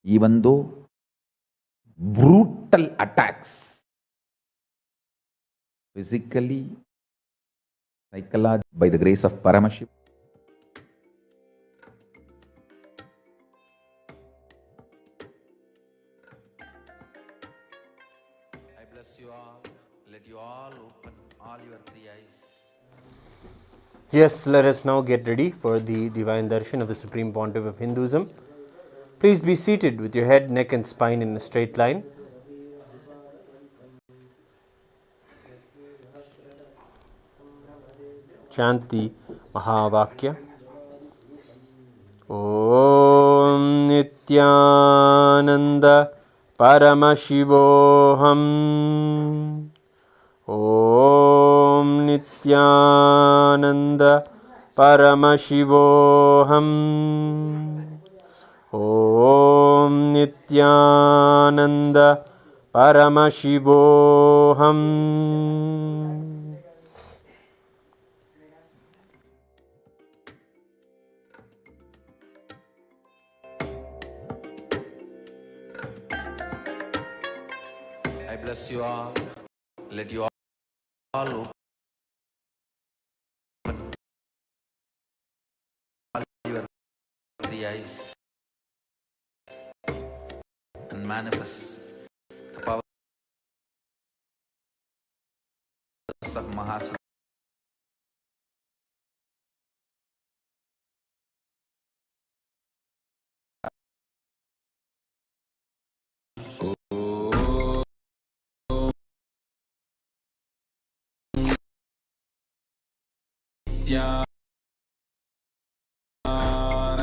even though brutal attacks, physically, psychologically, by the grace of Paramashiva. I bless you all. Let you all open all your three eyes. Yes, let us now get ready for the Divine Darshan of the Supreme Pontiff of Hinduism. Please be seated with your head, neck and spine in a straight line. Chant the Mahavakya. Om Nithyananda Paramashivoham. Om Nithyananda Paramashivoham. Om Nithyananda Paramashivoham. I bless you all. Let you all open all your three eyes and manifest the powers of Mahasadahiva.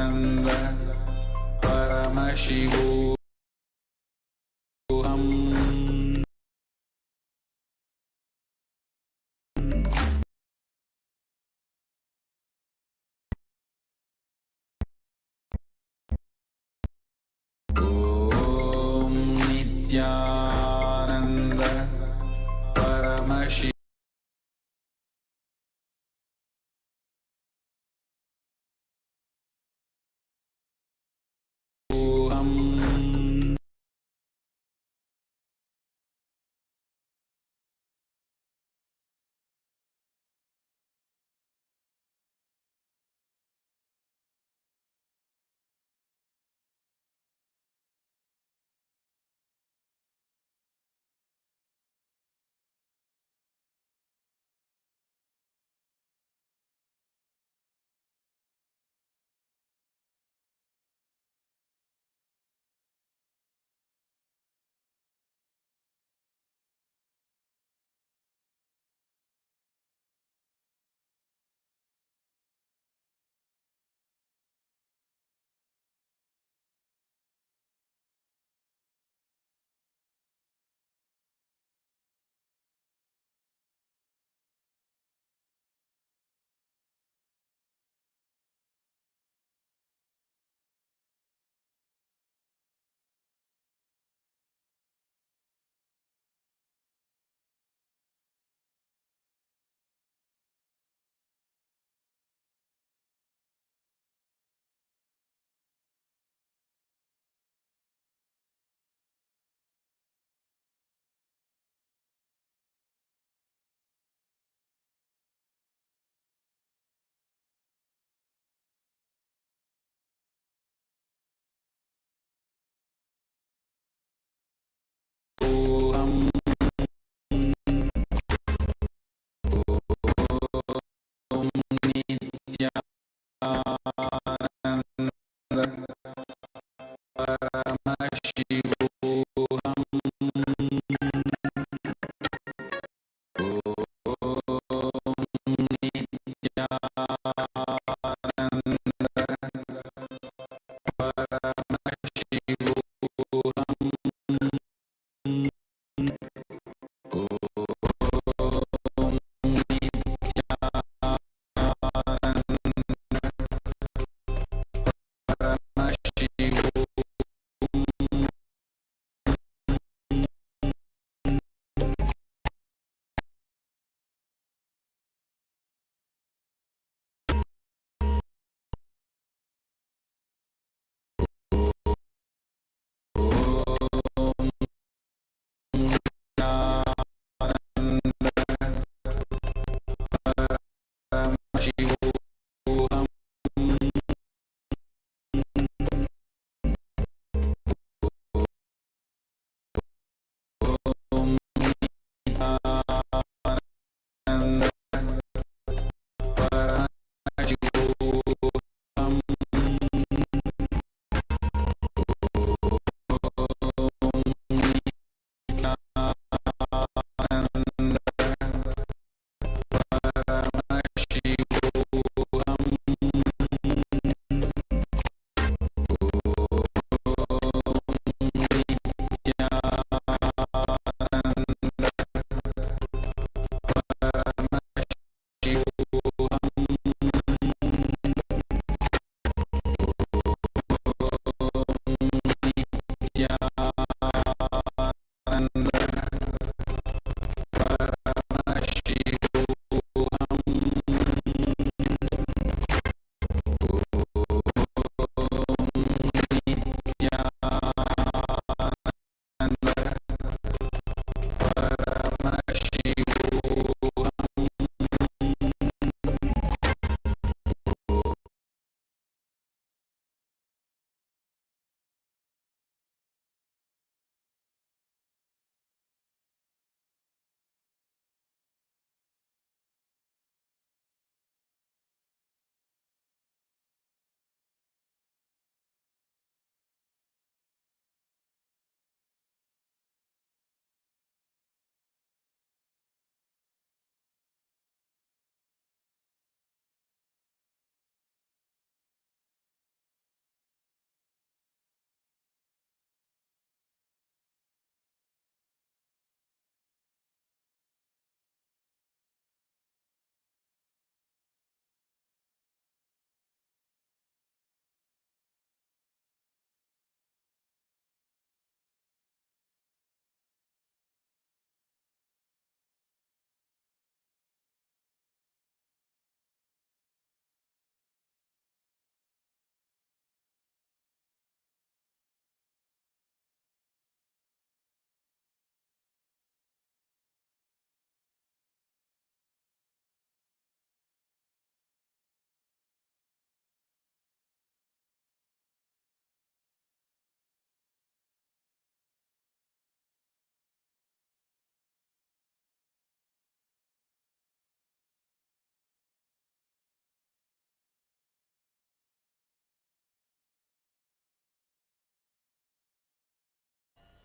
Nithyananda Paramashivoham. Om Nithyananda Paramashivoham.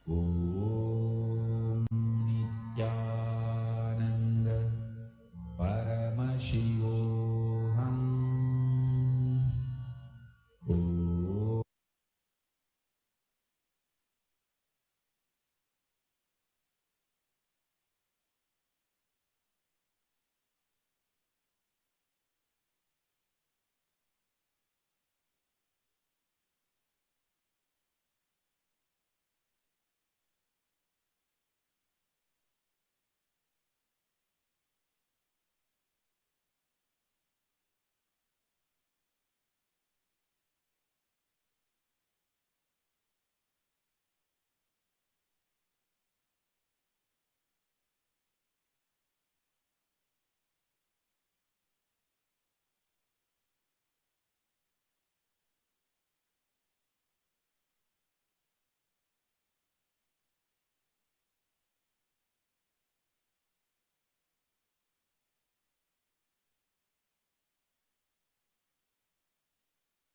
Om Nithyananda Paramashivoham. Om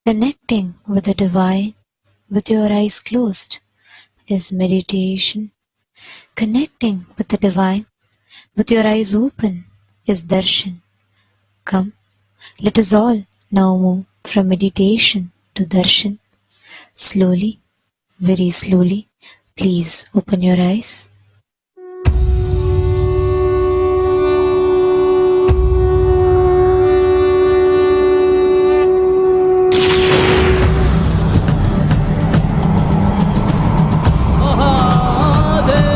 Connecting with the Divine with your eyes closed is meditation. Connecting with the Divine with your eyes open is Darshan. Come, let us all now move from meditation to Darshan. Slowly, very slowly, please open your eyes. Mahasadahiva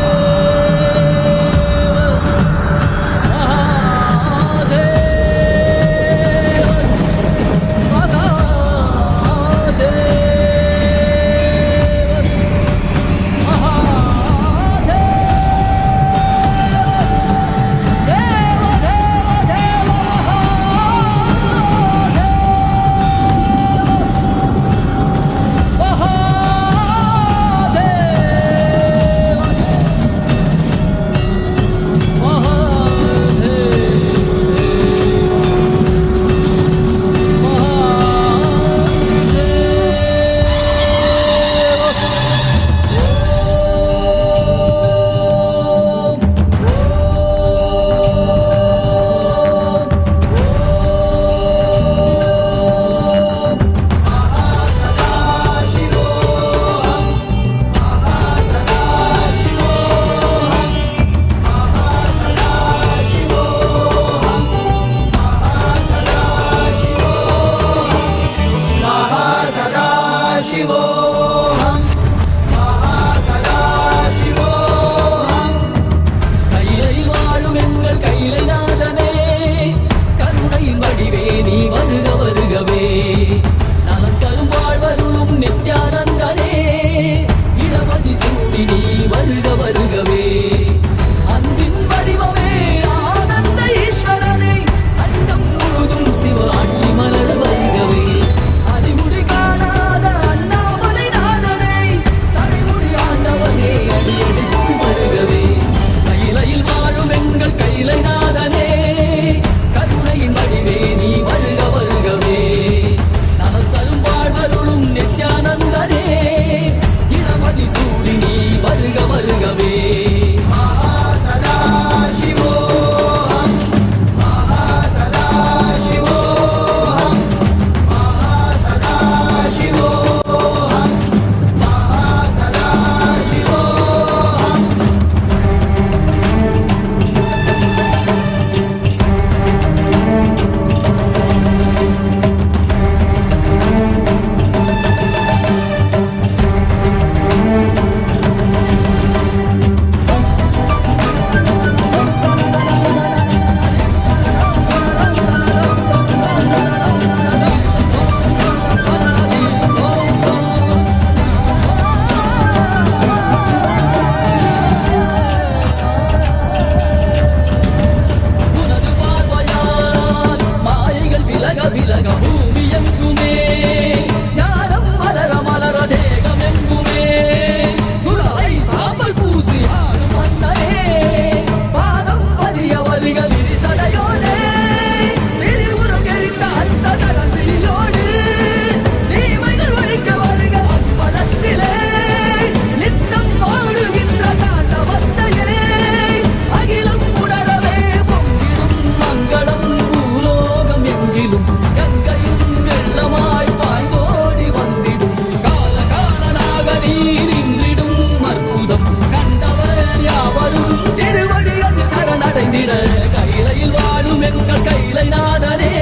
நீர் இன்றிடும் அற்புதம் கண்டவர் யாவரும் திருவடி அதில் சரணடைந்திட கைலையில் வாழும் எங்கள் கைலை நாதனே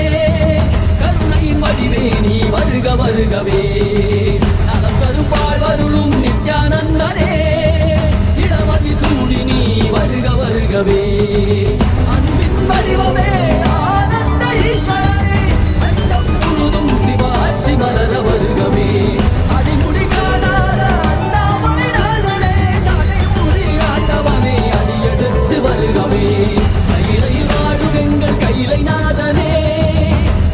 கருணையின் வடிவே நீ வருக வருகவே நலம் தரும் வாழ்வருளும் நித்யானந்தனே இடமதி சூடி நீ வருக வருகவே அன்பின் வடிவமே ஆனந்த ஈஸ்வரனே அண்டம் முழுதும் சிவாட்சி மலர வருகவே அடிமுடி காணாத அண்ணாமலை நாதனே சடைமுடி ஆண்டவனே அடியெடுத்து வருகவே கைலையில் வாழும் எங்கள் கைலை நாதனே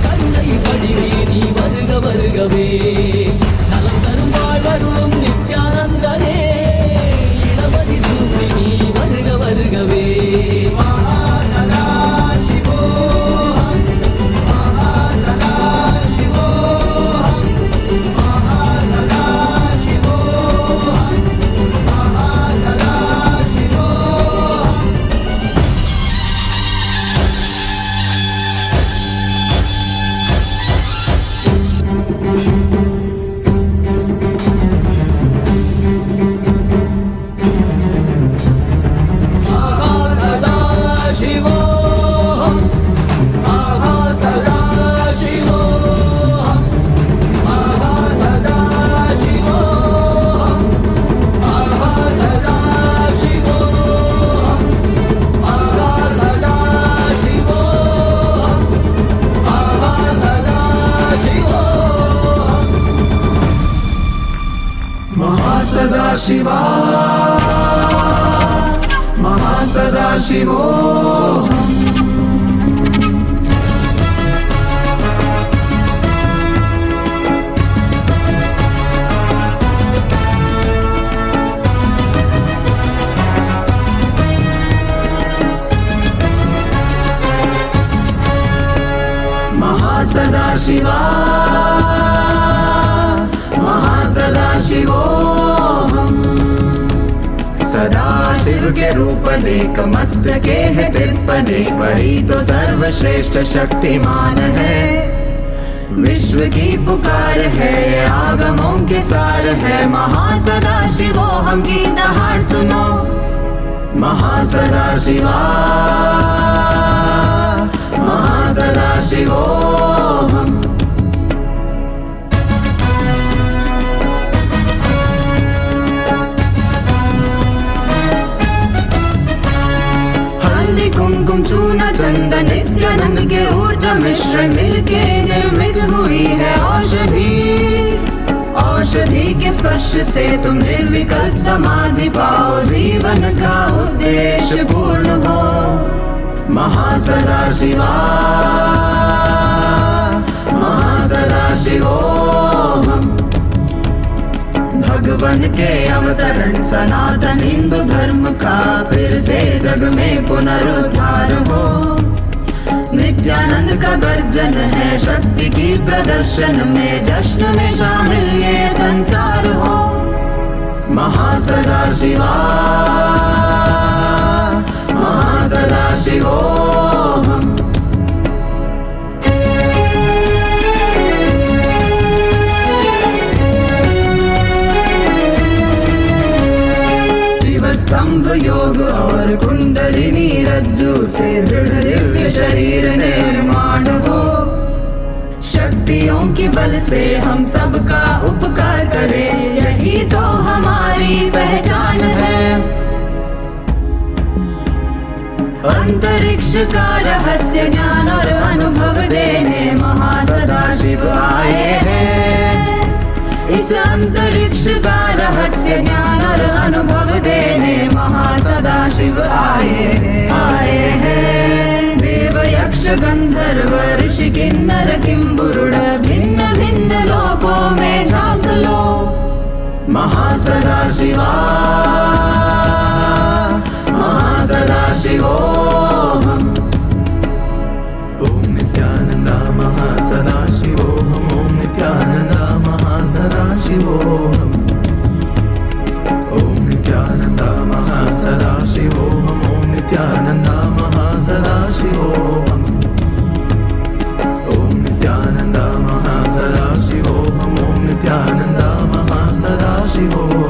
கருணை வடிவே நீ வருக வருகவே நலம் தரும் வாழ்வருளும் நித்யானந்தனே இடமதி சூடி நீ வருக வருகவே Mahasadahiva, Mahasadashivoham. Mahasadashiva, Mahasadashivoham. Sadashiv के रूप नेक मस्तके है तिरपने वही तो सर्वश्रेष्ठ शक्तिमान है विश्व की पुकार है ये आगमों के सार है महासदाशिवोहम की दहाड़ सुनो महासदाशिवा महासदाशिवोहम कुमकुम चूना चंदन नित्यानंद के ऊर्जा मिश्रण मिलके निर्मित हुई है औषधि औषधि के स्पर्श से तुम निर्विकल्प समाधि पाओ जीवन का उद्देश्य पूर्ण हो महासदाशिवा महासदाशिवोहम भगवान के अवतरण सनातन हिंदू धर्म का फिर से जग में पुनरुद्धार हो नित्यानंद का गर्जन है शक्ति की प्रदर्शन में जश्न में शामिल ये संसार हो महासदाशिवा महासदाशिवोहम स्तंभ योग और कुंडलिनी रज्जु से दृढ़ दिव्य शरीर निर्माण हो शक्तियों के बल से हम सबका उपकार करें यही तो हमारी पहचान है अंतरिक्ष का रहस्य ज्ञान और अनुभव देने महासदाशिव आए हैं इस अंतरिक्ष का रहस्य ज्ञान और अनुभव देने महासदाशिव आए हैं देव यक्ष गंधर्व ऋषि किन्नर किंबुरुड भिन्न भिन्न लोकों में झांक लो महासदाशिवा महासदाशिवोहम ओम नित्यानंदा महासदाशिवोहम ओम नित्यानंदा महासदाशिवोहम ओम नित्यानंदा महासदाशिवोहम ओम नित्यानंदा महासदाशिवोहम ओम नित्यानंदा महासदाशिवोहम ओम नित्यानंदा महासदाशिवोहम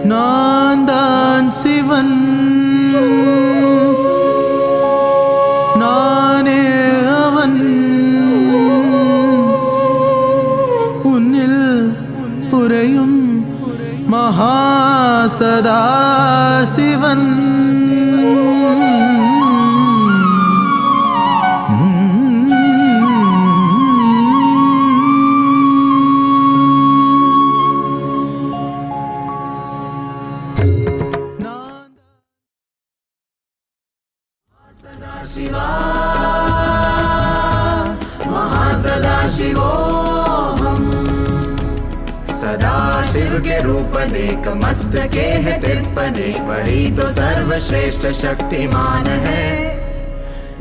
நான் தான் சிவன், நானே அவன், உன்னில் உறையும் மகாசதாசிவன். महासदाशिवोहम, सदाशिव के रूप अनेक मस्तके है तिरपने, वही तो सर्वश्रेष्ठ शक्तिमान है।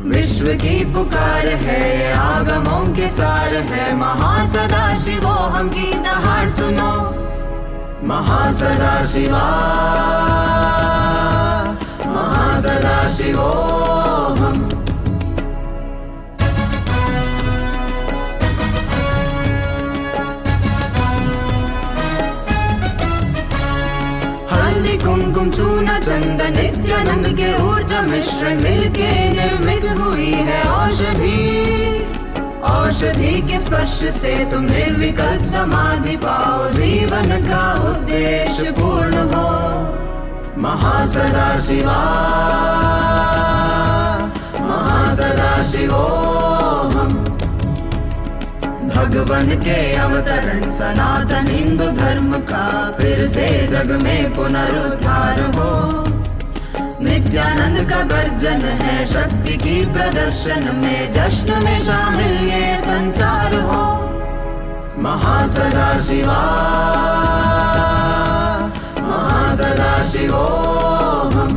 विश्व की पुकार है, आगमों के सार है, महासदाशिवोहम की दहाड़ सुनो। महासदाशिवा, महासदाशिवोहम। हल्दी कुमकुम चूना चंदन नित्यानंद के ऊर्जा मिश्रण मिलके निर्मित हुई है औषधि। औषधि के स्पर्श से तुम निर्विकल्प समाधि पाओ, जीवन का उद्देश्य पूर्ण हो। महासदाशिवा, महासदाशिवोहम। भगवन के अवतरण सनातन हिंदू धर्म का फिर से जग में पुनरुद्धार हो। नित्यानंद का गर्जन है शक्ति की प्रदर्शन में, जश्न में शामिल ये संसार हो। महासदाशिवा, महासदाशिवोहम।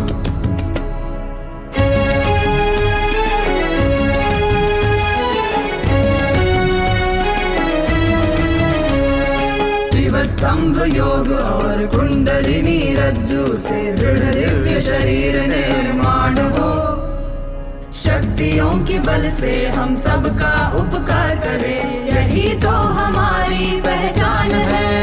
स्तंभ योग और कुंडलिनी रज्जु से दृढ़ दिव्य शरीर निर्माण हो। शक्तियों के बल से हम सबका उपकार करें, यही तो हमारी पहचान है।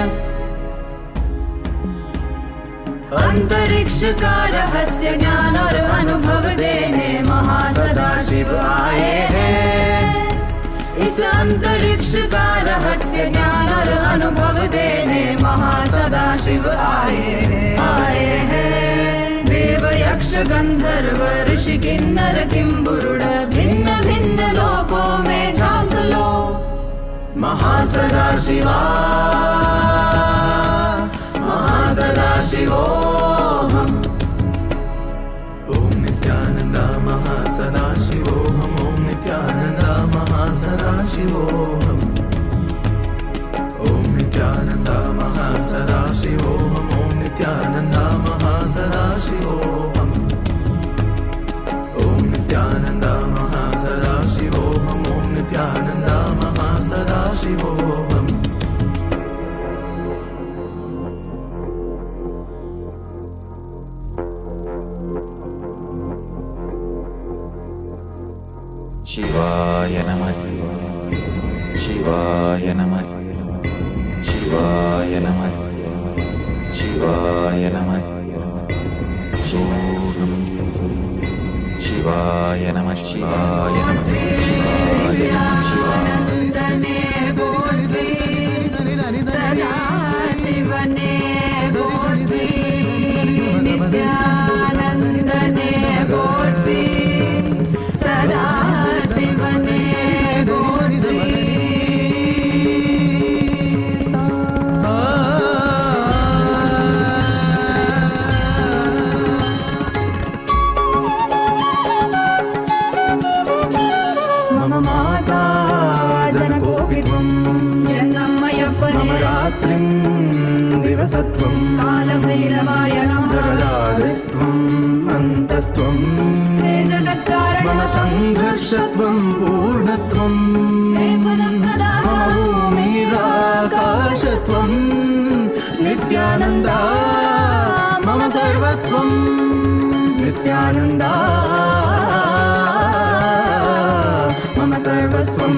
अंतरिक्ष का रहस्य ज्ञान और अनुभव देने महासदाशिव आए हैं। इस अंतरिक्ष का रहस्य ज्ञान और अनुभव देने महासदाशिव आए हैं। देव यक्ष गंधर्व ऋषि किन्नर किंबुरुड भिन्न भिन्न लोकों में झांक लो। महासदाशिवा, महासदाशिवोहम। ओम नित्यानंद महासदाशिवोहम, ओम नित्यानंद महासदाशिवोहम। ओम नित्यानंद महासदाशिवोहम, ओम नित्यानंद महासदाशिवोहम। ओम नित्यानंद महासदाशिवोहम, ओम नित्यानंद महासदाशिवोहम। शिवाय नमः, शिवाय नमः, शिवाय नमः, शिवाय नमः, शिवोहम। शिवाय नमः, शिवाय नमः, शिवाय नमः, शिवानंदने बोधि, सदा शिवने बोधि, नित्यानंदने बोधि, सदा शिवने बोधि। मम माता जनकोऽपि त्वं, यन्नम्मयप्पने मम रात्रिं दिवसत्वं, कालभैरवाय नमः जगदादिस्त्वम् अन्तस्त्वं, हे जगत्कारण मम संघर्षत्वं पूर्णत्वं, हे फलप्रदाता मम भूमिराकाशत्वं, नित्यानन्दा मम सर्वस्वं, नित्यानन्दा मम सर्वस्वं,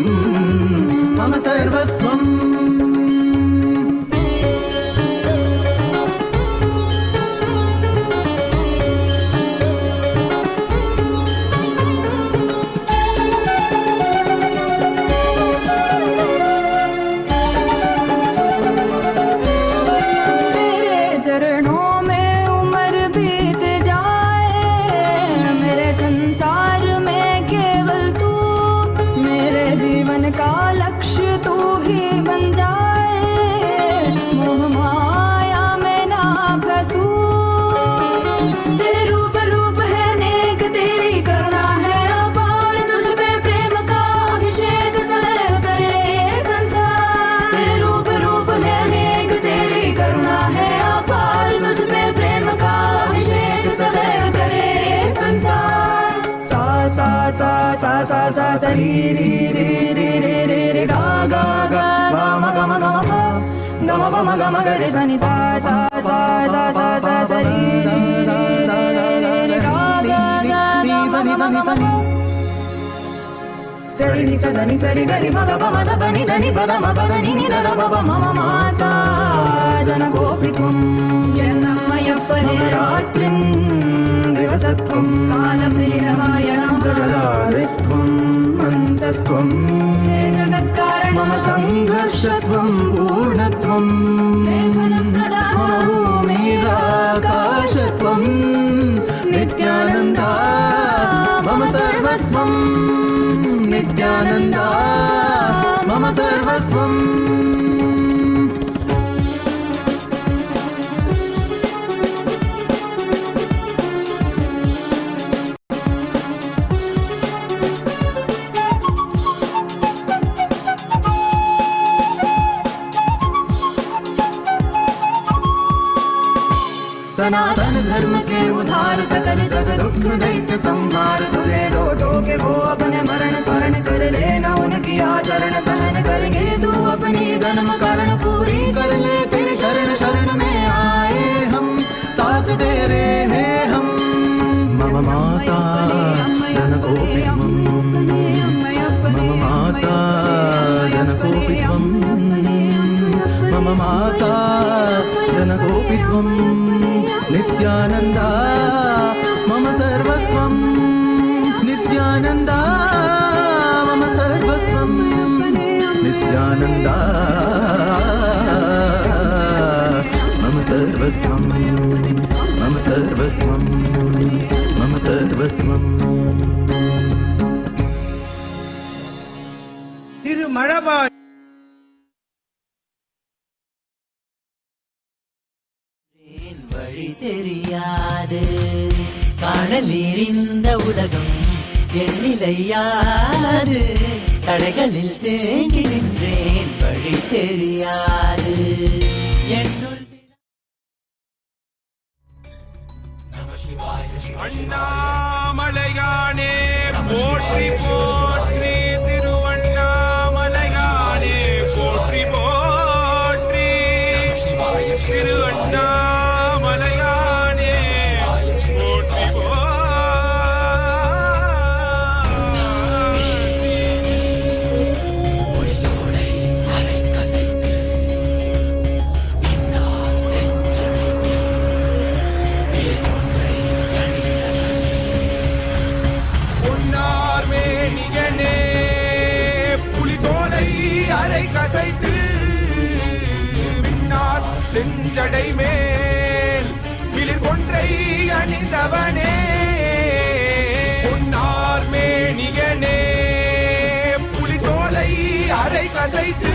मम सर्वस्वं। sa ri ri ri ri ri ri ri ga ga ga ga ma ga ma ga ma pa ga ma pa ma ga ma ga re sa ni sa sa sa sa sa sa sa ri ri ri ri ri ri ga ga ga ga ma ga ma ga ma pa sari ni sa da ni sari ga ri ma ga pa ma da pa ni da ni pa da ma pa da ni ni da da pa pa ma ma mata jana gopitvam yannammayappane ratrim divasatvam kalam niravayanam jagadaristhvam mantastvam he jagatkaranam mama sangharshatvam purnatvam he phalampradanam bhumirakashatvam nityananda mama sarvasvam nityananda mama sarvasvam. सनातन धर्म के उधार सकल जग दुख दैत्य संहार तुझे जो टोके वो अपने मरण स्मरण कर लेना उनकी आचरण सहन करके तू अपनी जन्म कारण पूरी कर ले तेरे शरण शरण में आए हम साथ तेरे हैं हम मम माता जनकोपित्वं मम माता जनकोपित्वं मम माता जनकोपित्वं नित्यानंदा मम सर्वस्वं नित्यानंदा मम सर्वस्वं नित्यानंदा मम सर्वस्वं मम सर्वस्वं मम सर्वस्वं. திருமழபாடி வழி தெரியாது காணல் எறிந்த உலகம் எண்ணிலையாது தடைகளில் தேங்கி நின்றேன் வழி தெரியாது என்னுள் அண்ணாமலையானே போற்றி போற்றி திருவண்ணாமலையானே போற்றி போற்றி திருவண்ணாமலையானே போற்றி கசைத்து விண்ணார் செஞ்சடை மேல் விளிர் கொன்றை அணிந்தவனே பொன்னார் மேனியனே புலிதோலை அரை கசைத்து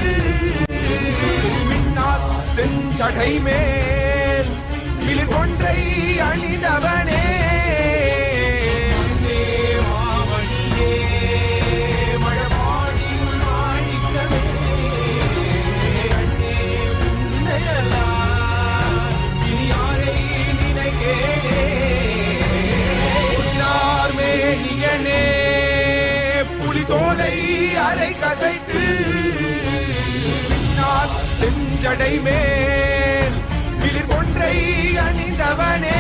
விண்ணார் செஞ்சடை மேல் விளிர் கொன்றை அணிந்தவனே புலிதோலை அரை கசைத்து செஞ்சடை மேல் விளிர் கொன்றை அணிந்தவனே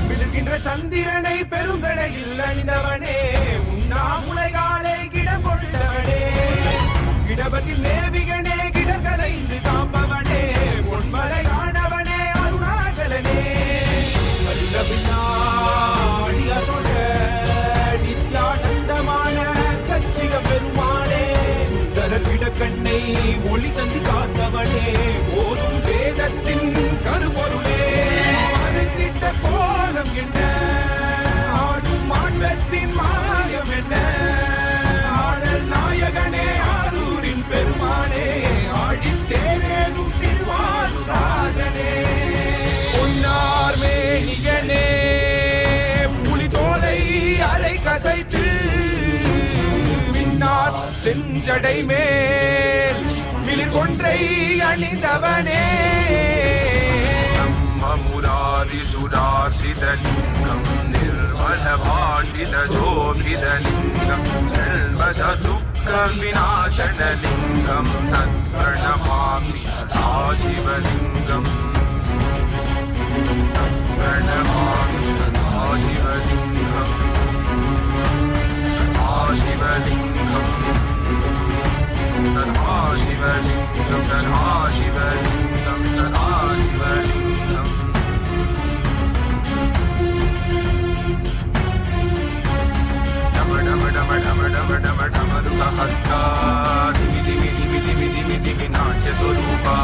விழுகின்ற சந்திரனை பெரும் சடையில் அணிந்தவனே உண்ணாமுலைகாலை கிடம் கொண்டவனே கிடபத்தில் மேவிகனே கிடங்களைந்து காப்பவனே பொன்மலையானவனே அருணாச்சலனே பின்னாடியோட நித்யானந்தமான கச்சிக பெருமானே சுந்தரர் விடக்கண்ணை ஒளி தந்து காத்தவனே போதும் வேதத்தின் கருப்பொருளே மறைத்திட்ட கோலம் என்ன ஆடும் மாண்டத்தின் மாயம் என்ன ஆடல் நாயகனே ஆரூரின் பெருமானே ஆடித்தேரேதும் திருவாரூராஜனே பொன்னார் மேனியனே புலிதோலை அரை கசைத்து செஞ்சடை மேல் மிளிர் கொன்றை அணிந்தவனே முராரி சுராசிதலிங்கம் நிர்மல பாஷித சோபிதலிங்கம் செல்வத துக்க விநாசனலிங்கம் தத்பிரணமாமி சதாசிவலிங்கம் பிரணமாமி சதாசிவலிங்கம் சதாசிவலிங்கம் சதாசிவலிங்கம் சதாசிவலிங்கம் சதாசிவலிங்கம் डम डम डम डम डम डम हस्ता दिमि दिमि दिमि दिमि दिमि दिमि नाट्य स्वरूपा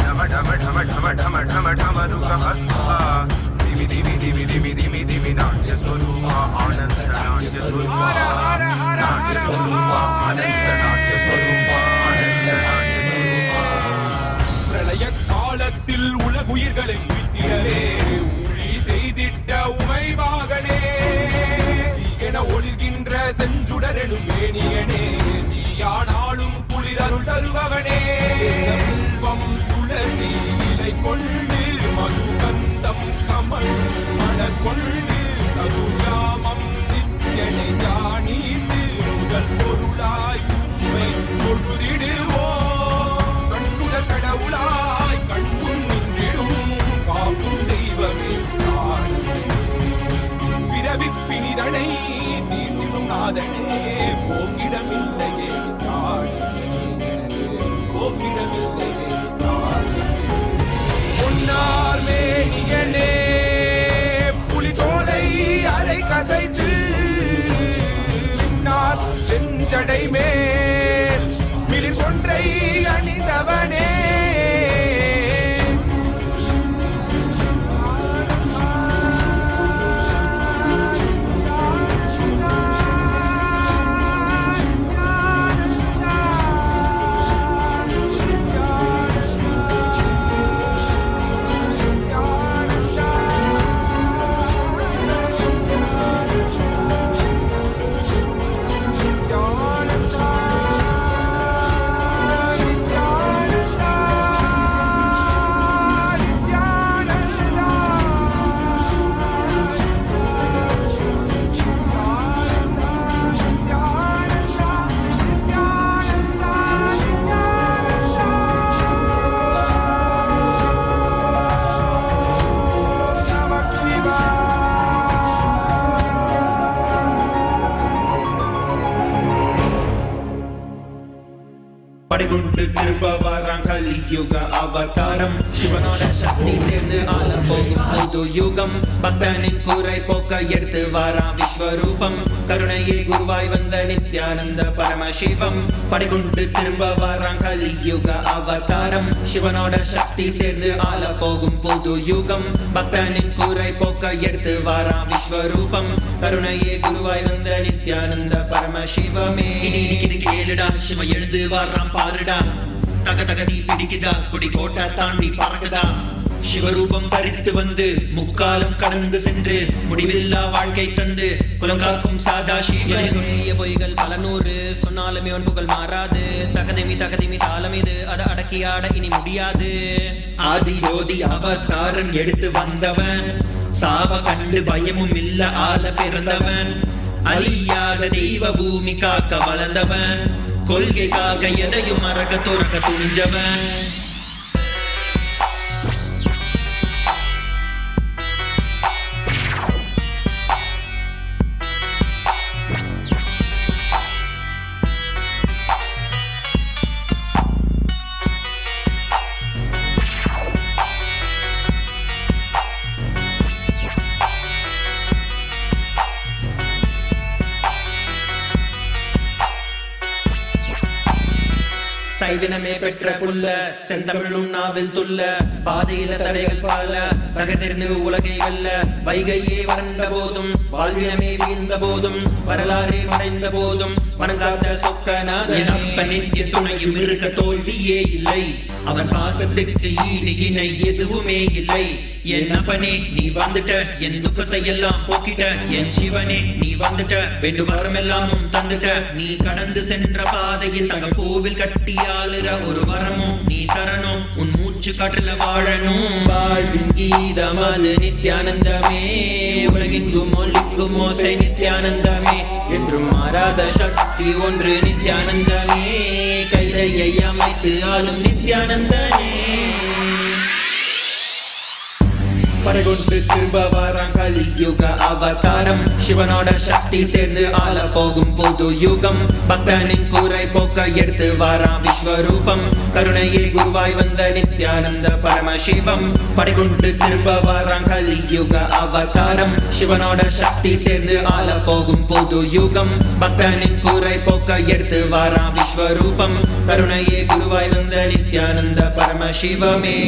डम डम डम डम डम डम डम हस्ता दिमि दिमि दिमि दिमि दिमि दिमि नाट्य स्वरूपा आनंद नाट्य स्वरूपा नाट्य स्वरूपा आनंद नाट्य स्वरूपा आनंद नाट्य स्वरूपा प्रलय காலத்தில் உலகுயிர்களை மீட்டிடவே ஊழி செய்திட்ட உமை மகனே என ஒளிர்கின்ற செஞ்சுடரெனும் மேனியனே நீயானாலும் குளிரருள் தருபவனே வில்வம் துளசி இலை கொண்டு மதுகந்தம் கமழும் மலர் கொண்டு கருயாமம் நித்யனை ஜானீத்து முதல் பொருளாய் உண்மை பொழுதிடுவோம் கண்ணுதல் கடவுளாய் கண்முன் நின்றிடும் காக்கும் தெய்வமே பிறவிப்பினிதனை தீர்த்திடும் நாதனே போக்கிடமில்லையே போக்கிடமில்லையே பொன்னார் மேனியனே புலிதோலை அரை கசைத்து பின்னால் செஞ்சடை மேல் மிளிர் கொன்றை அணிந்தவனே படைகுண்டு திருபவராம் கலியுக அவதாரம் சிவனோட சக்தி சேர்ந்து ஆலம் போகும் புது யுகம் பக்தனின் குறை போக்க எடுத்து வாராம் விஸ்வரூபம் கருணையே குருவாய் வந்த நித்யானந்த பரமசிவம் படைகுண்டு திரும்ப வாராம் கலியுக அவதாரம் சிவனோட சக்தி சேர்ந்து ஆல போகும் புது யுகம் பக்தனின் குறை போக்க எடுத்து வாராம் விஸ்வரூபம் கருணையே குருவாய் வந்த நித்யானந்த பரமசிவமே இது கேளுடா சிவ எழுந்து வாராம் பாருடா தக தக நீ பிடிக்குதா கொடி கோட்டை தாண்டி பறக்குதா சிவரூபம் தரித்து வந்து முக்காலம் கடந்து சென்று முடிவில்லா வாழ்க்கை தந்து குலங்காக்கும் சாதாசிவ சொன்னிய பொய்கள் பல நூறு சொன்னாலுமே உன் புகழ் மாறாது தகதிமி தாளம் இது அதை அடக்கியாட இனி முடியாது ஆதி ஜோதி அவதாரன் எடுத்து வந்தவன் சாவ கண்டு பயமும் இல்ல ஆள பிறந்தவன் அழியாத தெய்வ பூமி காக்க வளர்ந்தவன் கொள்கைக்காக எதையும் மறக்க துறக்க துணிஞ்சவன் சைவினமே பெற்ற புல்ல செந்தமிழும் நாவில் துள்ள பாதையில தடைகள் பல தகர்ந்து உலகை வெல்ல வைகையே வறண்ட போதும் வாழ்வினமே வீழ்ந்த போதும் வரலாறே மறைந்த போதும் வணங்காத சொக்கநாதனே நித்திய துணையும் இருக்க தோல்வியே இல்லை அவன் பாசத்துக்கு ஈடு இணை எதுவுமே இல்லை. என் அப்பனே நீ வந்துட்ட, என் துக்கத்தை எல்லாம் போக்கிட்ட. என் சிவனே நீ வந்துட்ட, வேண்டு வரமெல்லாம் தந்துட்ட. நீ கடந்து சென்ற பாதையில் தங்க கோவில் கட்டி ஆளுற ஒரு வரமும் நீ தரணும். உன் மூச்சு காற்றுல வாழணும். வாழ்வின் கீதம் அது நித்யானந்தமே, உலகெங்கும் ஒலிக்கும் ஓசை நித்யானந்தமே. என்றும் மாறாத சக்தி ஒன்று நித்யானந்தமே, கைலையை அமைத்து ஆளும் நித்யானந்தனே. படகொண்டு திரும்ப வாரான் கலியுக அவதாரம். சிவனோட சக்தி சேர்ந்து ஆள போகும் புது யுகம். பக்தனின் கூரை போக்க எடுத்து வாரான் விஸ்வரூபம். கருணையே குருவாய் வந்த நித்யானந்த பரமசிவம். படகொண்டு திரும்ப வாரான் கலியுக அவதாரம். சிவனோட சக்தி சேர்ந்து ஆள போகும் புது யுகம். பக்தனின் கூரை போக்க எடுத்து வாரான் விஸ்வரூபம். கருணையே குருவாய் வந்த நித்யானந்த பரமசிவமே.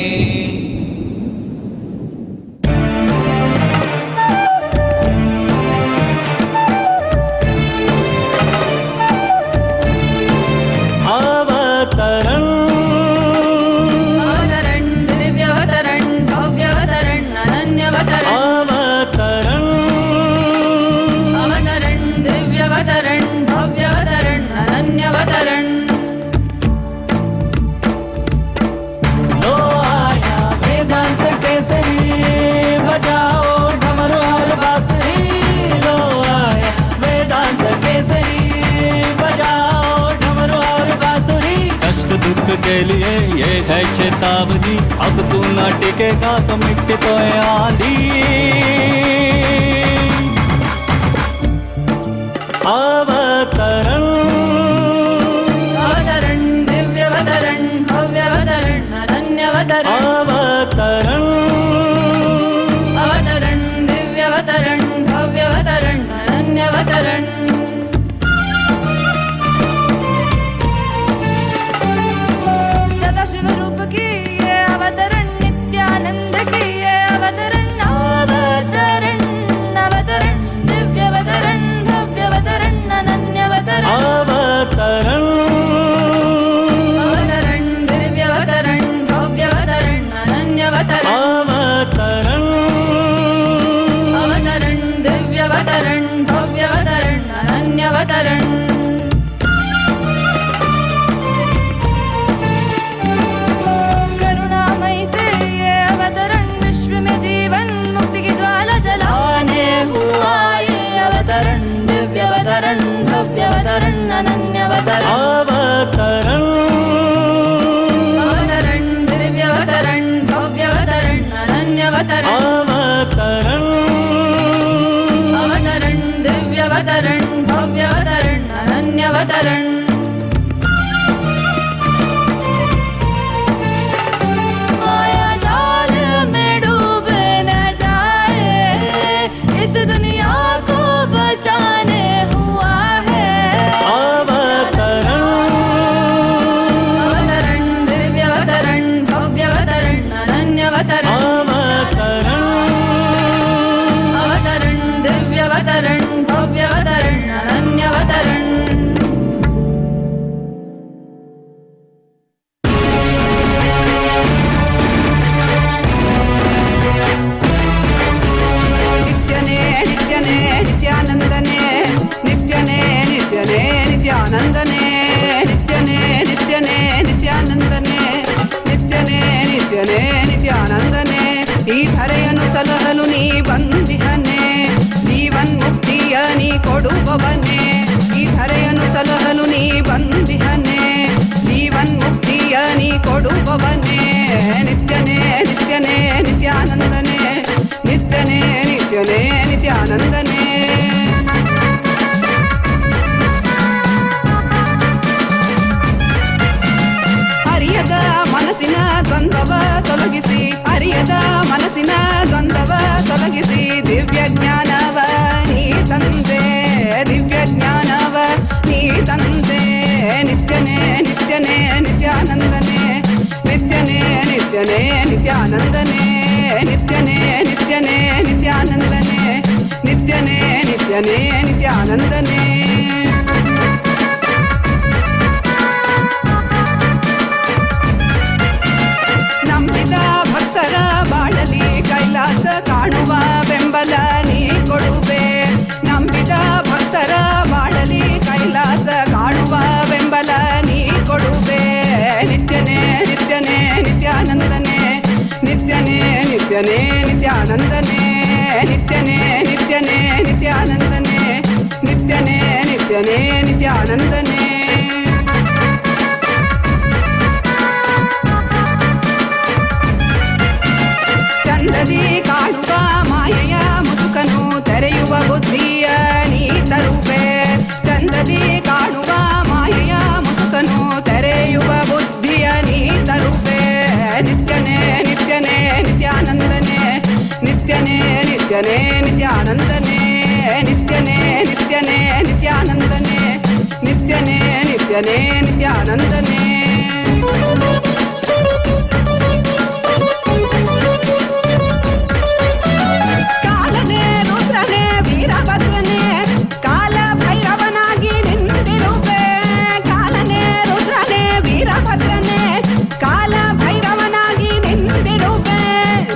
दुख के लिए ये है चेतावनी, अब तू न टिकेगा तो मिट्टी तो आंधी। अवतरण अवतरण दिव्यवतरण भव्यवतरण अनन्यवतरण अवतरण अवतरण दिव्यवतरण भव्यवतरण अनन्यवतरण। सदाशिव रूप की ये अवतरण, नित्यानंद की ये अवतरण। अवतरण अवतरण दिव्यवतरण भव्यवतरण अनन्यवतरण। अवतरण अवतरण दिव्यवतरण भव्यवतरण अनन्यवतरण। अवतरण अवतरण दिव्यवतरण भव्यवतरण अनन्यवतरण। करुणामयी से ये अवतरण, विश्व में जीवन मुक्ति की ज्वाला जलाने हुआ ये अवतरण। दिव्यवतरण भव्यवतरण अनन्यवतरण। अवतरण अवतरण दिव्यवतरण भव्यवतरण अनन्यवतरण। अवतरण अवतरण दिव्यवतरण भव्यवतरण अनन्यवतरण। माया जाल में डूब न जाए, इस दुनिया को बचाने हुआ है अवतरण अवतरण दिव्यवतरण भव्यवतरण अनन्यवतरण। अवतरण अवतरण दिव्यवतरण भव्यवतरण अनन्यवतरण। नित्यने नित्यने नित्यानंदने, नित्यने नित्यने नित्यानंदने, नित्यने नित्यने नित्यानंदने, नित्यने नित्यने नित्यानंदने। ಈ ಧರೆಯನ್ನು ಸಲಹಲು ನೀ ಬಂದಿಹನೆ, ಜೀವನ್ ಮುಕ್ತಿಯ ನೀ ಕೊಡುವವನೇ। ಈ ಧರೆಯನ್ನು ಸಲಹಲು ನೀ ಬಂದಿಹನೆ, ಜೀವನ್ ಮುಕ್ತಿಯ ನೀ ಕೊಡುವವನೇ। ನಿತ್ಯನೇ ನಿತ್ಯನೇ ನಿತ್ಯಾನಂದನೆ, ನಿತ್ಯನೇ ನಿತ್ಯನೇ ನಿತ್ಯಾನಂದನೆ। ಅರಿಯದ ಮನಸ್ಸಿನ ದ್ವಂದ್ವವ ತೊಲಗಿಸಿ, ಅರಿಯದ ಮನಸ್ಸಿನ ದ್ವಂದ್ವವ ತೊಲಗಿಸಿ, ದಿವ್ಯ ಜ್ಞಾನವ ನೀ ತಂದೆ, ದಿವ್ಯ ಜ್ಞಾನವ ನೀ ತಂದೆ। ನಿತ್ಯನೇ ನಿತ್ಯನೇ ನಿತ್ಯಾನಂದನೆ, ನಿತ್ಯನೇ ನಿತ್ಯನೇ ನಿತ್ಯಾನಂದನೆ, ನಿತ್ಯನೇ ನಿತ್ಯನೇ ನಿತ್ಯಾನಂದನೆ, ನಿತ್ಯನೇ ನಿತ್ಯನೇ ನಿತ್ಯಾನಂದನೆ। ಕಾಣುವ ಬೆಂಬಲ ನೀ ಕೊಡುವೆ. ನಂಬಿದ ಭಕ್ತರ ಮಾಡಲಿ ಕೈಲಾಸ ಕಾಣುವ ಬೆಂಬಲ ನೀ ಕೊಡುವೆ. ನಿತ್ಯನೇ ನಿತ್ಯನೇ ನಿತ್ಯಾನಂದನೇ, ನಿತ್ಯನೇ ನಿತ್ಯನೇ ನಿತ್ಯಾನಂದನೇ, ನಿತ್ಯನೇ ನಿತ್ಯನೇ ನಿತ್ಯಾನಂದನೇ, ನಿತ್ಯನೇ ನಿತ್ಯನೇ ನಿತ್ಯಾನಂದನೇ. ಚಂದದಿ ಕಾಣುವ ಮಾಯೆಯ ಮುಸುಕನು ತೆರೆಯುವ ಬುದ್ಧಿಯ ನೀ ತರುವೆ. ಚಂದದಿ ಕಾಣುವ ಮಾಯೆಯ ಮುಸುಕನು ತೆರೆಯುವ ಬುದ್ಧಿಯ ನೀ ತರುವೆ. ನಿತ್ಯನೇ ನಿತ್ಯನೇ ನಿತ್ಯಾನಂದನೇ, ನಿತ್ಯನೇ ನಿತ್ಯನೇ ನಿತ್ಯಾನಂದನೇ, ನಿತ್ಯನೇ ನಿತ್ಯನೇ ನಿತ್ಯಾನಂದನೇ, ನಿತ್ಯನೇ ನಿತ್ಯನೇ ನಿತ್ಯಾನಂದನೇ. ಕಾಲನೇ ರುದ್ರನೇ ವೀರಭದ್ರನೇ ಕಾಲ ಭೈರವನಾಗಿ ನಿಂತಿರುವೆ. ಕಾಲನೇ ರುದ್ರನೇ ವೀರಭದ್ರನೇ ಕಾಲ ಭೈರವನಾಗಿ ನಿಂತಿರುವೆ.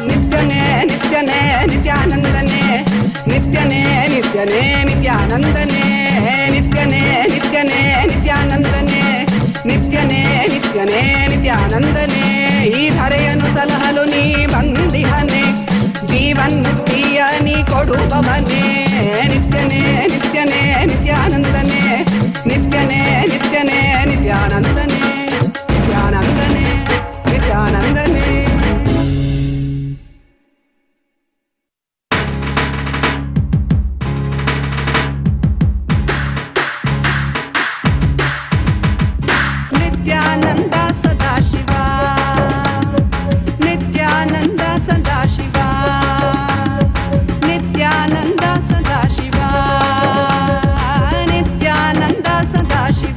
ನಿತ್ಯನೇ ನಿತ್ಯನೇ ನಿತ್ಯಾನಂದನೇ, ನಿತ್ಯನೇ ನಿತ್ಯನೇ ನಿತ್ಯಾನಂದನೇ, ನಿತ್ಯನೇ ನಿತ್ಯನೇ ನಿತ್ಯಾನಂದನೇ, ನಿತ್ಯನೇ ನಿತ್ಯನೇ ನಿತ್ಯಾನಂದನೇ. ಈ ಧರೆಯನ್ನು ಸಲಹಲು ನೀ ಬಂದಿಹನೆ, ಜೀವನ್ ಮುಕ್ತಿಯ ನೀ ಕೊಡುವವನೇ. ನಿತ್ಯನೇ ನಿತ್ಯನೇ ನಿತ್ಯಾನಂದನೇ, ನಿತ್ಯನೇ ನಿತ್ಯನೇ ನಿತ್ಯಾನಂದನೇ, ನಿತ್ಯಾನಂದನೇ ನಿತ್ಯಾನಂದನೇ. ನಿತ್ಯಾನಂದ ಸದಾಶಿವ, ನಿತ್ಯಾನಂದ ಸದಾಶಿವ, ನಿತ್ಯಾನಂದ ಸದಾಶಿವ, ನಿತ್ಯಾನಂದ ಸದಾಶಿವ.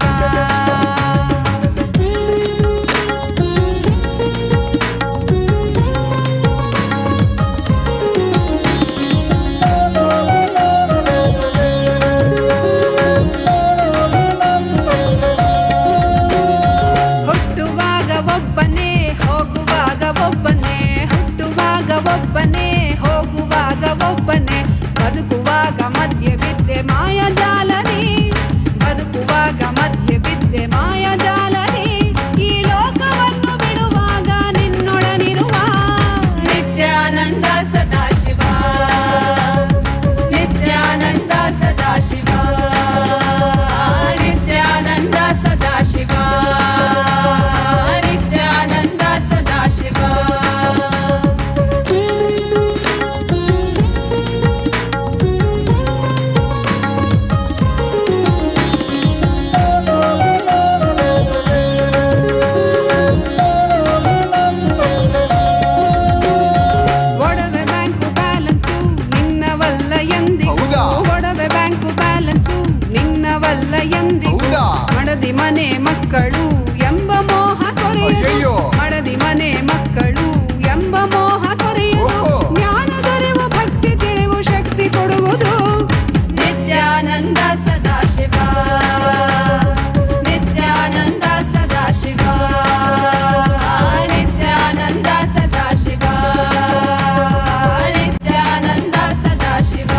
ಹುಟ್ಟುವಾಗ ಒಬ್ಬನೇ ಹೋಗುವಾಗ ಒಬ್ಬನೇ, ಹುಟ್ಟುವಾಗ ಒಬ್ಬನೇ ಹೋಗುವಾಗ ಒಬ್ಬನೇ, ಬದುಕುವಾಗ ಮಧ್ಯೆ ಬಿದ್ದೆ ಮಾಯಾಜಾಲದಿ, ಬದುಕುವಾಗ ಮಧ್ಯೆ ಬಿದ್ದೆ ಮಾಯಾಜಾಲದಿ, ಈ ಲೋಕವನ್ನು ಬಿಡುವಾಗ ನಿನ್ನೊಡನಿರುವ. ನಿತ್ಯಾನಂದ ಸದಾಶಿವ, ನಿತ್ಯಾನಂದ ಸದಾಶಿವ, ನಿತ್ಯಾನಂದ ಸದಾಶಿವ, ನಿತ್ಯಾನಂದ ಸದಾಶಿವ. ಒಡವೆ ಬ್ಯಾಂಕು ಬ್ಯಾಲೆನ್ಸು ನಿನ್ನವಲ್ಲ ಎಂದಿಗೂ, ಒಡವೆ ಬ್ಯಾಂಕು ಬ್ಯಾಲೆನ್ಸು ನಿನ್ನವಲ್ಲ ಎಂದಿಗೂ. ಮಡದಿ ಮನೆ ಮಕ್ಕಳು ಎಂಬ ಮೋಹ ಕೊರೆಯಲು, ಮಡದಿ ಮನೆ ಮಕ್ಕಳು ಎಂಬ ಮೋಹ ಕೊರೆಯಲು, ಜ್ಞಾನದರಿವು ಭಕ್ತಿ ತಿಳಿವು ಶಕ್ತಿ ಕೊಡುವುದು. ನಿತ್ಯಾನಂದ ಸದಾಶಿವ, ನಿತ್ಯಾನಂದ ಸದಾಶಿವ, ನಿತ್ಯಾನಂದ ಸದಾಶಿವ, ನಿತ್ಯಾನಂದ ಸದಾಶಿವ.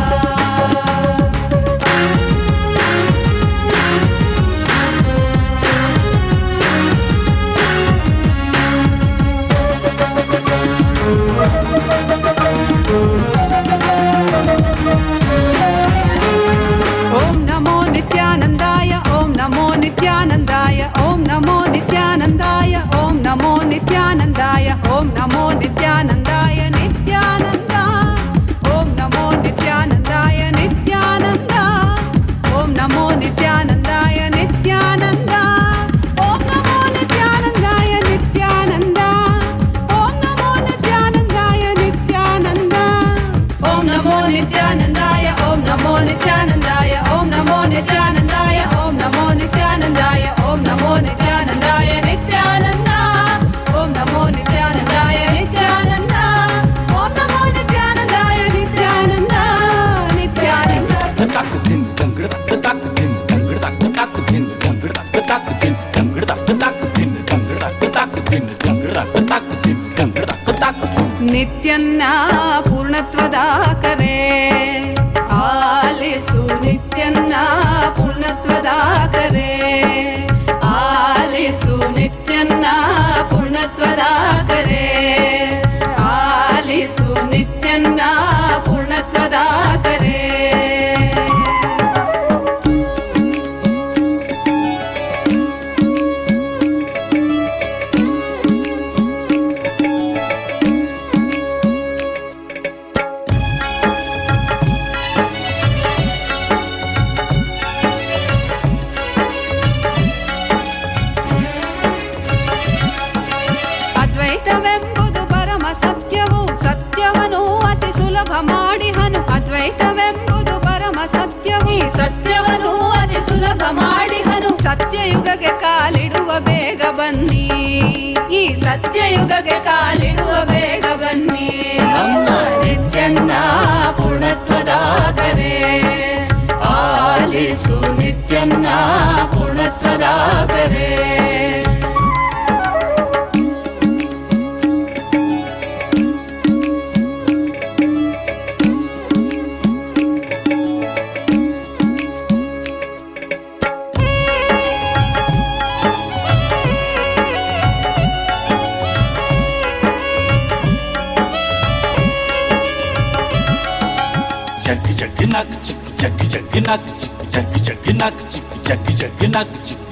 ಓಂ ನಮೋ ನಿತ್ಯಾನಂದಾಯ, ಓಂ ನಮೋ ನಿತ್ಯಾನಂದಾಯ, ಓಂ ನಮೋ ನಿತ್ಯಾನಂದಾಯ, ಓಂ ನಮೋ ನಿತ್ಯಾನಂದಾಯ, ಓಂ ನಮೋ ನಿತ್ಯಾನಂದಾಯ ನಿತ್ಯಾನಂದ, ಓಂ ನಮೋ ನಿತ್ಯಾನಂದಾಯ ನಿತ್ಯಾನಂದ, ಓಂ ನಮೋ ನಿತ್ಯಾನಂದಾಯ ನಿತ್ಯಾನಂದ, ಓಂ ನಮೋ ನಿತ್ಯಾನಂದಾಯ ನಿತ್ಯಾನಂದ, ಓಂ ನಮೋ ನಿತ್ಯಾನಂದಾಯ ನಿತ್ಯಾನಂದ, ಓಂ ನಮೋ ನಿತ್ಯಾನಂದಾಯ, ಓಂ ನಮೋ ನಿತ್ಯಾನಂದಾಯ, ಓಂ ನಮೋ ನಿತ್ಯಾನಂದಾಯ, ಓಂ ನಮೋ ನಿತ್ಯಾನಂದಾಯ, ಓಂ ನಮೋ ನಿತ್ಯಾನಂದಾಯ ನಿತ್ಯಾನಂದ, ಓಂ ನಮೋ ನಿತ್ಯಾನಂದಾಯ ನಿತ್ಯಾನಂದ, ಓಂ ನಮೋ ನಿತ್ಯಾನಂದಾಯ ನಿತ್ಯಾನಂದ, ನಿತ್ಯಾನಂದ. ನಿತ್ಯನ್ನ ಪೂರ್ಣತ್ವ ಪೂರ್ಣತ್ವದಾಕರೆ ಆಲಿಸು ನಿತ್ಯನ್ನ ಪೂರ್ಣತ್ವದಾಕರೆ ಅದ್ವೈತವೆಂಬುದು ಪರಮ ಸತ್ಯವು ಸತ್ಯವನು ಅತಿ ಸುಲಭ ಮಾಡಿಹನು ಅದ್ವೈತವೆಂಬುದು ಪರಮ ಸತ್ಯವು ಈ ಸತ್ಯವನು ಅತಿ ಸುಲಭ ಮಾಡಿಹನು ಸತ್ಯಯುಗಕ್ಕೆ ಕಾಲಿಡುವ ಬೇಗ ಬನ್ನಿ ಈ ಸತ್ಯಯುಗಕ್ಕೆ ಕಾಲಿಡುವ ಬೇಗ ಬನ್ನಿ ನಮ್ಮ ನಿತ್ಯನ್ನ ಪೂರ್ಣತ್ವದಾಕರೆ ಆಲಿಸು ನಿತ್ಯನ್ನ ಪೂರ್ಣತ್ವದಾಕರೆ jaggi nak chick jaggi nak chick jaggi nak chick jaggi nak chick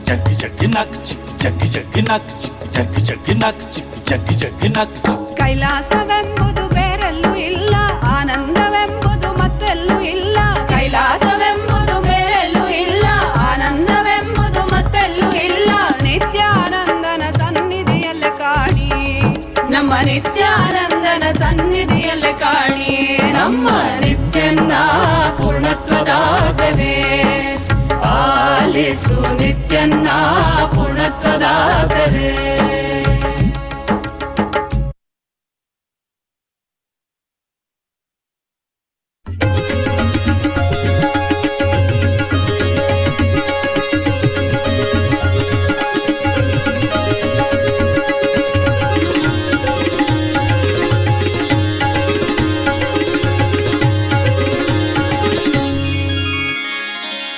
jaggi nak chick jaggi nak chick jaggi nak chick ಕೈಲಾಸವೆಂಬುದು ಬೇರೆಲ್ಲೂ ಇಲ್ಲ ಆನಂದವೆಂಬುದು ಮತ್ತೆಲ್ಲೂ ಇಲ್ಲ ಕೈಲಾಸವೆಂಬುದು ಬೇರೆಲ್ಲೂ ಇಲ್ಲ ಆನಂದವೆಂಬುದು ಮತ್ತೆಲ್ಲೂ ಇಲ್ಲ ನಿತ್ಯಾನಂದನ ಸನ್ನಿಧಿಯಲ್ಲೇ ಕಾಣಿ ನಮ್ಮ ನಿತ್ಯಾನಂದನ ಸನ್ನಿಧಿಯಲ್ಲೇ ಕಾಣಿ ನಮ್ಮ ನಿತ್ಯನ್ನ ಪೂರ್ಣತ್ವದಾಕರೆ ಆಲಿಸು ನಿತ್ಯನ್ನ ಪೂರ್ಣತ್ವದಾಕರೆ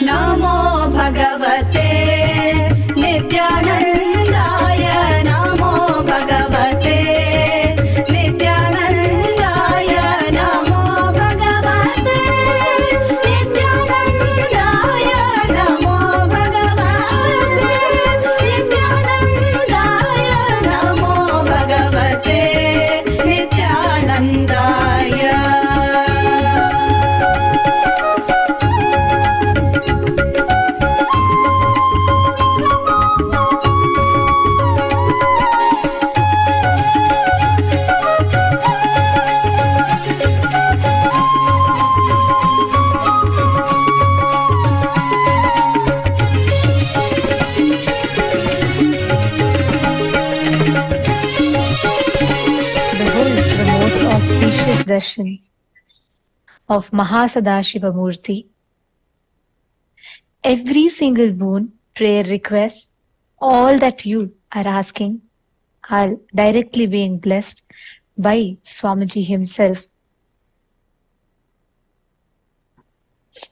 नमो भगवते नित्यानन्दाय नमो भगवते नित्यानन्दाय नमो भगवते नित्यानन्दाय नमो भगवते नित्यानन्दाय नमो भगवते नित्यानन्दाय Auspicious Darshan of Mahasadashiva Murti. Every single boon, prayer request, all that you are asking are directly being blessed by Swamiji himself.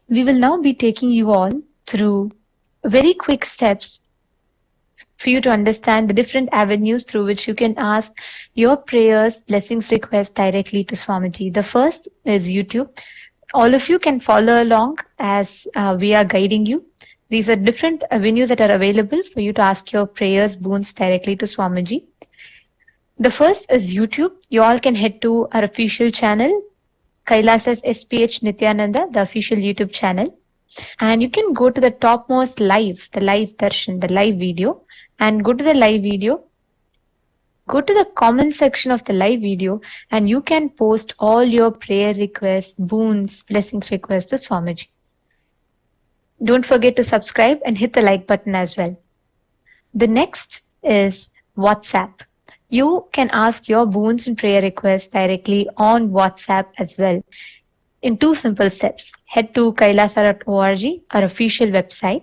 We will now be taking you all through very quick steps for you to understand the different avenues through which you can ask your prayers, blessings, requests directly to Swamiji. The first is YouTube. All of you can follow along as we are guiding you. These are different avenues that are available for you to ask your prayers, boons directly to Swamiji. The first is YouTube. You all can head to our official channel, Kailasa's SPH Nithyananda, the official YouTube channel. And you can go to the topmost live, the live darshan, the live video, and go to the live video. Go to the comment section of the live video and you can post all your prayer requests, boons, blessings requests to Swamiji. Don't forget to subscribe and hit the like button as well. The next is WhatsApp. You can ask your boons and prayer requests directly on WhatsApp as well in 2 simple steps. Head to kailasa.org, our official website,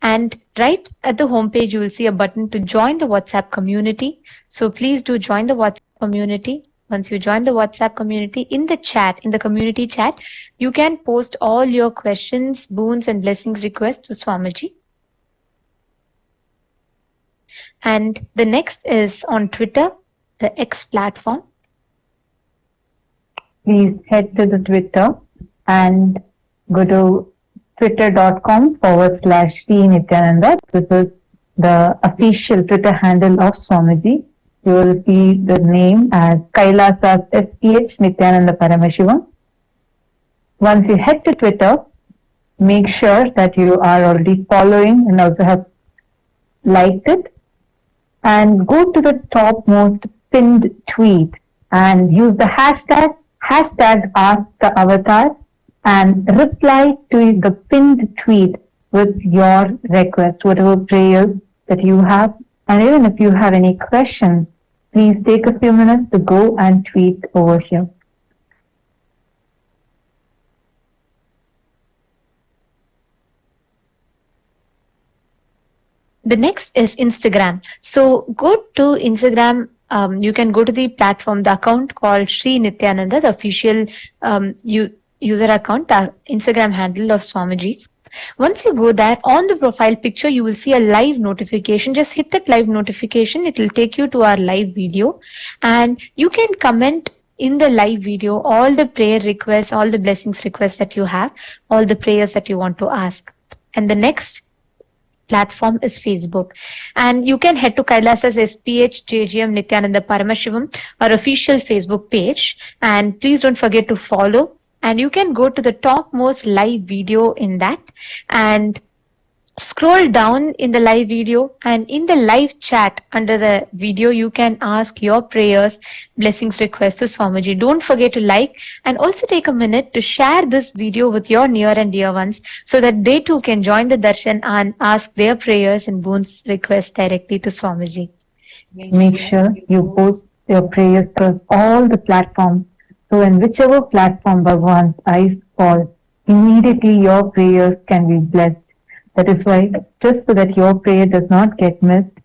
and right at the homepage you will see a button to join the WhatsApp community. So please do join the WhatsApp community. Once you join the WhatsApp community, in the chat, in the community chat, you can post all your questions, boons and blessings requests to Swamiji. And the next is on Twitter. the X platform. Please head to the Twitter and go to twitter.com/Sri Nithyananda. This is the official Twitter handle of Swamiji. You will see the name as Kailasa's SPH Nithyananda Paramashivam. Once you head to Twitter, make sure that you are already following and also have liked it. And go to the topmost pinned tweet and use the hashtag #AskTheAvatar and reply to the pinned tweet with your request, whatever prayers that you have. And even if you have any questions, please take a few minutes to go and tweet over here. The next is Instagram. So go to Instagram. You can go to the platform, the account called Sri Nithyananda, the official user account, the Instagram handle of Swamiji's. Once you go there, on the profile picture, you will see a live notification. Just hit that live notification. It will take you to our live video, and you can comment in the live video all the prayer requests, all the blessings requests that you have, all the prayers that you want to ask. And the next platform is Facebook, and you can head to Kailasa's SPH JGM Nithyananda Paramashivam, our official Facebook page, and please don't forget to follow. And you can go to the topmost live video in that and scroll down in the live video, and in the live chat under the video you can ask your prayers, blessings, requests to Swamiji. Don't forget to like and also take a minute to share this video with your near and dear ones so that they too can join the darshan and ask their prayers and boons requests directly to Swamiji. Make sure you post your prayers across all the platforms, so in whichever platform Bhagavan's eyes fall, immediately your prayers can be blessed. That is why, just so that your prayer does not get missed,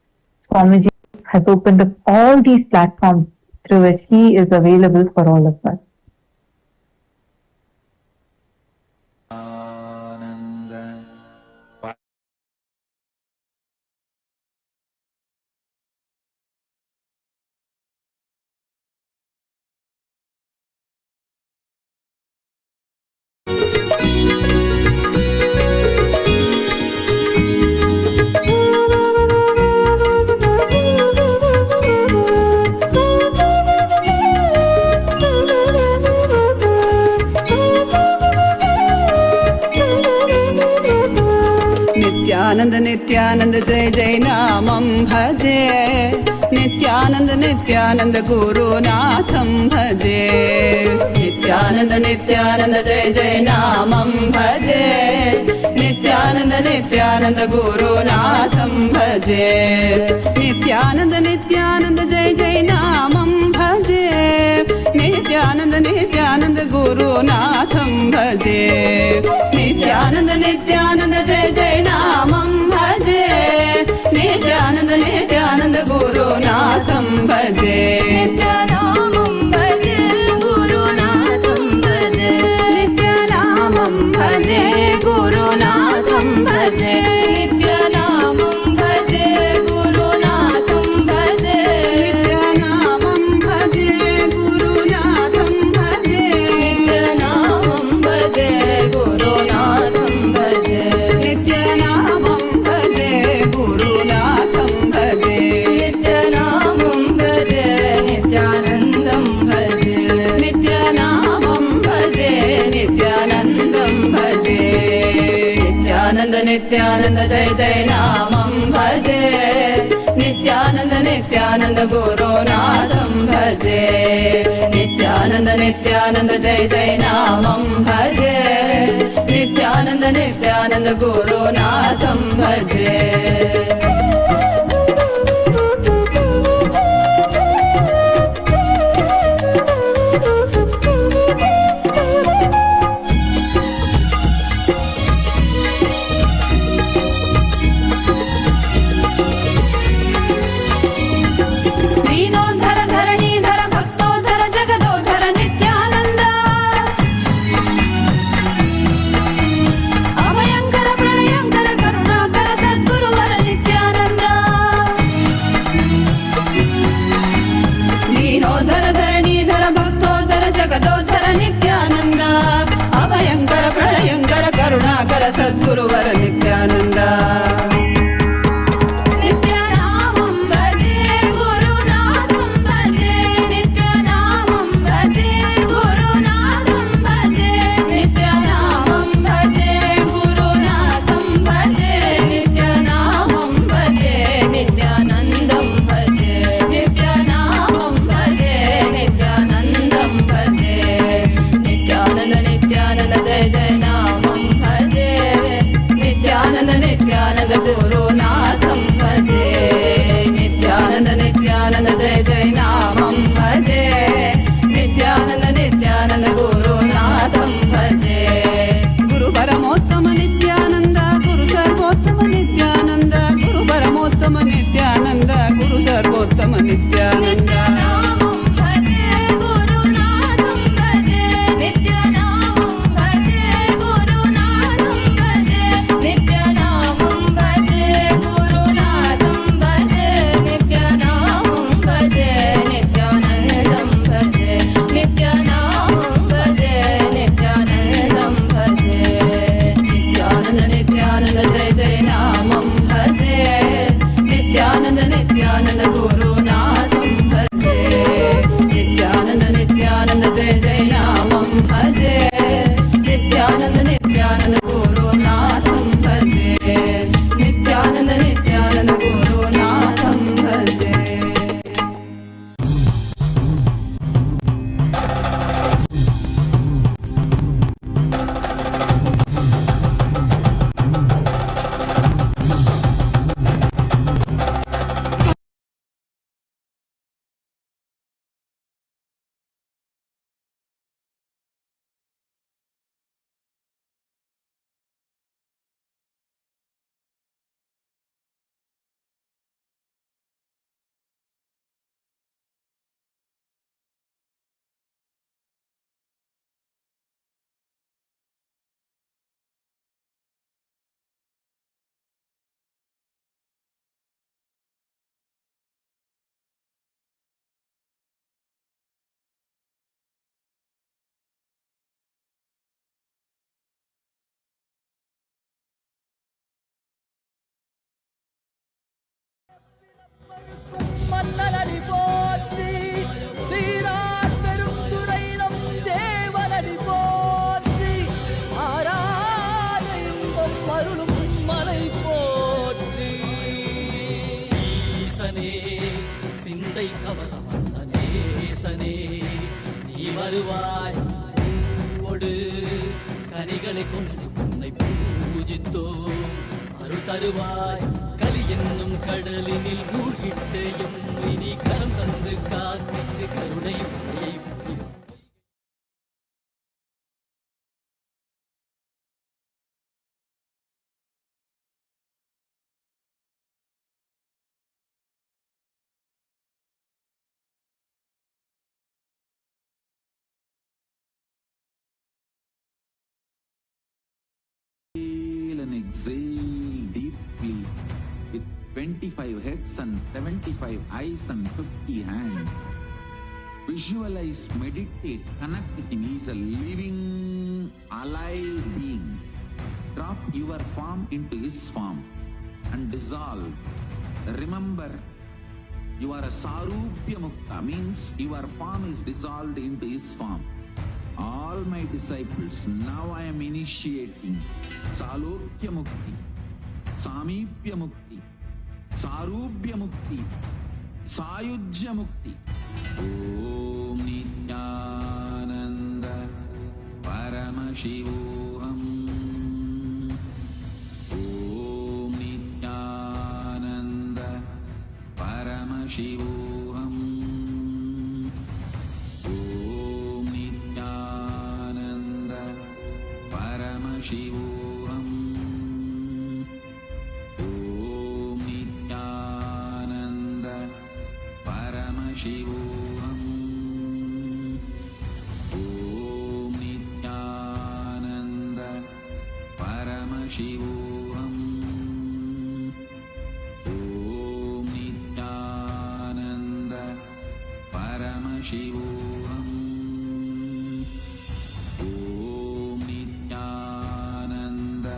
Swamiji has opened up all these platforms through which he is available for all of us. Nityanand Nityanand जय जय नामं भजे, नित्यानंद नित्यानंद गुरुनाथं भजे, नित्यानंद नित्यानंद जय जय नामं भजे, नित्यानंद नित्यानंद गुरुनाथं भजे, नित्यानंद नित्यानंद जय जय नामं भजे, नित्यानंद नित्यानंद गुरुनाथं भजे, नित्यानंद नित्यानंद जय जय नामं भजे, नित्यानंद नित्यानंद गुरुनाथं भजे, नित्यानामं भजे गुरुनाथं भजे, नित्यानामं भजे गुरुनाथं भजे, नित्यानामं भजे गुरुनाथं भजे, नित्यानामं भजे गुरुनाथं भजे, नित्यानामं भजे गुरुनाथं भजे, नित्यानामं भजे गुरुनाथं भजे, नित्यानामं भजे नित्यानन्दं भजे, नित्यानामं भजे नित्यानन्दं भजे, नित्यानन्द नित्यानन्द जय जय नामं भजे, नित्यानन्द नित्यानन्द गुरुनाथं भजे, नित्यानन्द नित्यानन्द जय जय नामं भजे, नित्यानन्द नित्यानन्द गुरुनाथं भजे. दीनोद्धर धरणीधर भक्तोद्धर जगदोद्धर नित्यानंद, अभयंकर प्रलयंकर करुणा सद्गुरुवर नित्यानंद नित्यनामं भजे गुरुनाथं भजे नित्यनामं भजे गुरुनाथं भजे नित्यनामं भजे गुरुनाथं भजे नित्यनामं भजे नित्यानन्दं भजे नित्यनामं भजे नित्यानन्दं भजे नित्यानंद नित्यानंद जय जय नामं भजे नित्यानंद नित्यानंद गुरुनाथं भजे नित्यानंद नित्यानंद जय जय नामं भजे नित्यानंद नित्यानंद गुरुनाथं भजे गुरु परमोत्तम नित्यानंद गुरु सर्वोत्तम नित्यानंद गुरु परमोत्तम नित्यानंद गुरु सर्वोत्तम नित्यानंद नामं भजे गुरुनाथं भजे नित्यनामं भजे गुरुनाथं भजे नित्यनामं भजे गुरुनाथं भजे नित्यनामं भजे नित्यानन्दं भजे नित्यनामं भजे नित्यानन्दं भजे नित्यानंद नित्यानंद जय जय नामं भजे नित्यानंद नित्यानंद गुरुनाथं भजे नित्यानंद नित्यानंद जय जय नामं भजे नित्यानंद नित्यानंद गुरुनाथं भजे नित्यानंद नित्यानंद गुरुनाथं भजे மன்னனடி போற்றி சீரார் பெருந்துரை நம் தேவனடி போற்றி ஆராத இன்பம் அருளும் மலை போற்றி ஈசனே சிந்தை கவர வந்த நேசனே நீ வருவாய் பூவோடு கனிகளை கொண்டு உன்னை பூஜித்தோ அருள் தருவாய் கலி என்னும் கடலினில் மூழ்கிட்டையும் இனி கரம் தந்து காத்திட்டு கருணை மழையை Inhale and exhale deeply with 25 heads and 75 eyes and 50 hands. Visualize, meditate, connect with him. He is a living, alive being. Drop your form into his form and dissolve. Remember, you are a Sarupya Mukta, means your form is dissolved into his form. All my disciples, now I am initiating Salokya Mukti, Samipya Mukti, Sarupya Mukti, Sayujya Mukti. Om Nithyananda Paramashivoham. Om Nithyananda Paramashivoham. Om Nithyananda Paramashivoham. Om Nithyananda Paramashivoham. Om Nithyananda Paramashivoham. Om Nithyananda Paramashivoham. Om Nithyananda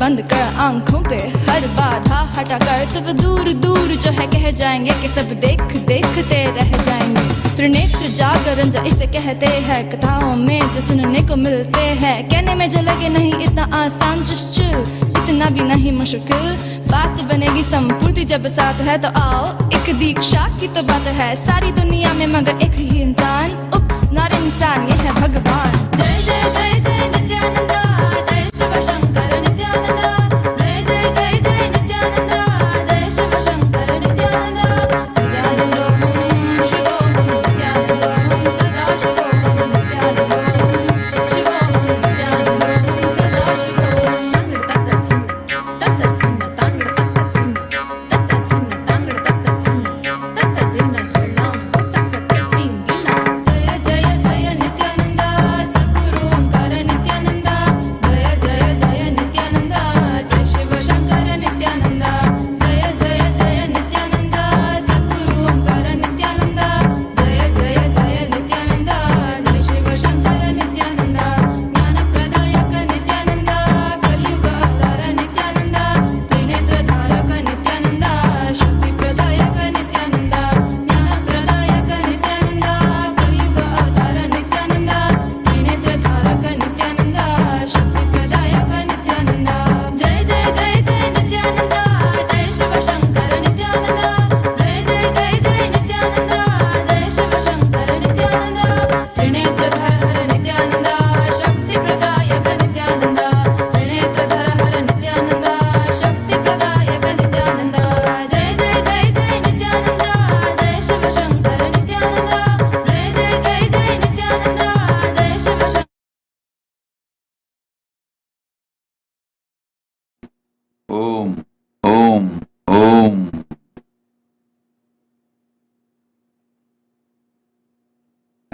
बंद कर आंखों पे हर बाधा हटा कर सब दूर दूर जो है कह जाएंगे कि सब देखते रह जाएंगे। त्रिनेत्र जागरण जो इसे कहते हैं, कथाओं में जो सुनने को मिलते हैं, कहने में जो लगे नहीं इतना आसान, चुश्चुल इतना भी नहीं मुश्किल, बात बनेगी संपूर्ति जब साथ है। तो आओ एक दीक्षा की तो बात है, सारी दुनिया में मगर एक ही इंसान, उप्स नॉट इंसान, ये है भगवान। जय जय जय जय नित्यानंदा, जय शिव शंकर नित्यानंदा, जय जय जय जय नित्यानंदा, जय Shiv Shankar Nityananda.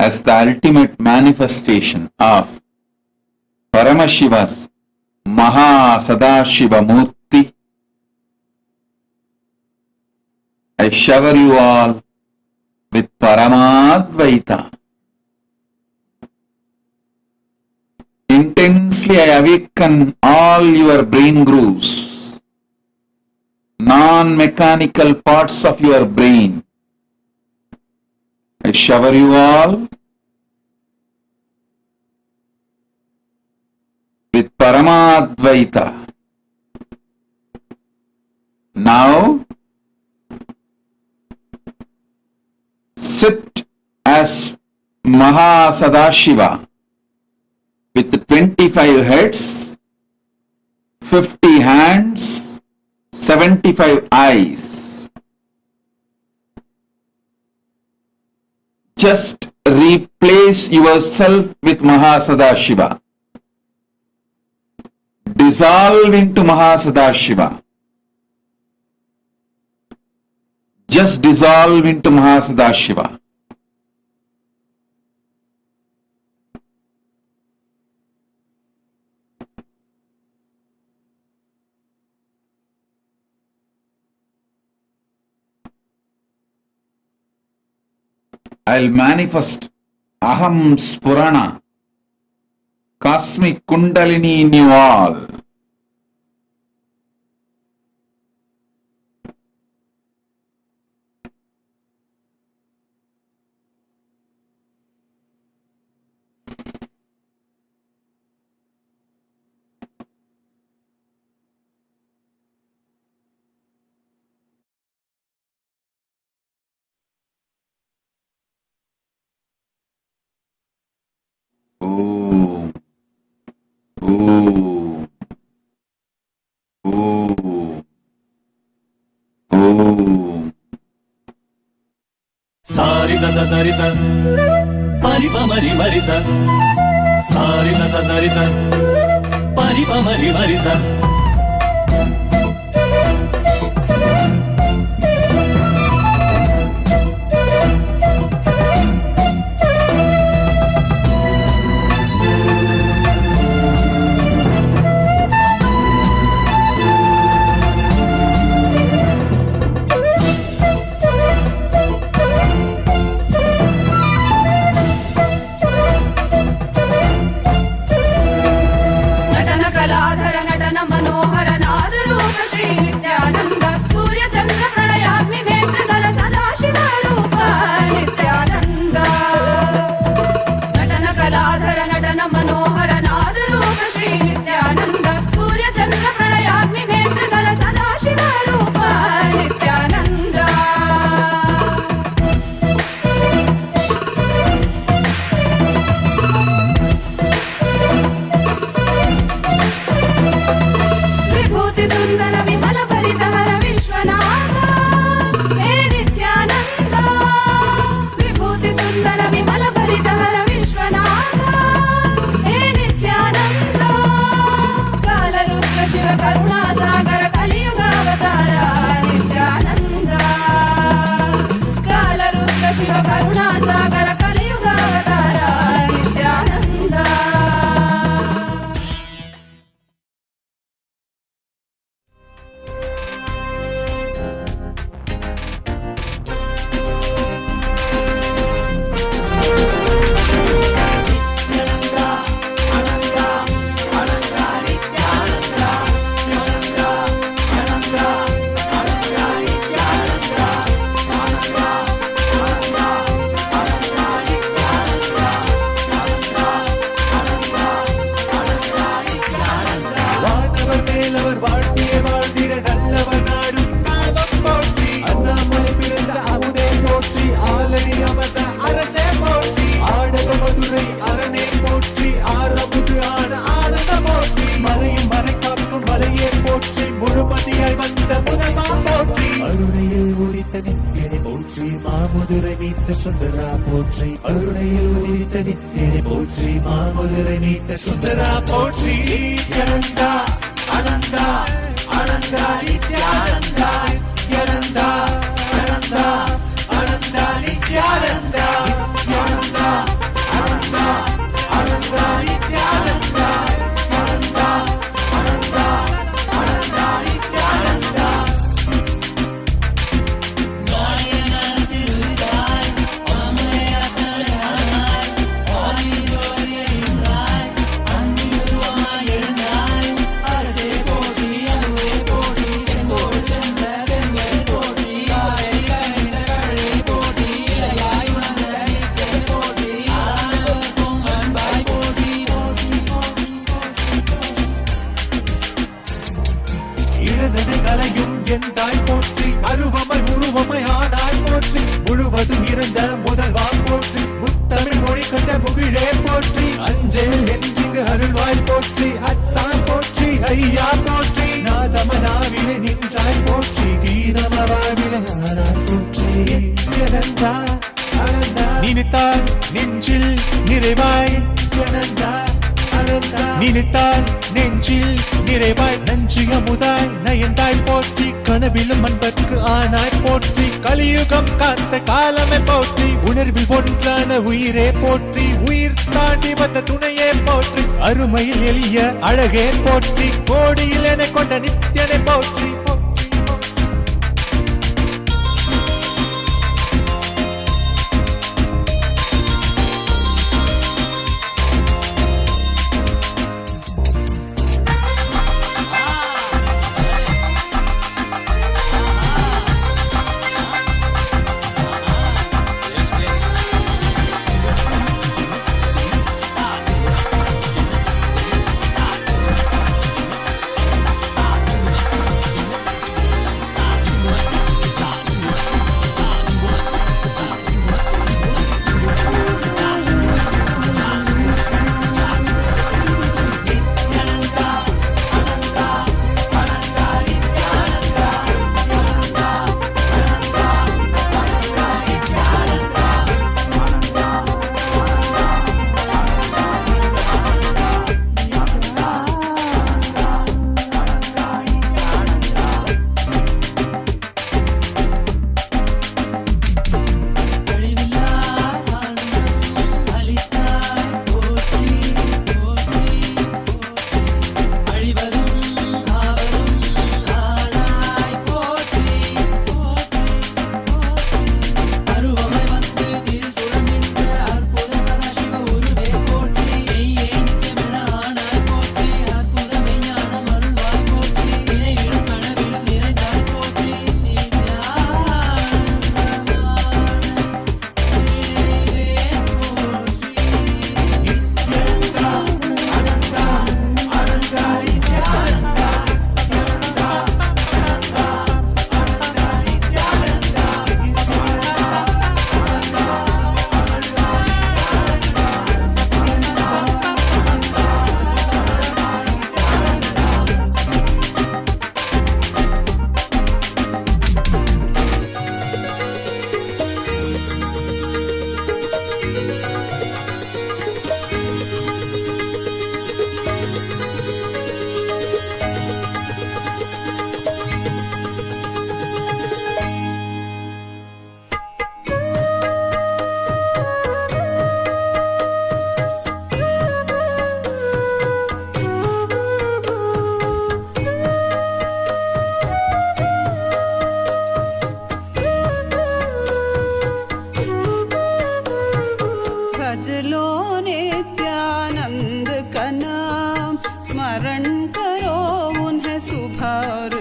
As the ultimate manifestation of Paramashiva's Mahasadashiva Murti, I shower you all with Paramadvaita. Intensely I awaken all your brain grooves, non-mechanical parts of your brain. I shower you all with Paramadvaita. Now, sit as Mahasadashiva with 25 heads, 50 hands, 75 eyes. Just replace yourself with Mahasadashiva. Dissolve into Mahasadashiva. Just dissolve into Mahasadashiva. I'll manifest Aham Spurana, cosmic Kundalini in you all. Sari sa sa sari sa, pari pa mari mari sa. Sari sa sa sari sa, pari pa mari mari sa. నటన కళాధర నటన మనో மதுரை அரணே போற்றி ஆரமுது ஆன ஆனந்த போற்றி மறையில் மறை காக்கும் மலையே போற்றி முழுமதியாய் வந்த முதமா போற்றி அருணையில் உதித்த நித்தியனை போற்றி மாமதுரை மீட்ட சுந்தரா போற்றி அருணையில் உதித்த நித்தியனை போற்றி மாமதுரை மீட்ட சுந்தரா போற்றி நித்யானந்தா அனந்தா அனந்தா நித்யானந்தா நித்யானந்தா அனந்தா அனந்தா நித்யானந்தா நித்யானந்தா அனந்தா அனந்தா நித்யானந்தா நித்யானந்தா அனந்தா அனந்தா நித்யானந்தா எந்தாய் போற்றி அருவமை உருவமை ஆனாய் போற்றி முழுவதும் இருந்த முதல்வா போற்றி முத்தமிழ் மொழி கண்ட முகிழே போற்றி அஞ்சல் என்றிங்கு அருள்வாய் போற்றி அத்தான் போற்றி ஐயா போற்றி நாதமனாவிலே நின்றாய் போற்றி கீதமவாவிலே ஆனாய் போற்றி நித்யானந்தா அனந்தா நினைத்தால் நெஞ்சில் நிறைவாய் நித்யானந்தா நினைத்தால் நெஞ்சில் நிறைவாய் நஞ்சு அமுதாய் நயந்தாய் போற்றி கனவிலும் அன்பர்க்கு ஆனாய் போற்றி கலியுகம் காத்த காலமே போற்றி உணர்வில் ஒன்றான உயிரே போற்றி உயிர் தாண்டி வந்த துணையே போற்றி அருமையில் எளிய அழகே போற்றி கோடியில் என கொண்ட நித்தியனை போற்றி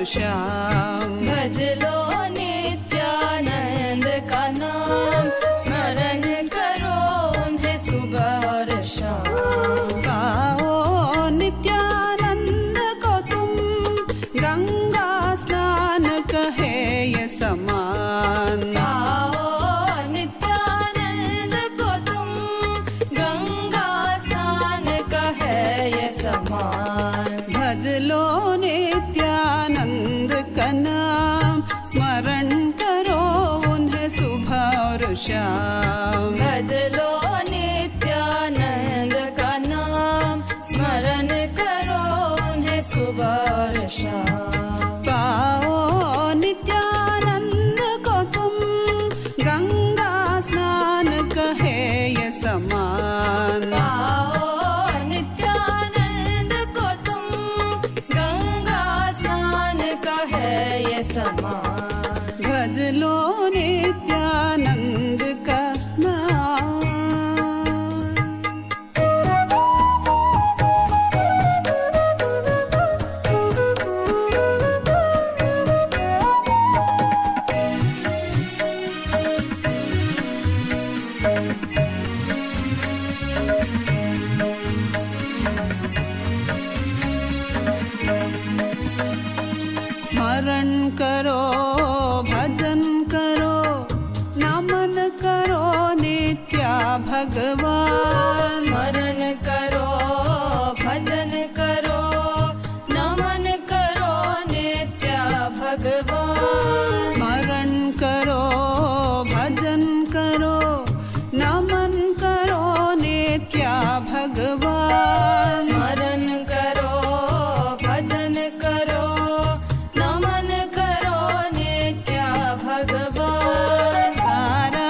श्याम भज लो नित्यानंद का नाम स्मरण करो उन्हें सुबह और शाम गाओ नित्यानंद को तुम गंगा स्नान कहे ये समान गाओ नित्यानंद को तुम गंगा श्याम भज लो नित्यानंद का नाम स्मरण करो उन्हें सुबह और शाम पाओ नित्यानंद को तुम गंगा स्नान कहे ये समान पाओ नित्यानंद को तुम गंगा स्नान कहे ये समान भज लो नित्यानंद का नाम स्मरण करो भजन करो नमन करो नित्या भगवान स्मरण करो भजन करो नमन करो नित्या भगवान स्मरण करो भजन करो नमन करो नित्या भगवान स्मरण करो भजन करो नमन करो नित्या भगवान सारा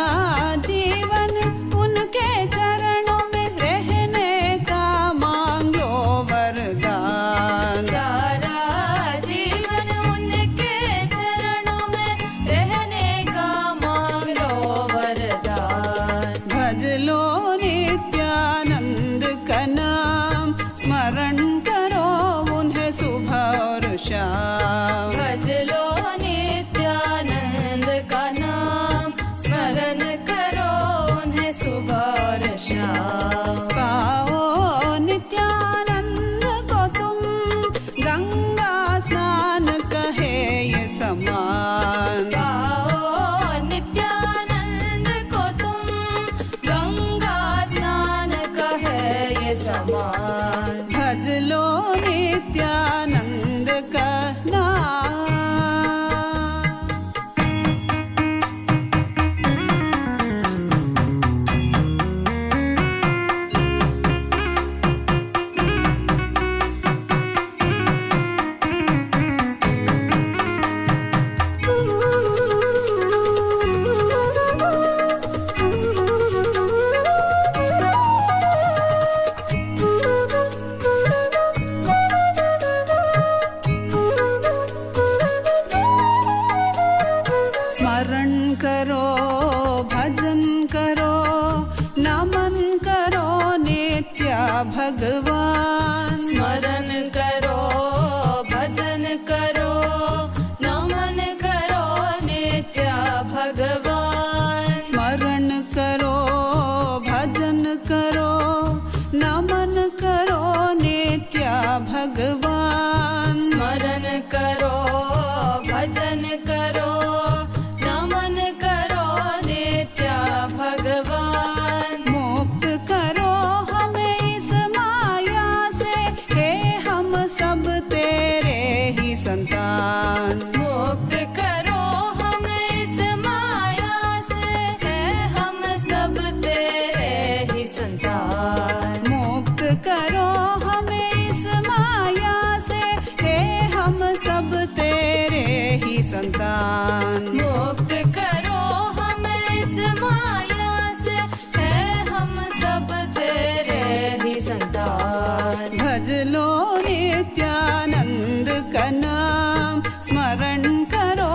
जीवन उनके चरणों में रहने का मांग लो वरदान सारा जीवन उनके चरणों में रहने का मांग लो वरदान भज लो नित्यानंद का नाम स्मरण करो उन्हें सुबह और शाम भज लो नित्यानंद का नाम स्मरण करो उन्हें सुबह और शाम पाओ नित्यानंद को तुम गंगा स्नान कहे ये समान पाओ नित्यानंद को तुम गंगा स्नान कहे ये समान भज लो नित्यानंद का नाम स्मरण करो भजन करो नमन करो नित्या भगवान स्मरण करो भजन करो नमन करो नित्या भगवान स्मरण करो भजन करो नमन करो नित्या भगवान स्मरण करो भजन करो नमन करो नित्या भगवान मुक्त करो हमें इस माया से हे हम सब तेरे ही संतान मुक्त करो हमें इस माया से हे हम सब तेरे ही संतान मुक्त करो हमें इस माया से हे हम सब तेरे ही संतान मुक्त करो हमें इस माया से है हम सब तेरे ही संतान भज लो नित्यानंद का नाम स्मरण करो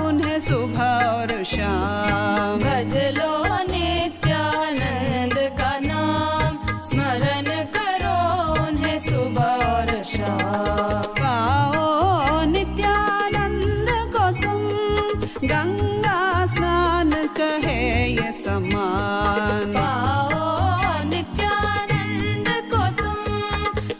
उन्हें सुबह और शाम भज लो नित्यानंद का नाम स्मरण करो उन्हें सुबह और शाम पाओ नित्यानंद को तुम गंगा स्नान कहे ये समान पाओ नित्यानंद को तुम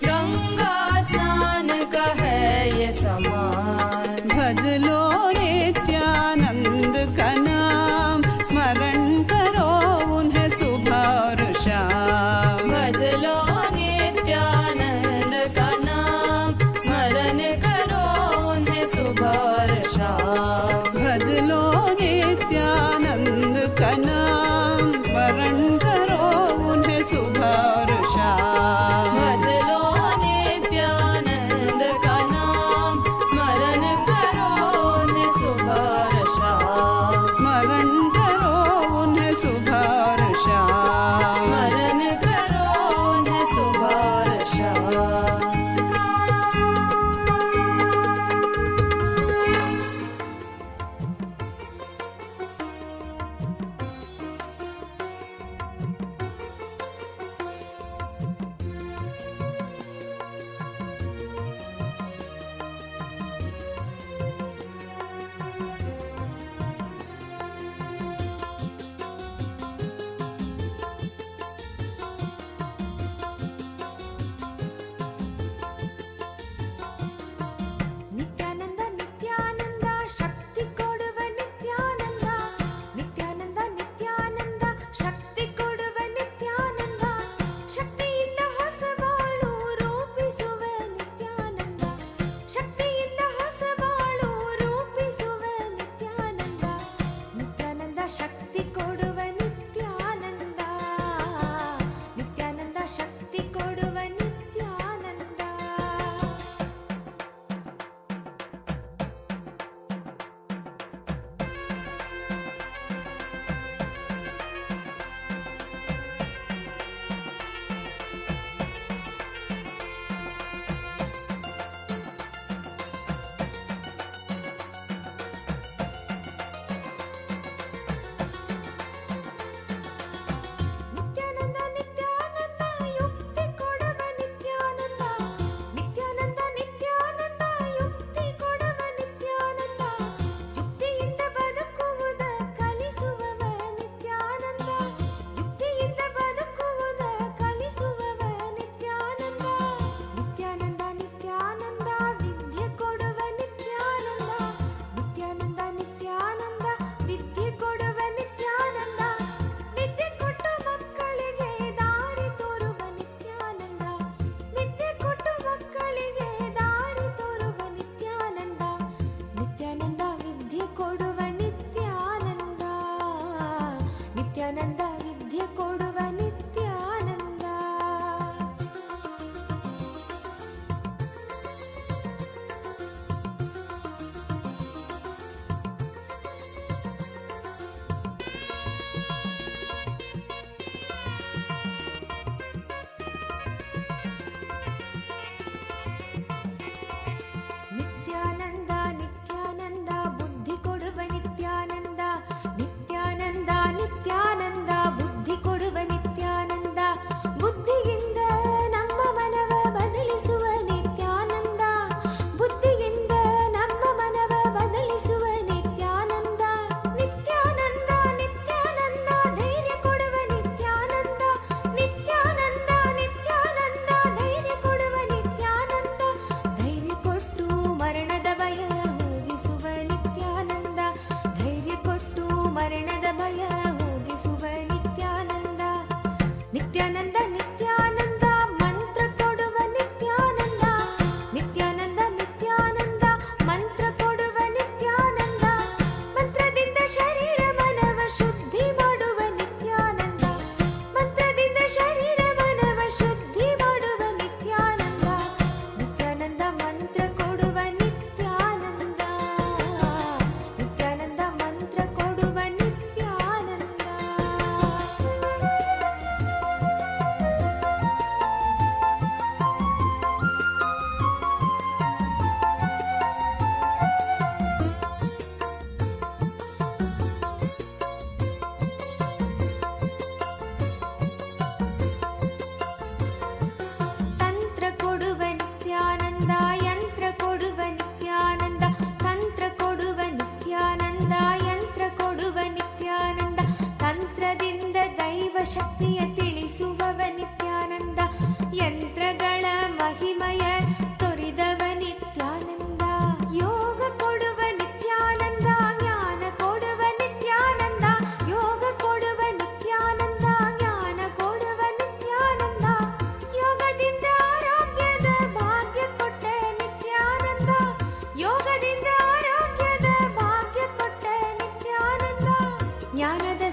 गंगा स्नान कहे ये समान भज लो नित्यानंद का नाम स्मरण करो उन्हें सुबह और शाम भज लो नित्यानंद का नाम स्मरण करो उन्हें सुबह और शाम भज लो नित्यानंद का नाम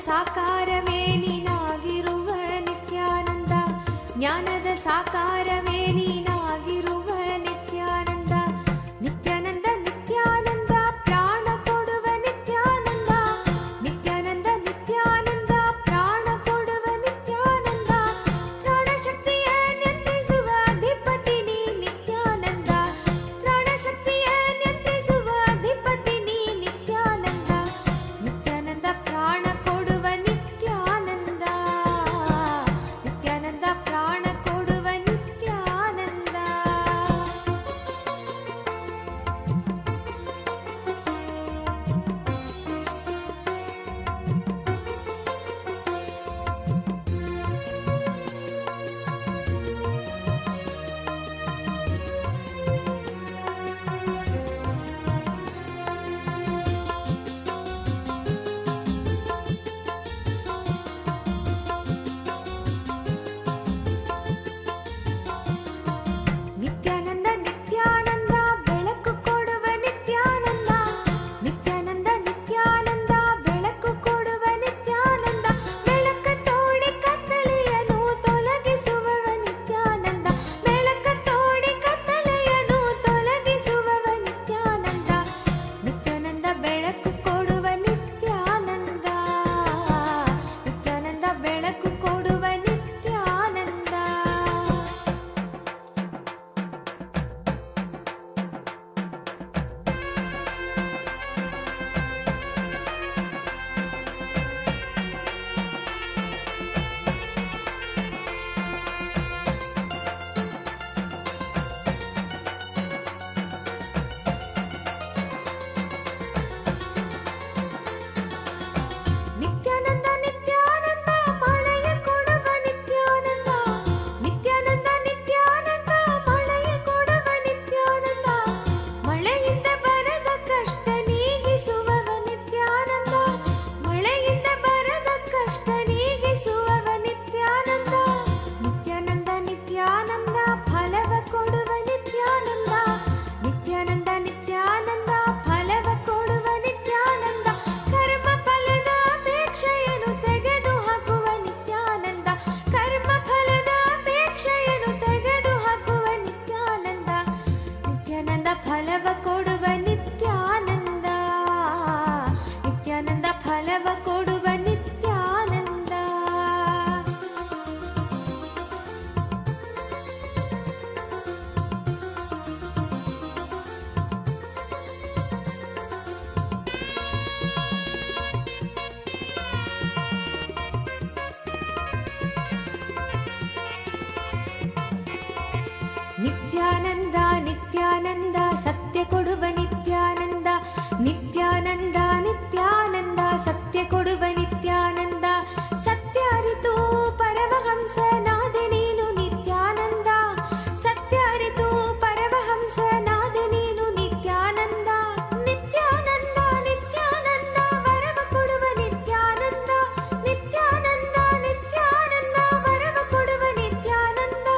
ಸಾಕಾರವೇ ನೀನಾಗಿರುವ ನಿತ್ಯಾನಂದ, ಜ್ಞಾನದ ಸಾಕಾರವೇ ನೀನಾಗಿರುವ ನಿತ್ಯಾನಂದ. ನಿತ್ಯಾನಂದ ನಿತ್ಯಾನಂದ ಪ್ರಾಣ ಕೊಡುವ ನಿತ್ಯಾನಂದ, ನಿತ್ಯಾನಂದ ನಿತ್ಯಾನಂದ ಪ್ರಾಣ ಕೊಡುವ ನಿತ್ಯಾನಂದ. ಪ್ರಾಣಶಕ್ತಿಯ ನಿಯಂತ್ರಿಸುವ ಅಧಿಪತಿ ನೀ ನಿತ್ಯಾನಂದ, ಪ್ರಾಣಶಕ್ತಿಯ ನಿಯಂತ್ರಿಸುವ ಅಧಿಪತಿ ನೀ ನಿತ್ಯಾನಂದ. ನಿತ್ಯಾನಂದ ಪ್ರಾಣ ಕೊಡುವ ನಿತ್ಯಾನಂದ, ನಿತ್ಯಾನಂದ ಪ್ರಾಣ ಕೊಡುವ ನಿತ್ಯಾನಂದ. ನಿತ್ಯಾನಂದ ನಿತ್ಯಾನಂದ ಬೆಳಕು ಕೊಡುವ ನಿತ್ಯಾನಂದ, ನಿತ್ಯಾನಂದ ನಿತ್ಯಾನಂದ ಬೆಳಕು ಕೊಡುವ ನಿತ್ಯಾನಂದ. ಬೆಳಕ ತೋಡಿ ಕತ್ತಲೆಯನ್ನು ತೊಲಗಿಸುವವ ನಿತ್ಯಾನಂದ, ಬೆಳಕ ತೋಡಿ ಕತ್ತಲೆಯನ್ನು ತೊಲಗಿಸುವವ ನಿತ್ಯಾನಂದ. ನಿತ್ಯಾನಂದ ಬೆಳಕು ಕೊಡುವ ನಿತ್ಯಾನಂದ, ನಿತ್ಯಾನಂದ ಬೆಳಕು ಕೊಡುವ ನಿತ್ಯಾನಂದ. ನಿತ್ಯಾನಂದ ನಿತ್ಯಾನಂದ ಮಳೆಯ ಕೊಡುವ ನಿತ್ಯಾನಂದ, ನಿತ್ಯಾನಂದ ನಿತ್ಯಾನಂದ ಮಳೆಯ ಕೊಡುವ ನಿತ್ಯಾನಂದ. ಮಳೆಯಿಂದ ಬರದ ಕಷ್ಟ ನೀಗಿಸುವವ ನಿತ್ಯಾನಂದ, ಮಳೆಯಿಂದ ಬರದ ಕಷ್ಟ ನೀಗಿಸುವವ ನಿತ್ಯಾನಂದ. ನಿತ್ಯಾನಂದ ನಿತ್ಯಾನಂದ ಫಲವ ಕೊಡುವ ನಿತ್ಯಾನಂದ, ನಿತ್ಯಾನಂದ ನಿತ್ಯಾನಂದ ಫಲವ ಕೊಡುವ ನಿತ್ಯಾನಂದ. ಕರ್ಮ ಫಲದ ಅಪೇಕ್ಷೆಯನ್ನು ತೆಗೆದು ಹಾಕುವ ನಿತ್ಯಾನಂದ, ಕರ್ಮ ಫಲದ ಅಪೇಕ್ಷೆಯನ್ನು ತೆಗೆದು ಹಾಕುವ ನಿತ್ಯಾನಂದ. ನಿತ್ಯಾನಂದ ಫಲವ ಕೊಡುವ ನಿತ್ಯಾನಂದ, ನಿತ್ಯಾನಂದ ಫಲವ ಕೊಡುವ ನಿತ್ಯಾನಂದ. ನಿತ್ಯಾನಂದ ನಿತ್ಯಾನಂದ ಸತ್ಯ ಕೊಡುವ ನಿತ್ಯಾನಂದ, ನಿತ್ಯಾನಂದ ನಿತ್ಯಾನಂದ ಸತ್ಯ ಕೊಡುವ ನಿತ್ಯಾನಂದ. ಸತ್ಯ ಅರಿತು ಪರಮಹಂಸನಾದೆ ನೀನು ನಿತ್ಯಾನಂದ, ಸತ್ಯ ಅರಿತು ಪರಮಹಂಸನಾದೆ ನೀನು ನಿತ್ಯಾನಂದ. ನಿತ್ಯಾನಂದ ನಿತ್ಯಾನಂದ ವರವ ಕೊಡುವ ನಿತ್ಯಾನಂದ, ನಿತ್ಯಾನಂದ ನಿತ್ಯಾನಂದ ವರವ ಕೊಡುವ ನಿತ್ಯಾನಂದ.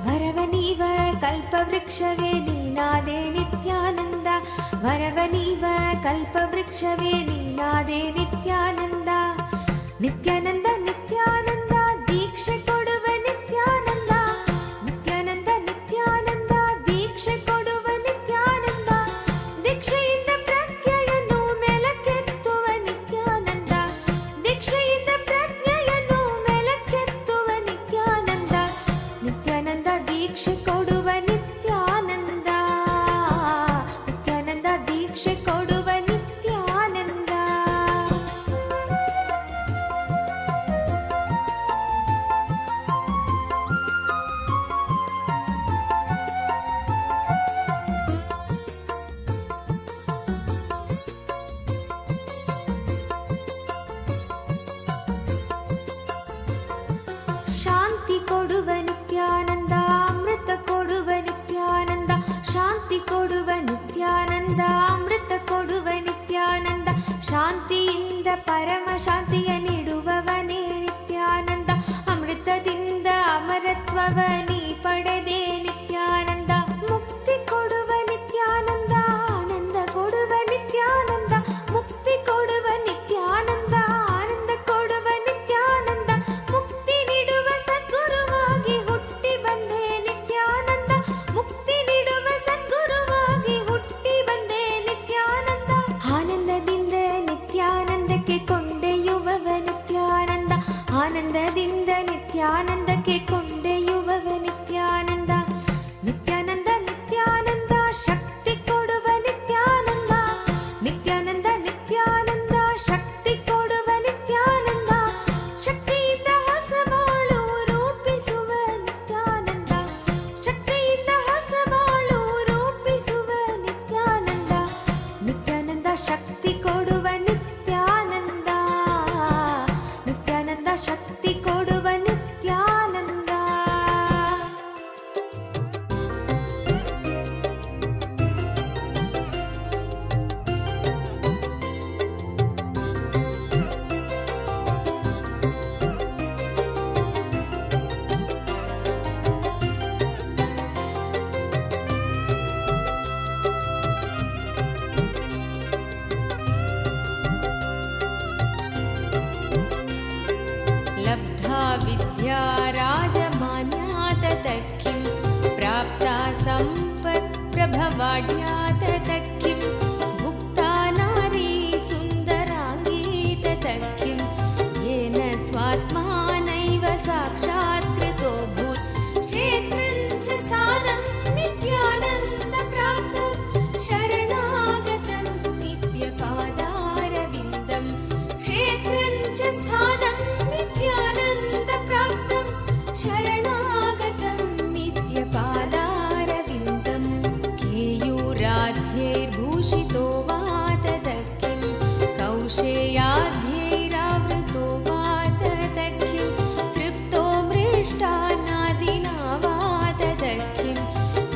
ವರವ ನೀವ ಕಲ್ಪವೃಕ್ಷವೇ ನೀನಾದೆ ನಿತ್ಯಾನಂದ, ವರವ ನೀವ ಕಲ್ಪವೃಕ್ಷವೇ ನೀನಾದೆ ನಿತ್ಯಾನಂದ. ನಿತ್ಯಾನಂದ ನಿತ್ಯಾನಂದ ದೀಕ್ಷೆ ಕೊಡುವ ನಿತ್ಯಾನಂದ, ನಿತ್ಯಾನಂದ ನಿತ್ಯಾನಂದ ದೀಕ್ಷೆ ಕೊಡುವ ನಿತ್ಯಾನಂದ. ದೀಕ್ಷೆಯಿಂದ ಪ್ರಜ್ಞೆಯನ್ನು ಮೇಲಕ್ಕೆತ್ತುವ ನಿತ್ಯಾನಂದ, ದೀಕ್ಷೆಯಿಂದ ಪ್ರಜ್ಞೆಯನ್ನು ಮೇಲಕ್ಕೆತ್ತುವ ನಿತ್ಯಾನಂದ. ನಿತ್ಯಾನಂದ ದೀಕ್ಷೆ ಕೊಡುವ ನಿತ್ಯಾನಂದ, ನಿತ್ಯಾನಂದ ದೀಕ್ಷೆ ಕೊಡುವ ನಿತ್ಯಾನಂದ. ಶಾಂತಿ ಕೊಡುವ ನಿತ್ಯಾನಂದ, ಅಮೃತ ಕೊಡುವ ನಿತ್ಯಾನಂದ, ಶಾಂತಿ ಕೊಡುವ ನಿತ್ಯಾನಂದ, ಅಮೃತ ಕೊಡುವ ನಿತ್ಯಾನಂದ. ಶಾಂತಿಯಿಂದ ಪರಮ ಶಾಂತಿಯ ನೀಡುವವನೇ ನಿತ್ಯಾನಂದ, ಅಮೃತದಿಂದ ಅಮರತ್ವವ ನೀ ಪಡೆದೆ ನಿತ್ಯಾನಂದ. ಮುಕ್ತಿ ಕೊಡುವ ನಿತ್ಯಾನಂದ, ಆನಂದ ಕೊಡುವ ನಿತ್ಯಾನಂದ, ಮುಕ್ತಿ ಕೊಡುವ ನಿತ್ಯಾನಂದ, ಆನಂದ ಕೊಡುವ ಆನಂದದಿಂದ ನಿತ್ಯಾನಂದಕ್ಕೆ ಕೊಂಡೊಯ್ಯುವವ ನಿತ್ಯಾನಂದ. ನಿತ್ಯಾನಂದ ನಿತ್ಯಾನಂದ ಶಕ್ತಿ ಕೊಡುವ ನಿತ್ಯಾನಂದ. ನಿತ್ಯಾನಂದ ನಿತ್ಯಾನಂದ ಶಕ್ತಿ ಕೊಡುವ ನಿತ್ಯಾನಂದ. ಶಕ್ತಿಯಿಂದ ಹೊಸ ಬಾಳು ರೂಪಿಸುವ ನಿತ್ಯಾನಂದ. ಶಕ್ತಿಯಿಂದ ಹೊಸ ಬಾಳು ರೂಪಿಸುವ ನಿತ್ಯಾನಂದ. ನಿತ್ಯಾನಂದ ಶಕ್ತಿ ಕೊಡುವ ನಿತ್ಯಾನಂದ. ನಿತ್ಯಾನಂದ ಶಕ್ತಿ ಕೊಡುವ ನಿತ್ಯಾನಂದ. लब्धा विद्या राजमान्या ततः किं प्राप्ता सम्पत् प्रभवाढ्या ततः किं भुक्ता नारी सुन्दराङ्गी ततः किं येन स्वात्मानैव साक्षात्कृतो भूत् क्षेत्रं च स्थानं नित्यानन्दप्राप्तं शरणागतं नित्यपादारविन्दं क्षेत्रं च स्थानं नित्यानन्दप्राप्तं शरणागतं नित्यपादारविन्दं केयूराध्यैर्भूषितो वा ततः किं कौशेयाध्यैरावृतो वा ततः किं तृप्तो मृष्टान्नादिना वा ततः किं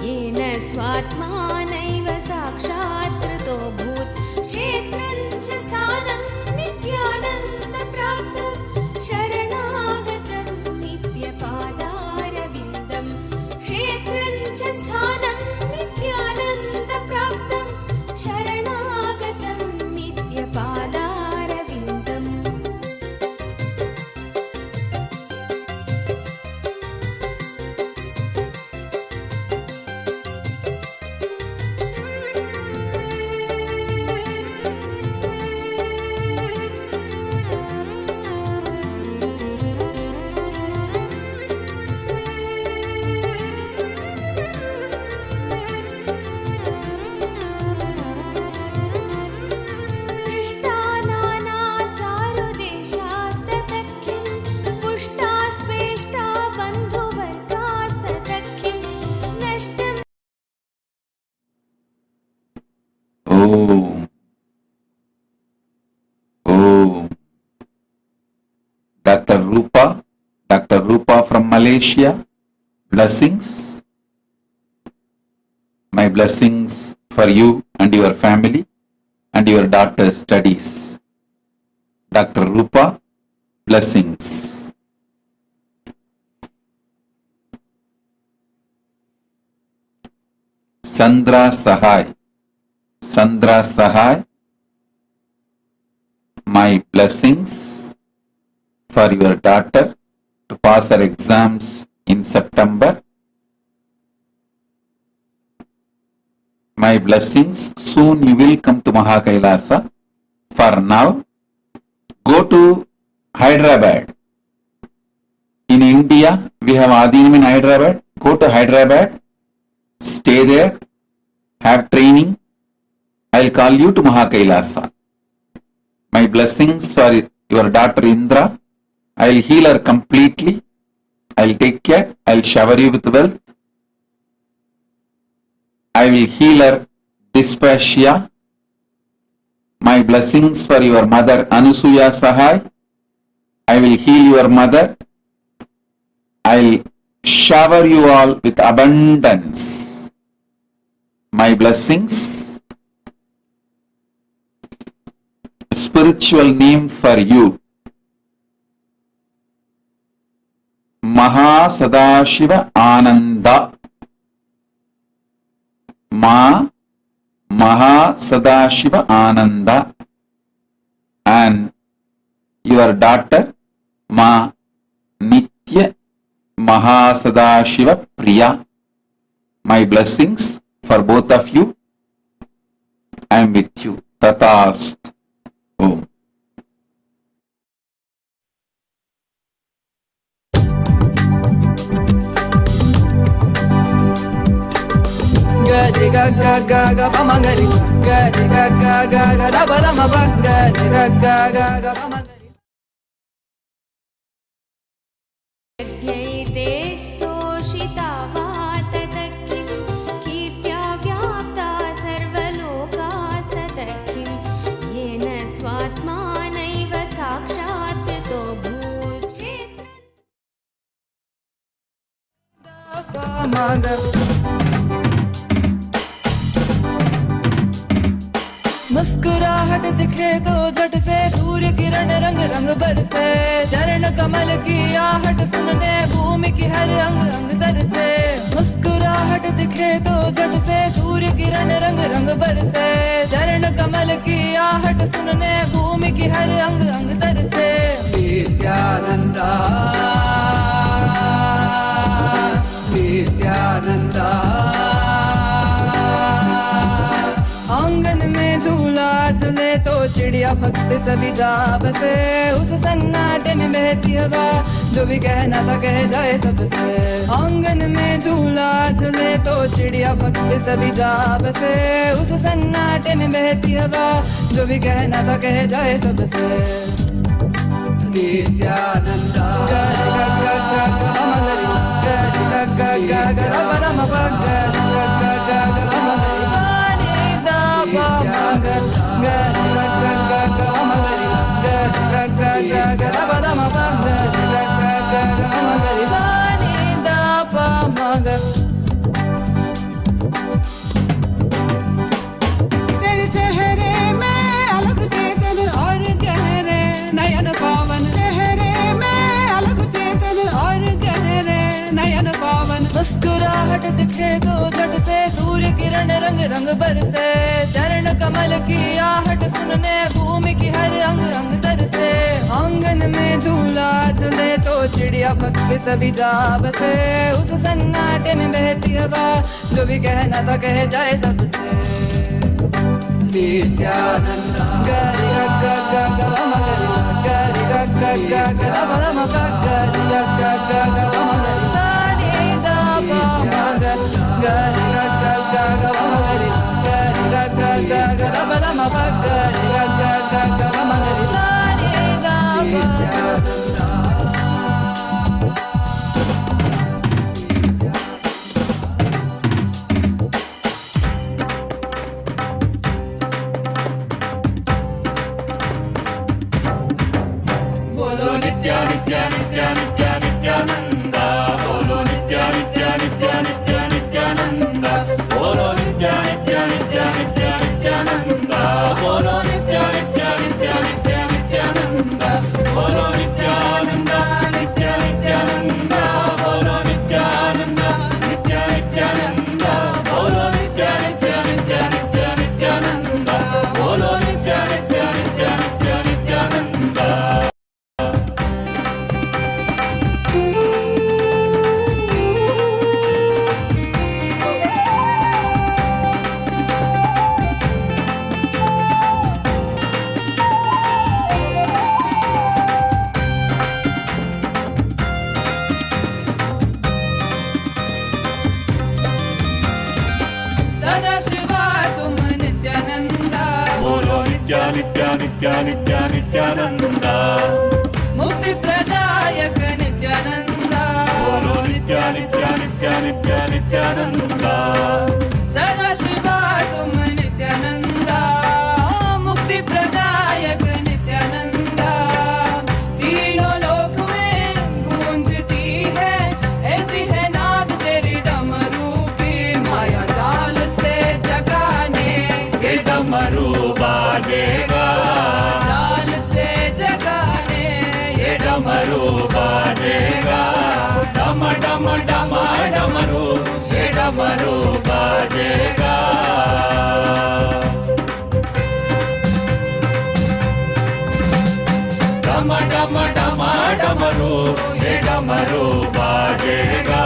येन स्वात्मानैव साक्षात्कृतो भूत् क्षेत्रं च स्थानं नित्यानन्दप्राप्तं शरणागतं नित्यपादारविन्दं क्षेत्रं च स्थानं नित्यानन्दप्राप्तं शरणागतं नित्यपादारविन्दम्. दृष्टानानाचारुदेशास्ततः किं पुष्टा स्वेष्टा बन्धुवर्गास्ततः किं नष्टं Om. Om. Dr. Rupa from Malaysia, blessings. My blessings for you and your family and your daughter's studies. Dr. Rupa, blessings. Sandra Sahai, my blessings for your daughter to pass her exams in September. My blessings, soon you will come to Kailasa. For now, go to Hyderabad. In India, we have Adinam in Hyderabad. Go to Hyderabad, stay there, have training. I'll call you to Kailasa. My blessings for your daughter Indra. I'll heal her completely. I'll take care. I'll shower you with wealth. I will heal her dysphagia. My blessings for your mother Anusuya Sahai. I will heal your mother. I'll shower you all with abundance. My blessings. Spiritual name for you. Mahasadashiva Ananda. Mahasadashiva Ananda. And your daughter Nitya Mahasadashiva Priya. My blessings for both of you. I am with you. Tatast. Om. ga ga ga pa ma ga ri ga ga ga ga ga da ba da ma ba ga ga ga ga ga pa ma ga ri. यज्ञैर्देस्तोषिता वातदक्किं कीर्त्या व्याप्ता सर्वलोकास्तदक्किं येन स्वात्मानैव साक्षात् कृतो मुस्कुराहट दिखे तो झट से सूर्य किरण रंग रंग बरसे चरण कमल की आहट सुनने भूमि की हर अंग अंग तरसे मुस्कुराहट दिखे तो झट से सूर्य किरण रंग रंग बरसे चरण कमल की आहट सुनने भूमि की हर अंग अंग तरसे नित्यानंदा नित्यानंदा आंगन में झूला झूले तो चिड़िया भक्त सभी जा बसे उस सन्नाटे में बहती हवा जो भी कहना था कह जाए सबसे आंगन में झूला झूले तो चिड़िया भक्त सभी जा बसे उस सन्नाटे में बहती हवा जो भी कहना था कह जाए सबसे नित्यानंदा गा गा गा गा गा मा गा रि गा गा गा गा रा मा रा मा पा गा गा गा गा गा मा गा रि सा नि दा पा मा गा गा गा गा गा गा मा गा रि गा गा गा गा गा रा मा रा मा पा गा गा गा गा गा मा गा रि सा नि दा पा मा गा. तेरे चेहरे में अलग चेतन और गहरे नयन पावन चेहरे में अलग चेतन और गहरे नयन पावन मुस्कुराहट दिखे तो झट से सूर्य किरण रंग रंग बरसे चरण कमल की आहट सुनने भूमि की हर अंग अंग तरसे आंगन में झूला झूले तो चिड़िया भक्त सभी जा बसे उस सन्नाटे में बहती हवा जो भी कहना था कह जाए सबसे नित्यानंदा गा गा गा गा गा मा गा रि गा गा गा गा गा रा मा रा मा पा गा गा गा गा गा मा गा रि सा नि दा पा मा गा गा गा गा गा गा मा गा रि गा गा गा गा गा रा मा रा मा पा गा गा गा गा गा मा गा रि सा नि दा पा बोलो नित्या नित्या नित्या नित्या नित्यानंदा बोलो नित्या नित्या नित्या नित्या नित्यानंदा बोलो नित्या नित्या नित्या नित्या नित्यानंदा बोलो नित्या नित्या नित्या नित्या नित्यानंदा बोलो नित्यानंदा नित्या नित्यानंदा बोलो नित्यानंदा नित्या नित्यानंदा बोलो नित्या नित्या नित्या नित्या नित्यानंदा बोलो नित्या नित्या नित्या नित्या नित्यानंदा. सदाशिवा तुम नित्यानंदा बोलो नित्या नित्या नित्या नित्या नित्यानंदा मुक्ति प्रदायक नित्यानंदा बोलो नित्या नित्या नित्या नित्या नित्यानंदा सदाशिवा तुम नित्यानंदा मुक्ति प्रदायक नित्यानंदा तीनों लोक में गूंजती है ऐसी है नाद तेरी डमरू की माया जाल से जगाने ये डमरू बाजेगा जाल से जगाने ये डमरू बाजेगा डम डम डम डमरू ये डमरू बाजेगा डम डम डम डमरू ये डमरू बाजेगा.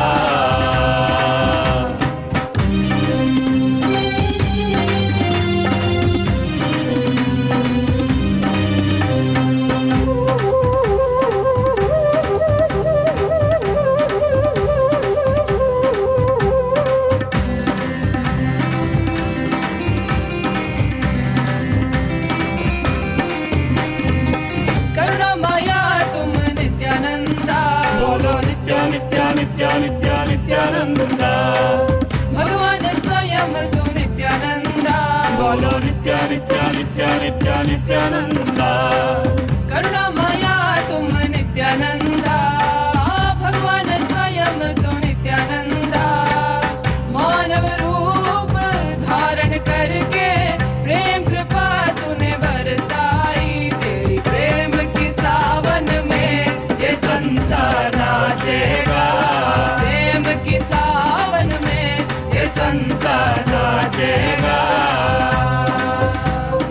नित्या नित्यानंदा भगवान स्वयं तू नित्यानंदा बोलो नित्या नित्या नित्या नित्या नित्यानंदा करुणामया तुम नित्यानंदा भगवान स्वयं तू नित्यानंदा मानव रूप धारण करके प्रेम कृपा तूने बरसाई तेरी प्रेम की सावन में ये संसार नाचेगा प्रेम की सावन में ये संसार नाचेगा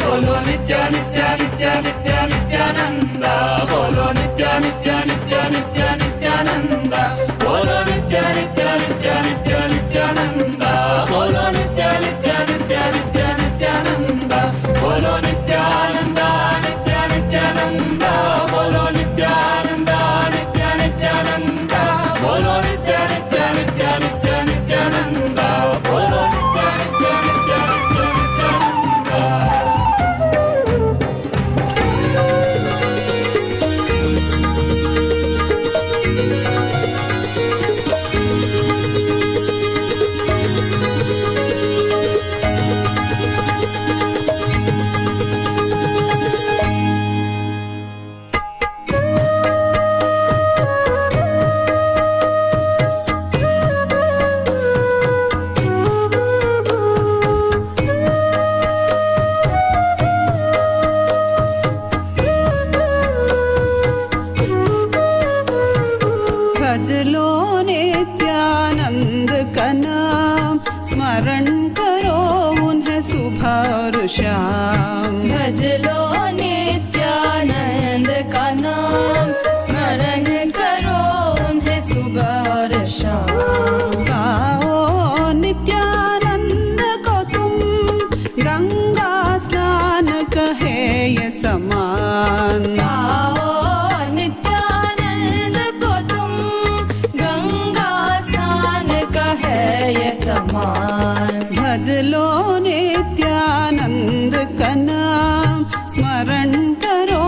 बोलो नित्या नित्या नित्या नित्या नित्यानंदा बोलो नित्या नित्या नित्या नित्या नित्यानंदा बोलो नित्या नित्या नित्या नित्या नित्यानंदा बोलो नित्या नित्या नित्या नित्या नित्यानंदा बोलो नित्यानंदा नित्या नित्यानंदा बोलो नित्यानंदा नित्या नित्यानंदा बोलो नित्या नित्या नित्या नित्या नित्यानंदा बोलो नित्या नित्या नित्या नित्या नित्यानंदा भज लो नित्यानंद का नाम स्मरण करो उन्हें सुबह और शाम भज लो नित्यानंद का नाम स्मरण करो उन्हें सुबह और शाम गाओ नित्यानंद को तुम गंगा स्नान कहे ये समान आओ नित्यानंद को तुम गंगा स्नान का है ये समान भज लो नित्यानंद का नाम स्मरण करो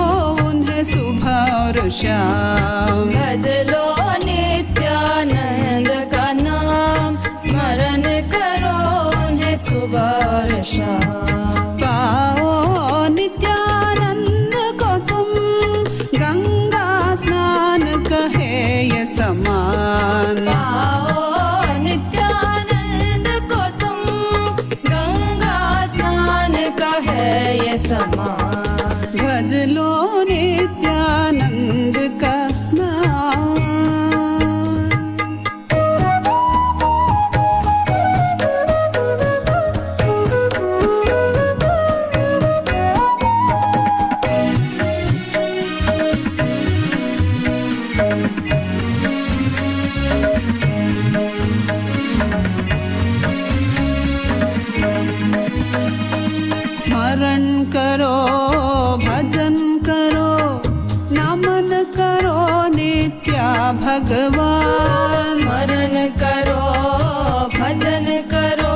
उन्हें सुबह और शाम भज लो नित्यानंद का नाम स्मरण करो उन्हें सुबह और शाम पाओ नित्यानंद को तुम गंगा स्नान कहे ये समान आओ नित्यानंद को तुम गंगा स्नान का है ये समान भज लो नित्यानंद का नाम स्मरण करो भजन करो नमन करो नित्या भगवान स्मरण करो भजन करो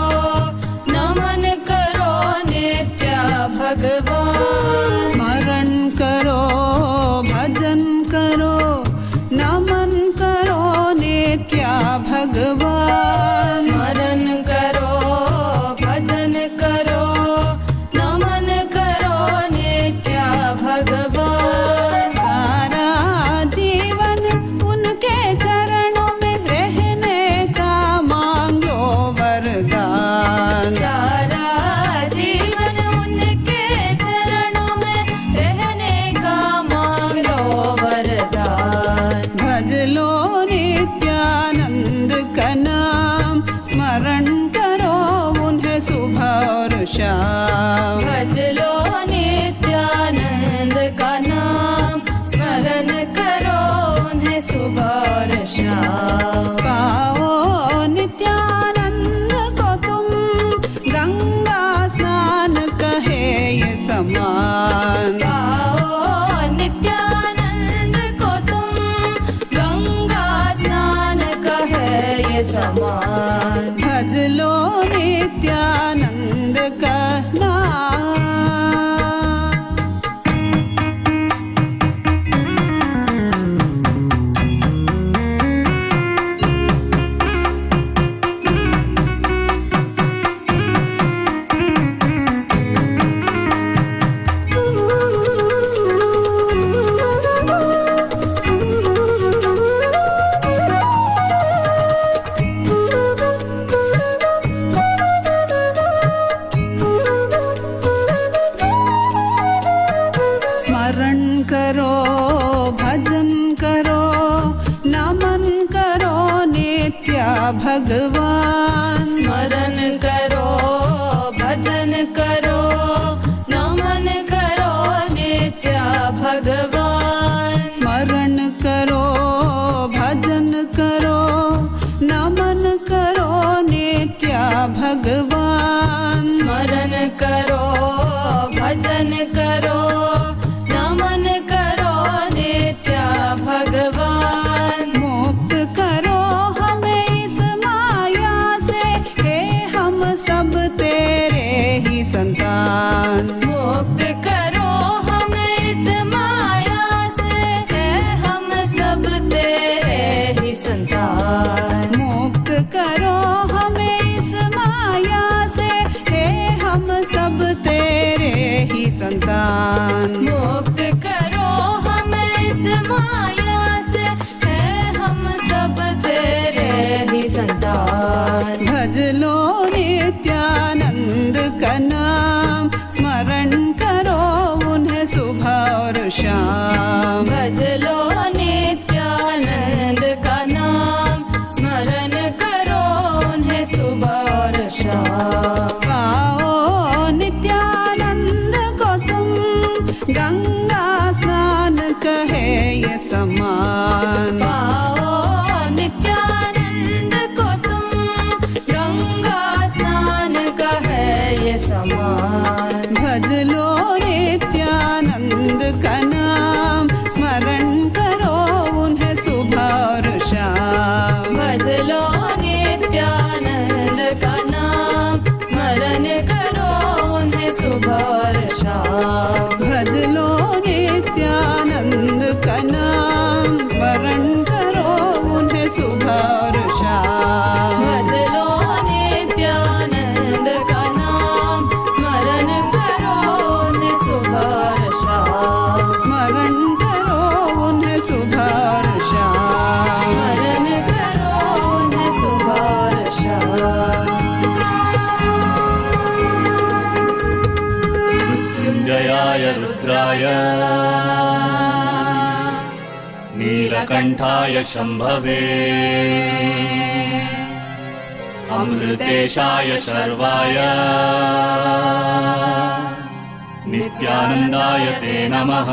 नमन करो नित्या भगवान स्मरण करो भजन करो नमन करो नित्या भगवान स्मरण करो भजन करो नमन करो नित्या भगवान सारा जीवन उनके चरणों में रहने का मांग लो वरदान सारा जीवन उनके चरणों में रहने का मांग लो वरदान भज लो नित्यानंद का नाम स्मरण करो उन्हें सुबह और शाम भज लो नित्यानंद का नाम स्मरण करो उन्हें सुबह और शाम पाओ नित्यानंद को तुम गंगा स्नान कहे ये समान आओ नित्यानंद को तुम गंगा स्नान का है ये समान भज लो नित्यानंद का नाम करो भजन करो नमन करो नित्य भगवान स्मरण करो भजन करो नमन करो नित्य भगवान स्मरण करो भजन करो नमन करो नित्य भगवान स्मरण करो भजन करो नमन करो नित्य भगवान मुक्त करो हमें इस माया से हे हम सब तेरे ही संतान मुक्त करो हमें इस माया से है हम सब तेरे ही संतान मुक्त करो हमें इस माया से हे हम सब तेरे ही संतान मुक्त करो हमें इस माया से है हम सब तेरे ही संतान भज लो नित्यानंद का नाम स्मरण करो उन्हें सुबह और शाम भज लो नित्यानंद का नाम स्मरण करो उन्हें सुबह और शाम पाओ नित्यानंद को तुम गंगा स्नान कहे ये समान पाओ नित्यानंद को तुम गंगा स्नान का है ये समान भज लो नित्यानंद का नाम स्मरण करो उन्हें सुबह और शाम भज लो नित्यानंद का नाम स्मरण करो उन्हें सुबह और शाम भज लो नित्यानंद का नाम स्मरण करो उन्हें सुबह और शाम भज लो नित्यानंद का नाम स्मरण करो उन्हें सुबह और शाम स्मरण करो उन्हें सुबह और शाम स्मरण करो उन्हें सुबह और शाम मृत्युञ्जयाय रुद्राय नीलकण्ठाय शम्भवे अमृतेशाय शर्वाय नित्यानन्दाय ते नमः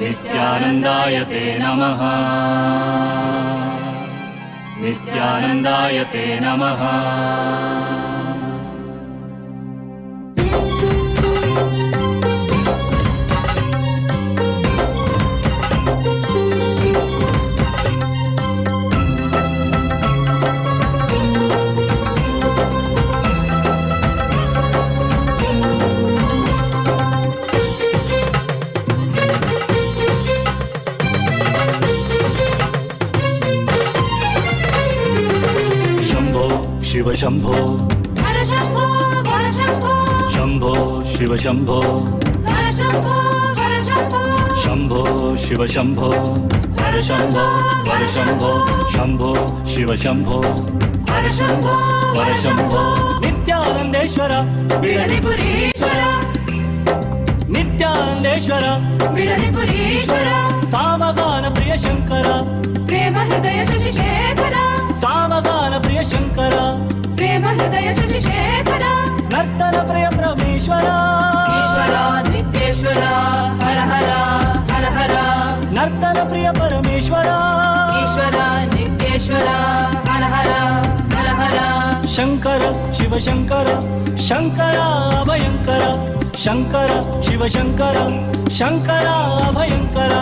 नित्यानन्दाय ते नमः नित्यानन्दाय ते नमः शिव शंभो हर शंभो हर शंभो शंभो शिव शंभो हर शंभो हर शंभो शंभो शिव शंभो हर शंभो वर शंभो शंभो शिव शंभो हर शंभो वर शंभो नित्यानंदेश्वर बिडदिपुरीश्वर नित्यानंदेश्वर बिडदिपुरीश्वर सामगान प्रिय शंकर प्रेम हृदय शशिशेखर सामगान प्रिय शंकर प्रेम हृदय शशिशेखर नर्तन प्रिय परमेश्वर ईश्वर नित्येश्वर हर हर हर हर नर्तन प्रिय परमेश्वर ईश्वर नित्येश्वर हर हर हर हर शंकर शिव शंकर शंकरा भयंकर शंकर शिव शंकर शंकरा भयंकर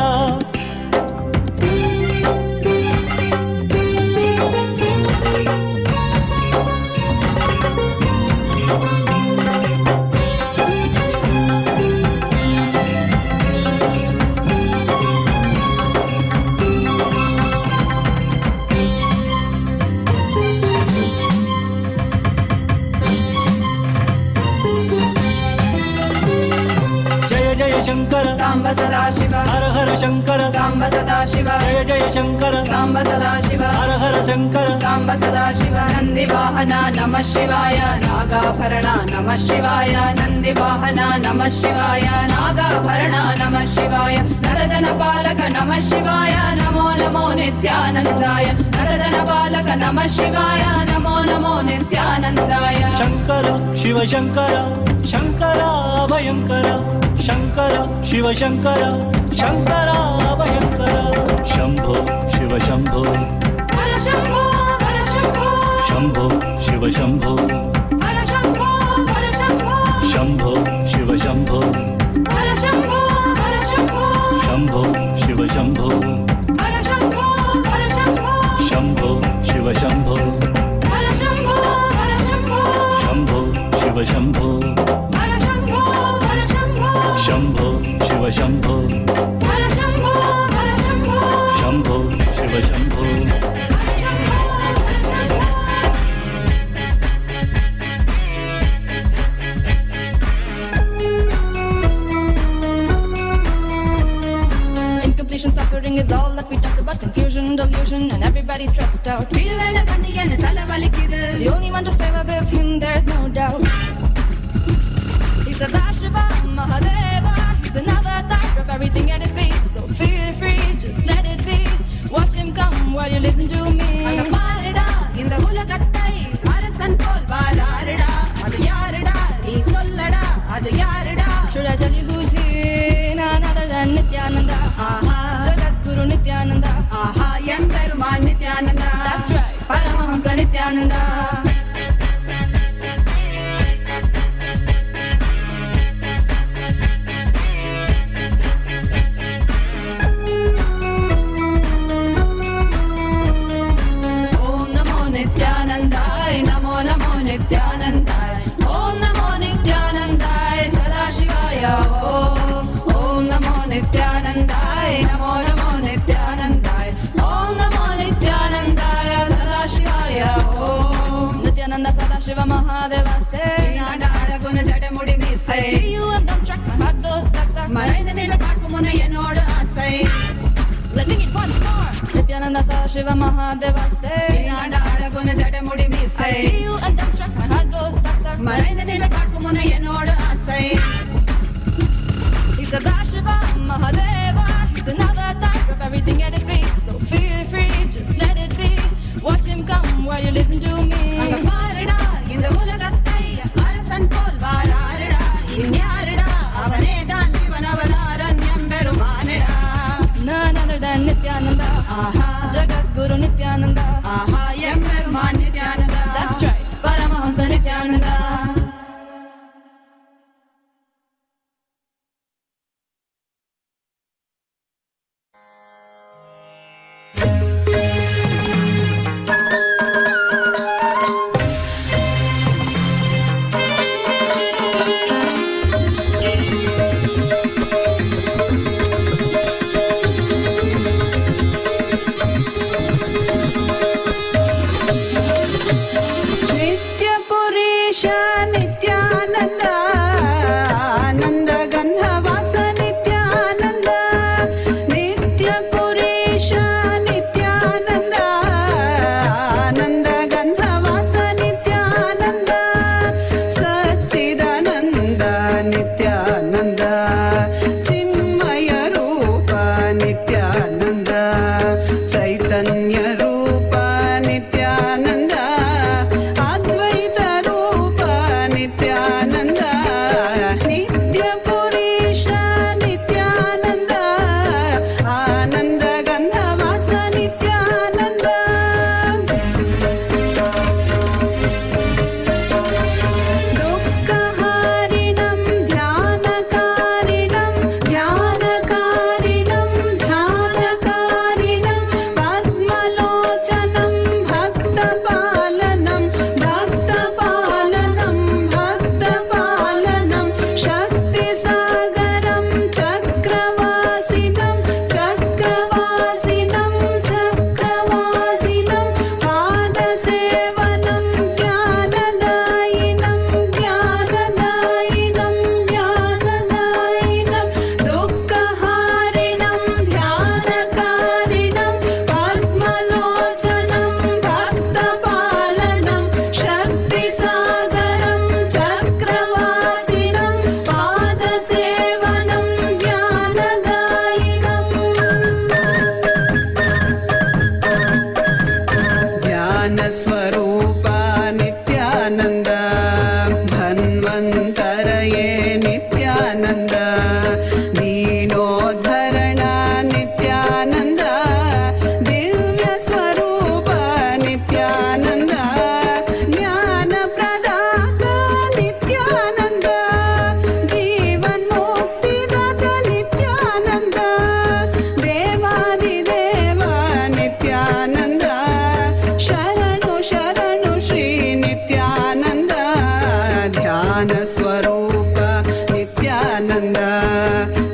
जय जय शंकर सांब सदाशिव हर हर शंकर सांब सदाशिव जय जय शंकर सांब सदाशिव हर हर शंकर सांब सदाशिव नंदिवाहन नमः शिवाय नागाभरण नमः शिवाय नंदिवाहन नमः शिवाय नागाभरण नमः शिवाय नरजनपालक नमः शिवाय नमो नमो नित्यानंदाय नरजनपालक नमः शिवाय नमो नमो नित्यानंदाय शंकर शिव शंकर शंकर भयंकर शंकर शिव शंकर शंकर भयंकर शंभो शिव शंभो हर शंभो हर शंभो शंभो शिव शंभो हर शंभो हर शंभो शंभो शिव शंभो हर शंभो हर शंभो शंभो शिव शंभो हर शंभो हर शंभो शंभो शिव शंभो हर शंभो हर शंभो शंभो शिव शंभो हर शंभो हर शंभो शंभो शिव शंभो हर शंभो हर Shambho Shambho Shiv Shambho Incompletion, suffering is all that we talk about. Confusion, delusion, and everybody's stressed out. The only one to save us is him, there's no doubt. He's Samadhiva, Mahadeva. He's another thought of everything at his feet. So feel free, just let it be. Watch him come while you listen to me. Should I tell you who's here? None other than Nithyananda. Jagat Guru Nithyananda. Nithyananda. That's right, Paramahamsa Nithyananda. Om Namo Nithyanandaya, Namo Namo Nithyanandaya. Om Namo Nithyanandaya, Sadashivaya. Om Namo Nithyanandaya, Namo Namo Nithyanandaya. Om Namo Nithyanandaya, Sadashivaya. Nithyananda Sadashiva Mahadeva say. Nadaadaguna Jadamudi I Misai. see you and don't track my heart goes tak tak. Maraida Nida Pakumuna Yenoda Asai. Let's sing it once more. Nithyananda Sadashiva Mahadeva say. Nadaadaguna Jadamudi I Misai. see you and don't track my heart goes tak tak. Maraida Nida Pakumuna Yenoda Asai. He's Sadashiva Mahadeva. He's another thought of everything at his feet. So feel free, just let it be. Watch him come while you listen to me. பாருடா இந்த உலகத்தை அரசன் போல் வாராருடா இன்யாருடா அவனேதான் Sivan Avataran எம்பெருமானிடா None other than Nithyananda. Jagat Guru Nithyananda. எம்பெருமான் Nithyananda. That's right, Paramahamsa Nithyananda.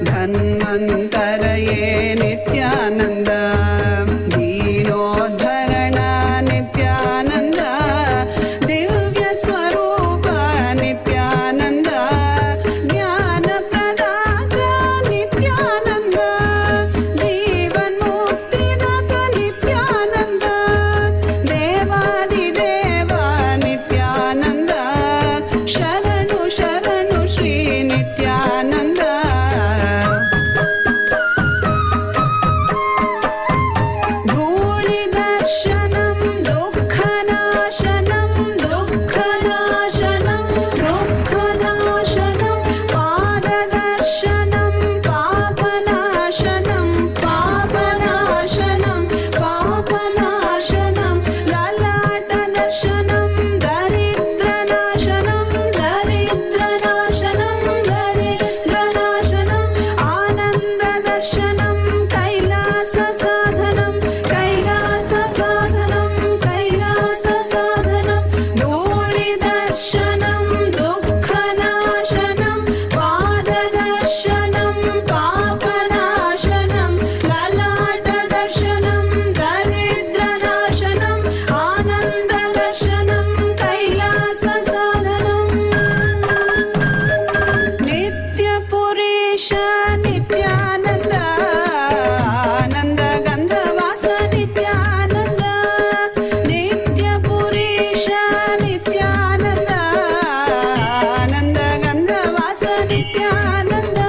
धन्वन्तरये Nityanand दीनोद्धरण Nityanand दिव्यस्वरूप Nityanand ज्ञानप्रदाता Nityanand जीवन्मुक्तिदाता Nityanand देवादिदेव Nityanand शरणु शरणु Shri Nityanand धूलिदर्शनं दुःखनाशनं दुःखनाशनं दुःखनाशनं पाददर्शनं पापनाशनं पापनाशनं पापनाशनं ललाटदर्शनं दरिद्रनाशनं दरिद्रनाशनं दरिद्रनाशनं आनन्ददर्शनं कैलाससाधनं कैलाससाधनं कैलाससाधनं धूलिदर्शनं दुःखनाशनं पाददर्शनं पापनाशनं ललाटदर्शनं दरिद्रनाशनं आनन्ददर्शनं कैलाससाधनं नित्यपुरेश Nityanand आनन्दगन्धवास Nityanand नित्यपुरेश Nityanand आनन्दगन्धवास Nityanand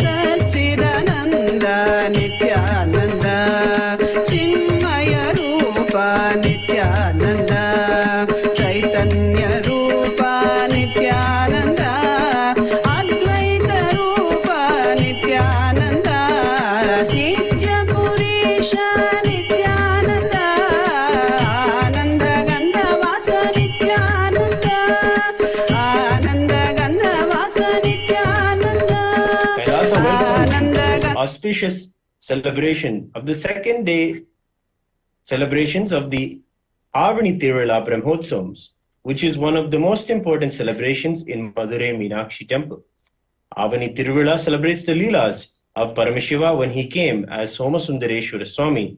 Sachchidanand Nityanand चिन्मयरूप Nityanand चैतन्यरूप Nityanand अद्वैतरूप Nityanand नित्यपुरेश Nityanand आनन्दगन्धवास Nityanand आनन्दगन्धवास Nityanand Kailasa welcomes आनन्दगन्ध auspicious celebration of the second day celebrations of the Avani Tirula Brahmotsams, which is one of the most important celebrations in Madurai Meenakshi temple. Avani Tirula celebrates the Leelas of Paramashiva when he came as Somasundareshwara Swami,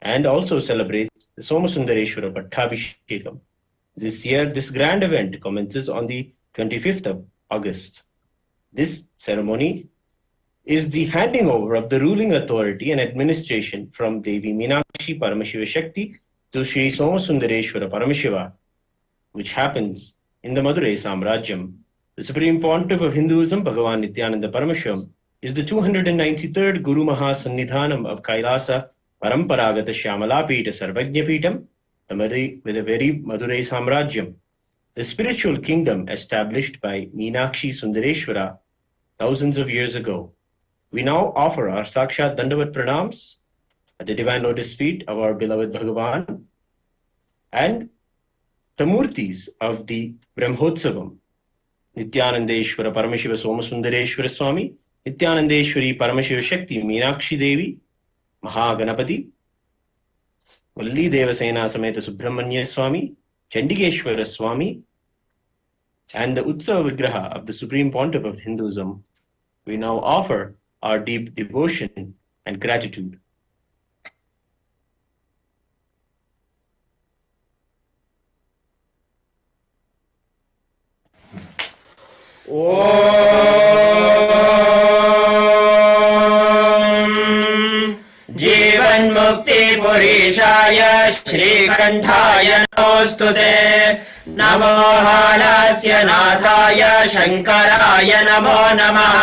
and also celebrates the Somasundareshwara Pattabhishekam. This year, this grand event commences on the 25th of August. This ceremony is the handing over of the ruling authority and administration from Devi Meenakshi Paramashiva Shakti to Sri Somasundareshwara Paramashiva, which happens in the Madurai Samrajyam. The Supreme Pontiff of Hinduism, Bhagavan Nithyananda Paramashivam, is the 293rd Guru Mahasannidhanam of Kailasa Paramparagata Shyamalapita Sarvajnapitam, with a very Madurai Samrajyam, the spiritual kingdom established by Meenakshi Sundareshwara thousands of years ago. We now offer our Sakshat Dandavat Pranams at the Divine Lotus feet of our beloved Bhagavan and the Murtis of the Brahmotsavam, Nityanandeshwara Paramashiva Somasundareshwara Swami, Nityanandeshwari Paramashiva Shakti Meenakshi Devi, Mahaganapati, Valli Devasena Sameta Subramanya Swami, Chandigeshwara Swami, and the Utsava Vigraha of the Supreme Pontiff of Hinduism. We now offer our deep devotion and gratitude. जीवन मुक्ति पुरीशाय श्रीकंठाय नमोस्तुते नमो हालास्य नाथाय शंकराय नमो नमः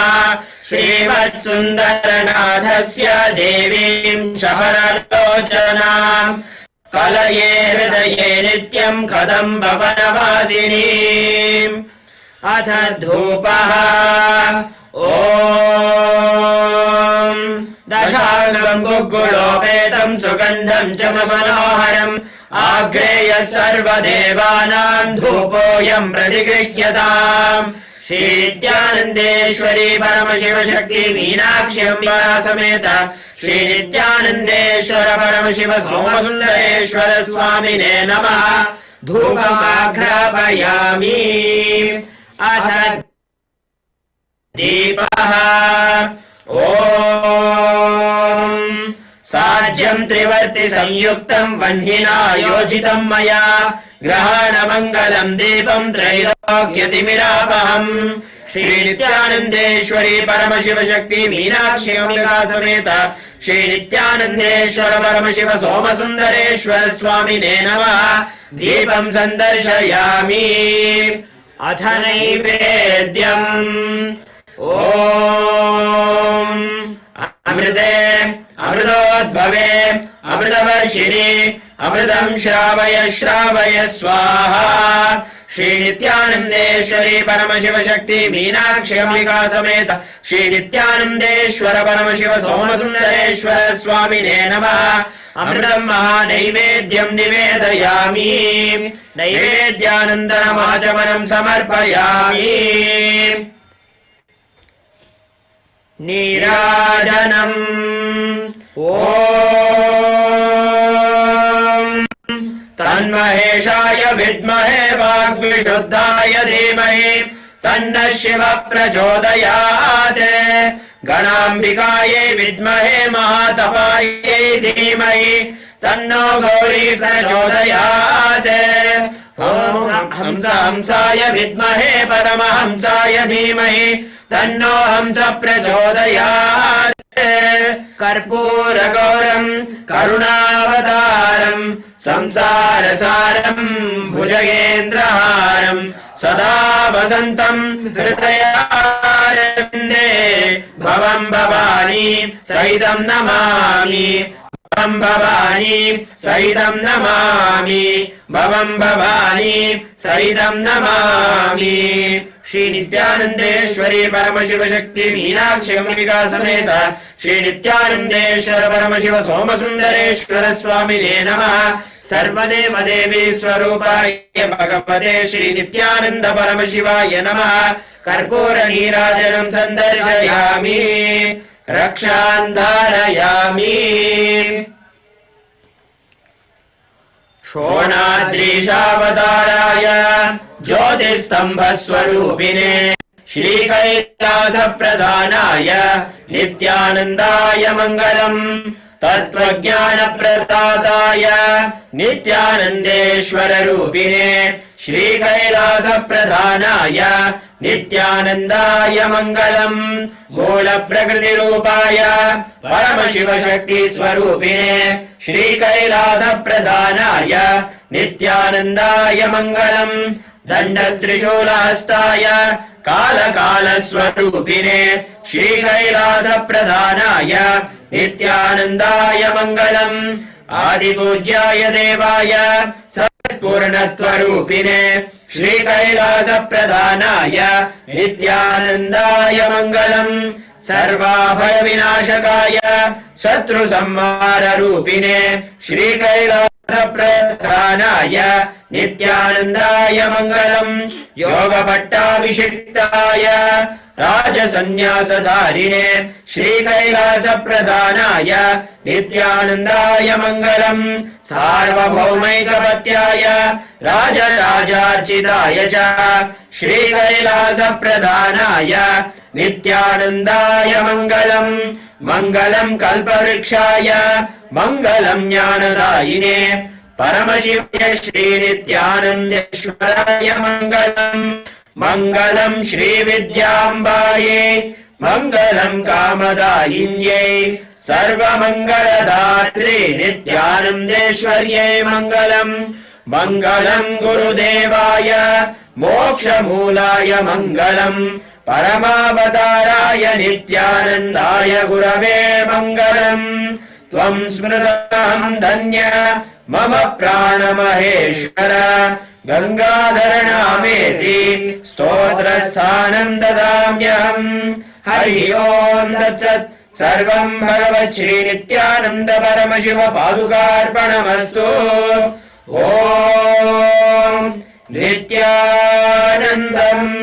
श्रीमत्सुन्दरनाथस्य देवीं शहरलोचनां कलये हृदये नित्यं कदम्बवनवासिनीम् अथ धूपः ॐ दशांगं गुग्गुलोपेतं सुगन्धं च मनोहरम् आग्रेय सर्वदेवानां धूपोऽयं प्रतिगृह्यताम् श्रीनित्यानन्देश्वरी परमशिव शक्ति मीनाक्षी अम्बा समेत श्रीनित्यानन्देश्वर परमशिव सोमसुन्दरेश्वर स्वामिने नमः धूपमाघ्रापयामि अथ दीपः ॐ साज्यं त्रिवर्ति संयुक्तं वह्निना योजितं मया ग्रहाणमङ्गलं दीपं त्रैलोक्यतिमिरापहम् श्री नित्यानन्देश्वरी परमशिव शक्ति मीनाक्षी अम्बिका समेत श्री नित्यानन्देश्वर परमशिव सोमसुन्दरेश्वर स्वामिने नमः दीपं सन्दर्शयामि अथ नैवेद्यम् ॐ अमृते अमृतोद्भवे अमृतवर्षिणि अमृतं श्रावय श्रावय स्वाहा श्री नित्यानन्देश्वरी परमशिव शक्ति मीनाक्षी अम्बिका समेत श्री नित्यानन्देश्वर परमशिव सोमसुन्दरेश्वर स्वामिने नमः अमृतं महानैवेद्यं निवेदयामि नैवेद्यानन्तरमाचमनं समर्पयामि नीराजनम् ॐ तन्महेशाय विद्महे वाग्विशुद्धाय धीमहि तन्नः शिवः प्रचोदयात् गणाम्बिकायै विद्महे महातपायै धीमहि तन्नो गौरी प्रचोदयात् हंसाय विद्महे परमहंसाय धीमहि तन्नो हंस प्रचोदयात् कर्पूरगौरं करुणावतारं संसारसारं भुजगेन्द्रहारं सदा वसन्तं हृदयारविन्दे भवं भवानी सहितं नमामि भवं भवानी सहितं नमामि भवं भवानी सहितं नमामि श्री नित्यानन्देश्वरी परमशिव शक्ति मीनाक्षी अम्बिका समेत श्री नित्यानन्देश्वर परमशिव सोमसुन्दरेश्वर स्वामिने नमः सर्वदेव देवी स्वरूपाय भगवते श्री नित्यानन्द परमशिवाय नमः कर्पूर नीराजनं सन्दर्शयामि रक्षां धारयामि शोणाद्रीशावताराय ज्योतिस्तम्भस्वरूपिणे श्रीकैलासप्रधानाय नित्यानन्दाय मङ्गलम् तत्त्वज्ञानप्रदाताय नित्यानन्देश्वररूपिणे श्रीकैलासप्रधानाय नित्यानन्दाय मङ्गलम् मूलप्रकृतिरूपाय परमशिवशक्तिस्वरूपिणे श्रीकैलासप्रधानाय नित्यानन्दाय मङ्गलम् दण्डत्रिशूलहस्ताय कालकालस्वरूपिणे श्रीकैलासप्रधानाय नित्यानन्दाय मङ्गलम् आदिपूज्याय देवाय सत्पूर्णत्वरूपिणे श्रीकैलासप्रधानाय नित्यानन्दाय मङ्गलम् सर्वाभयविनाशकाय शत्रुसंहाररूपिणे श्रीकैलासप्रधानाय नित्यानन्दाय मङ्गलम् योगपट्टाभिषिक्ताय राजसन्न्यासधारिणे श्रीकैलासप्रधानाय नित्यानन्दाय मङ्गलम् सार्वभौमैकपत्याय राजराजार्चिताय च श्रीकैलासप्रधानाय नित्यानन्दाय मङ्गलम् मङ्गलम् कल्पवृक्षाय मङ्गलम् ज्ञानदायिने परमशिवाय श्रीनित्यानन्देश्वराय मङ्गलम् मङ्गलम् श्रीविद्याम्बायै मङ्गलम् कामदायिन्यै सर्वमङ्गलदात्रे नित्यानन्देश्वर्यै मङ्गलम् मङ्गलम् गुरुदेवाय मोक्षमूलाय मङ्गलम् परमावताराय नित्यानन्दाय गुरवे मङ्गलम् त्वम् स्मृतम् धन्य मम प्राणमहेश्वर गङ्गाधरनामेति स्तोत्रस्थानम् ददाम्यहम् हरि ओम् तत्सत् सर्वम् भगवत् श्री नित्यानन्द परमशिव पादुकार्पणमस्तु ॐ नित्यानन्दम्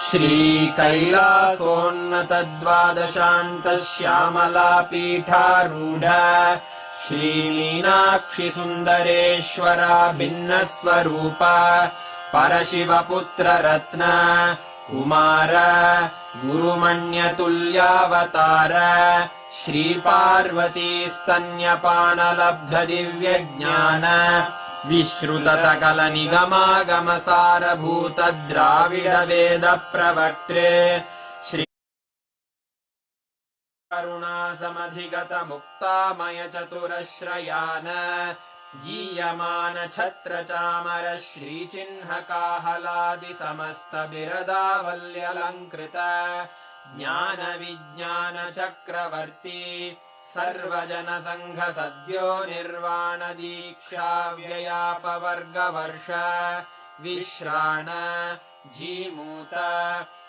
श्रीकैलासोन्नतद्वादशान्तश्यामलापीठारूढ श्रीमीनाक्षि सुन्दरेश्वरा भिन्नस्वरूप परशिवपुत्र रत्न कुमार गुरुमण्यतुल्यावतार श्रीपार्वती स्तन्यपानलब्ध दिव्यज्ञान विश्रुत सकल निगमागम सारभूत द्राविड वेद प्रवक्त्रे श्री करुणा समधिगत मुक्तामय चतुरश्रयान गीयमान छत्र चामर श्रीचिह्न काहलादि समस्त बिरदावल्यलङ्कृत ज्ञान विज्ञान चक्रवर्ती सर्वजन संघ सद्यो निर्वाण दीक्षा व्ययापवर्गवर्ष विश्राण जीमूत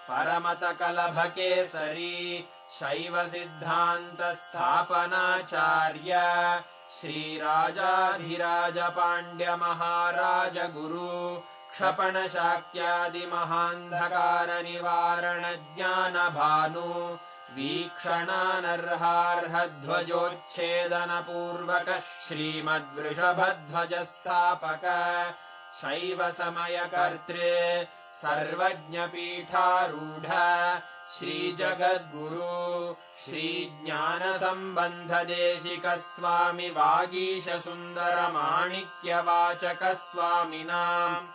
परमत कलभ केसरी शैव सिद्धान्त स्थापनाचार्य श्रीराजाधिराज पाण्ड्य महाराज गुरु क्षपण शाक्यादि महान्धकार निवारण ज्ञान भानु वीक्षणानर्हार्ह ध्वजोच्छेदन पूर्वक श्रीमद्वृषभध्वज स्थापक शैव समय कर्त्रे सर्वज्ञ पीठारूढ श्री जगद्गुरु श्री ज्ञान संबंध देशिक स्वामी वागीश सुंदर माणिक्य वाचक स्वामिनाम्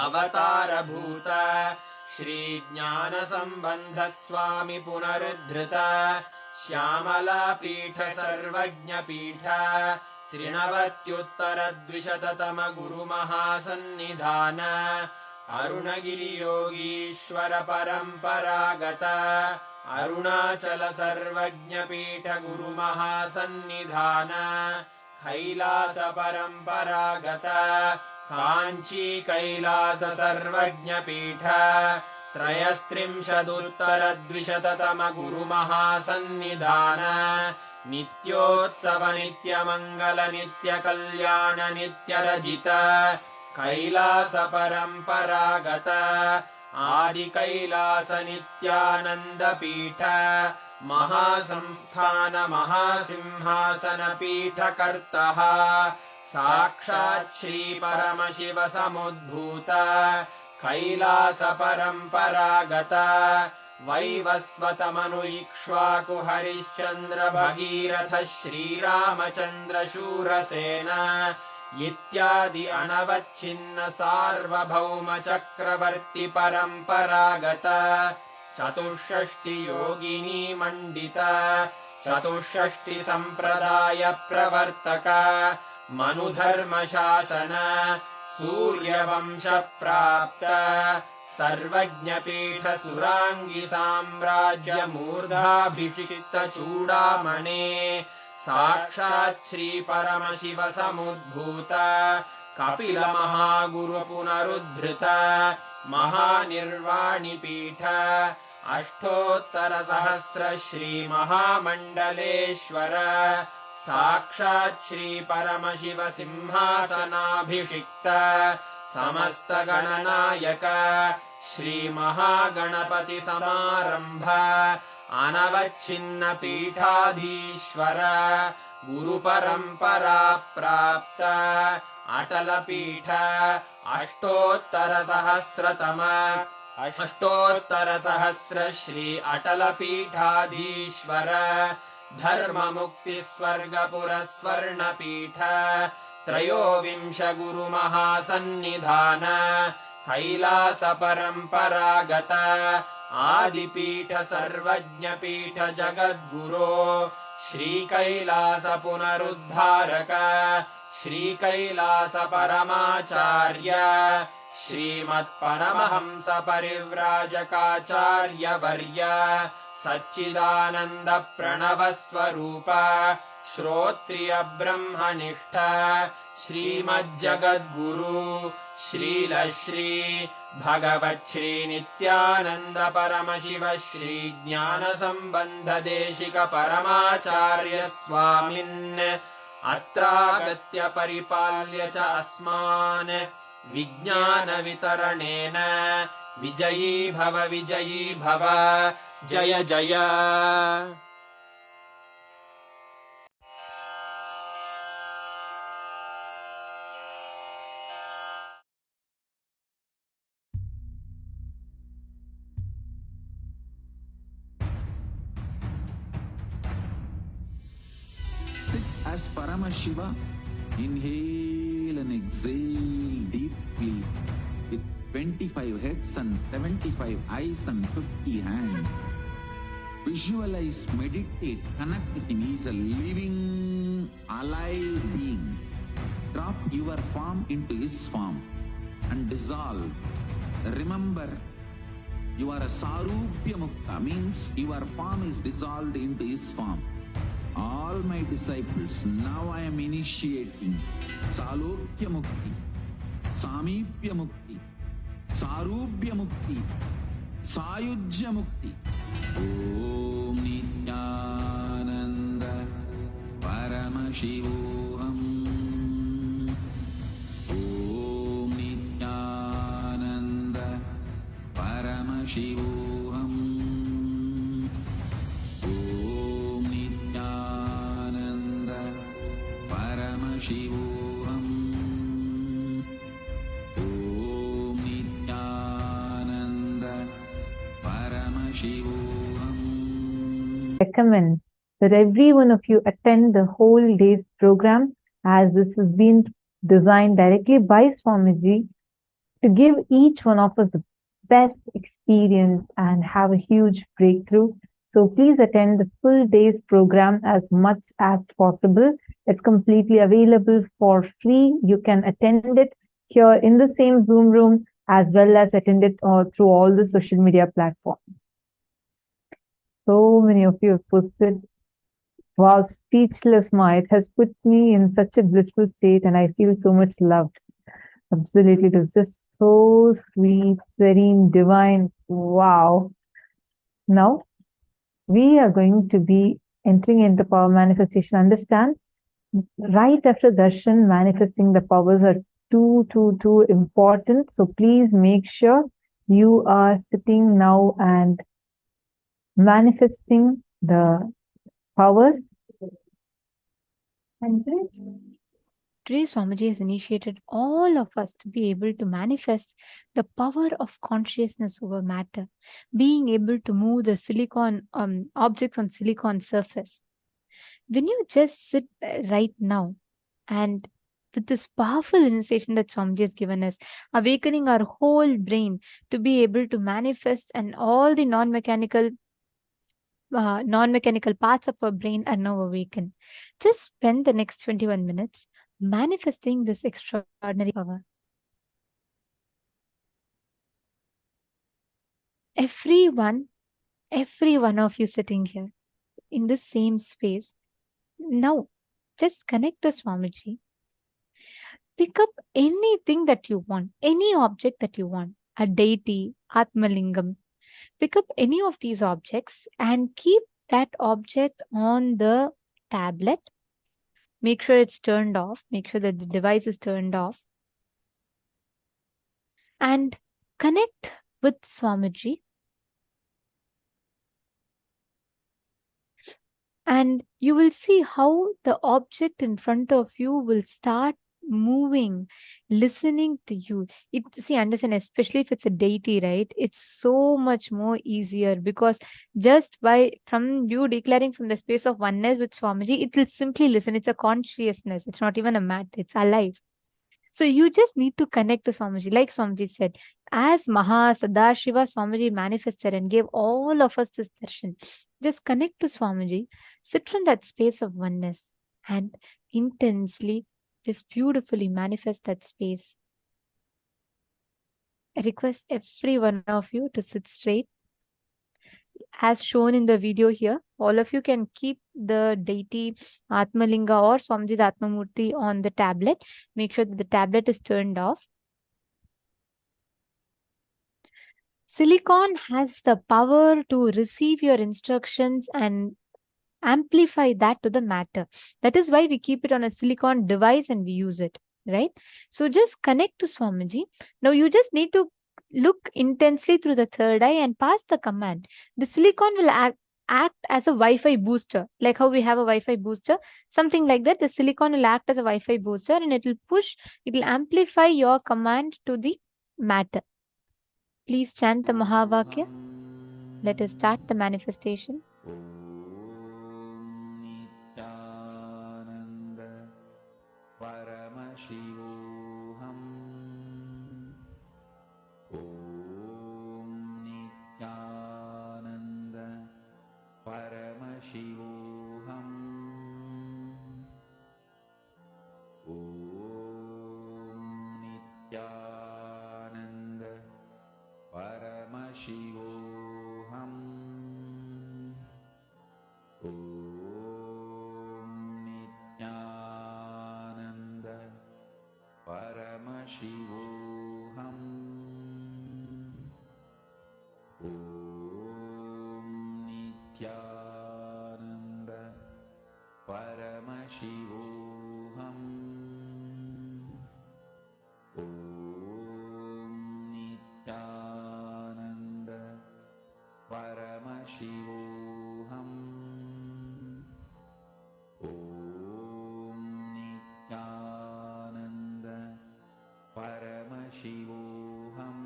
अवतार भूत श्री ज्ञान संबंध स्वामी पुनरुद्धृत श्यामला पीठ सर्वज्ञ पीठ त्रिनवत्युत्तर द्विशततम गुरु महासन्निधान अरुणगिरि योगीश्वर परंपरागत अरुणाचल सर्वज्ञ पीठ गुरु महासन्निधान कैलास परंपरागत कांची कैलास सर्वज्ञ पीठ त्रयस्त्रिंशदुत्तर द्विशततम गुरु महासन्निधान नित्योत्सव नित्य मंगल नित्य कल्याण नित्य रजित कैलास परंपरागत आदि कैलास नित्यानंद पीठ महासंस्थान महासिंहासन पीठ कर्तः साक्षात् श्री परमशिव समुद्भूत कैलास परंपरागत वैवस्वत मनु इक्ष्वाकु हरिश्चंद्र भगीरथ श्रीरामचंद्र शूरसेन इत्यादि अनवच्छिन्न सार्वभौम चक्रवर्ती परंपरागत चतुष्षष्टि योगिनी मंडित चतुष्षष्टि संप्रदाय प्रवर्तक मनुधर्म शासन सूर्यवंश प्राप्त सर्वज्ञ पीठ सुरांगी साम्राज्य मूर्धाभिषिक्त चूड़ामणे साक्षात् श्री परमशिव समुद्भूत कपिल महागुरु पुनरुद्धृत महानिर्वाणि पीठ अष्टोत्तर सहस्र श्री महामंडलेश्वर साक्षात् श्री परमशिव सिंहासनाभिषिक्त समस्त गणनायक श्री महागणपति समारंभ अनवच्छिन्न पीठाधीश्वर गुरु परंपरा प्राप्त अटल पीठ अष्टोत्तर सहस्र श्री अटल पीठाधीश्वर धर्म मुक्ति स्वर्गपुर स्वर्ण पीठ त्रयोविंश गुरु महासन्निधान कैलास परंपरागत आदिपीठ सर्वज्ञ पीठ जगद्गुरो श्री कैलास पुनरुद्धारक श्री कैलास परमाचार्य श्रीमत्परमहंस परिव्राजकाचार्य वर्य सच्चिदानंद प्रणव स्वरूप श्रोत्रिय ब्रह्मनिष्ठ श्रीमज्जगद्गुरु श्रीलश्री भगवच्छ्री नित्यानंद परमशिव श्री ज्ञान संबंध देशिक परमाचार्य स्वामिन् अत्रागत्य परिपाल्य च अस्मान् विज्ञानवितरणेन विजयी भव जय जय Sit as Paramashiva. Inhale and exhale deeply with 25 heads and 75 eyes and 50 hands. Visualize, meditate, connect with him. He is a living, alive being. Drop your form into his form and dissolve. Remember, you are a Sarupya Mukta, means your form is dissolved into his form. All my disciples, now I am initiating Salokya Mukti, Samipya Mukti, Sarupya Mukti, Sayujya Mukti. Om Nithyananda Paramashivoham. Om Nithyananda Paramashivoham. Om Nithyananda Paramashivoham. Om Nithyananda Paramashivoham. Recommend that every one of you attend the whole day's program, as this has been designed directly by Swamiji to give each one of us the best experience and have a huge breakthrough. So please attend the full day's program as much as possible. It's completely available for free. You can attend it here in the same Zoom room as well as attend it through all the social media platforms. So many of you have posted. Wow, speechless, Ma. It has put me in such a blissful state and I feel so much loved. Absolutely. It was just so sweet, serene, divine. Wow. Now, we are going to be entering into power manifestation. Understand? Right after Darshan, manifesting the powers are too important. So please make sure you are sitting now and manifesting the powers. Today, Swamiji has initiated all of us to be able to manifest the power of consciousness over matter, being able to move the silicon objects on silicon surface. When you just sit right now and with this powerful initiation that Swamiji has given us, awakening our whole brain to be able to manifest, and all the non-mechanical parts of our brain are now awakened. Just spend the next 21 minutes manifesting this extraordinary power. Every one of you sitting here in the same space, now just connect to Swamiji. Pick up anything that you want, any object that you want, a deity, Atmalingam. Pick up any of these objects and keep that object on the tablet. Make sure it's turned off. Make sure that the device is turned off. And connect with Swamiji. And you will see how the object in front of you will start moving, listening to you. Understand, especially if it's a deity, right? It's so much more easier, because just from you declaring from the space of oneness with Swamiji, it will simply listen. It's a consciousness. It's not even a matter. It's alive. So you just need to connect to Swamiji. Like Swamiji said, as Mahasadashiva, Swamiji manifested and gave all of us this darshan. Just connect to Swamiji. Sit from that space of oneness and intensely, just beautifully manifest that space. I request every one of you to sit straight. As shown in the video here, all of you can keep the deity Atmalinga or Swamiji's Atmamurti on the tablet. Make sure that the tablet is turned off. Silicon has the power to receive your instructions and amplify that to the matter. That is why we keep it on a silicon device and we use it. right? So just connect to Swamiji. Now you just need to look intensely through the third eye and pass the command. The silicon will act as a Wi-Fi booster, like how we have a Wi-Fi booster, something like that. The silicon will act as a Wi-Fi booster and it will amplify your command to the matter. Please chant the Mahavakya. Let us start the manifestation. Paramashivoham. Om Nithyananda Paramashivoham. Om Nithyananda Paramashivoham. Om Nithyananda Paramashivoham. Om Nithyananda Paramashivoham. Om Nithyananda Paramashivoham. Om Nithyananda Paramashivoham.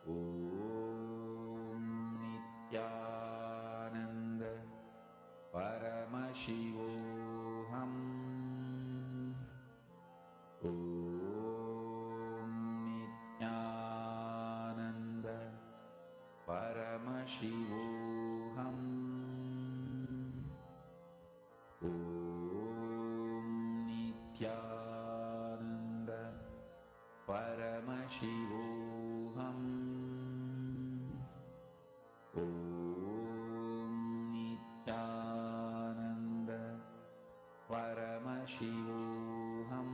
Om Nithyananda Paramashivoham. Om Nithyananda Paramashivoham. Om Nithyananda Paramashivoham. Om Nithyananda Paramashivoham.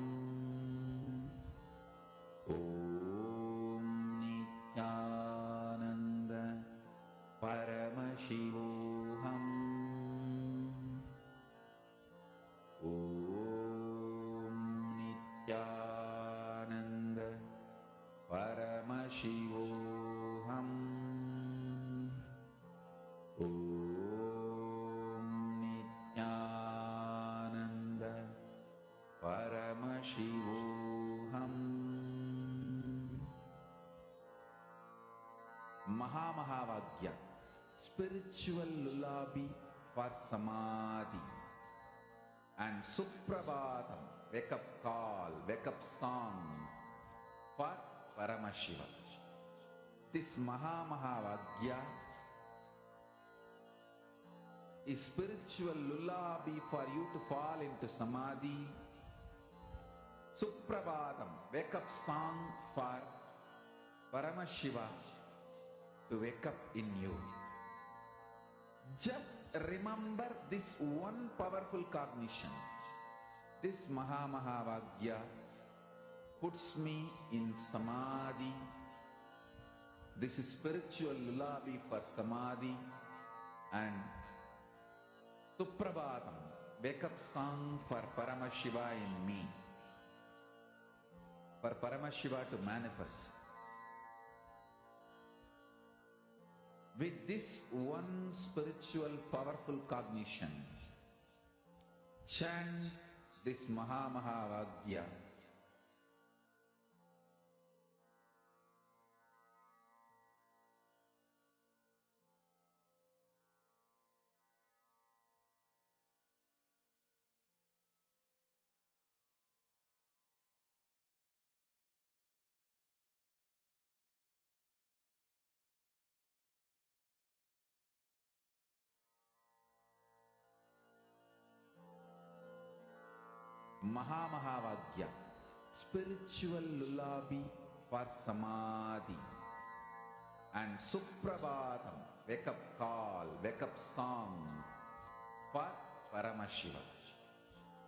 Om Nithyananda Paramashivoham. Om Nithyananda Paramashivoham. Om Nithyananda Paramashivoham. Mahavakya, spiritual lullaby for Samadhi, and Suprabhatam, wake up call, wake up song for Paramashiva. This Mahavakya is spiritual lullaby for you to fall into Samadhi. Suprabhatam, wake up song for Paramashiva to wake up in you. Just remember this one powerful cognition. This Mahavakya puts me in Samadhi. This is spiritual lullaby for Samadhi, and Suprabhatam, wake up song for Paramashiva in me, for Paramashiva to manifest. With this one spiritual powerful cognition, chant this Mahavakya. Mahavakya, spiritual lullaby for Samadhi, and Suprabhatam, wake up call, wake up song for Paramashiva,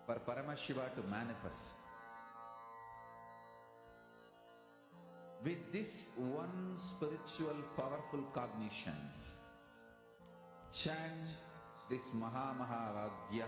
for Paramashiva to manifest. With this one spiritual powerful cognition, chant this Mahavakya.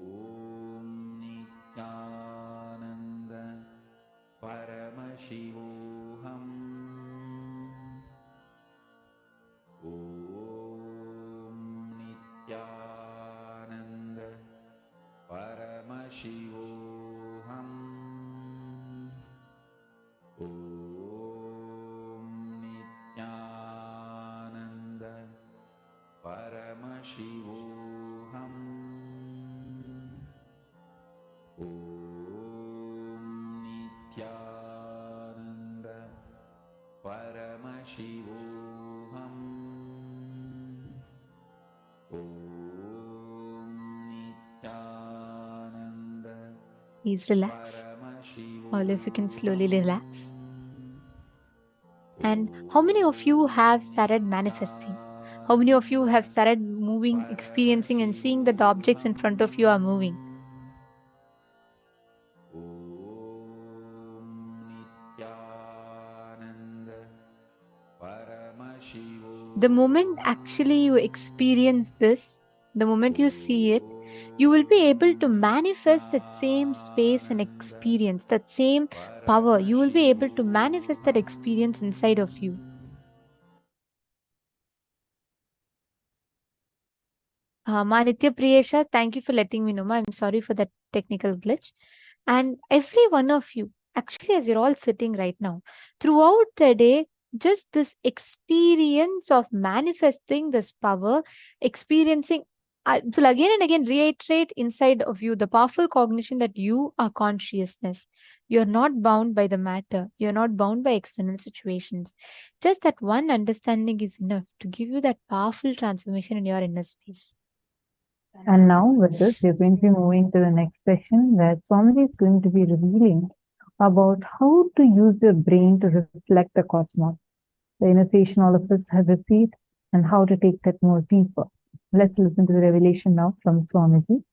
Nithyananda Paramashivoham. Om Nithyananda Paramashivoham. Om Nithyananda Paramashivoham. Om Nithyananda Please relax. All of you can slowly relax. And how many of you have started manifesting? How many of you have started moving, experiencing, and seeing that the objects in front of you are moving? The moment actually you experience this, the moment you see it, you will be able to manifest that same space and experience, that same power. You will be able to manifest that experience inside of you. Nitya Priyesha, thank you for letting me know. I'm sorry for that technical glitch. And every one of you, actually, as you're all sitting right now, throughout the day, just this experience of manifesting this power, experiencing, so again and again reiterate inside of you the powerful cognition that you are consciousness. You're not bound by the matter. You're not bound by external situations. Just that one understanding is enough to give you that powerful transformation in your inner space. And now with this, we're going to be moving to the next session where Swamiji is going to be revealing about how to use your brain to reflect the cosmos, the initiation all of us have received, and how to take that more deeper. Let's listen to the revelation now from Swamiji.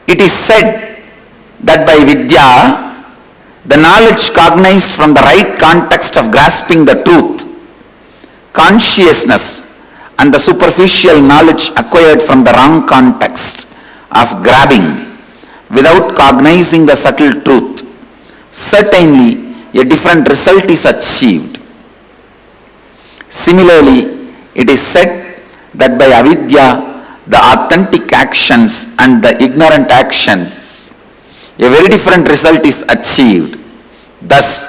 It is said that by Vidya, the knowledge cognized from the right context of grasping the truth, consciousness, and the superficial knowledge acquired from the wrong context of grabbing without cognizing the subtle truth, certainly a different result is achieved. Similarly, it is said that by avidya, the authentic actions and the ignorant actions, a very different result is achieved. Thus,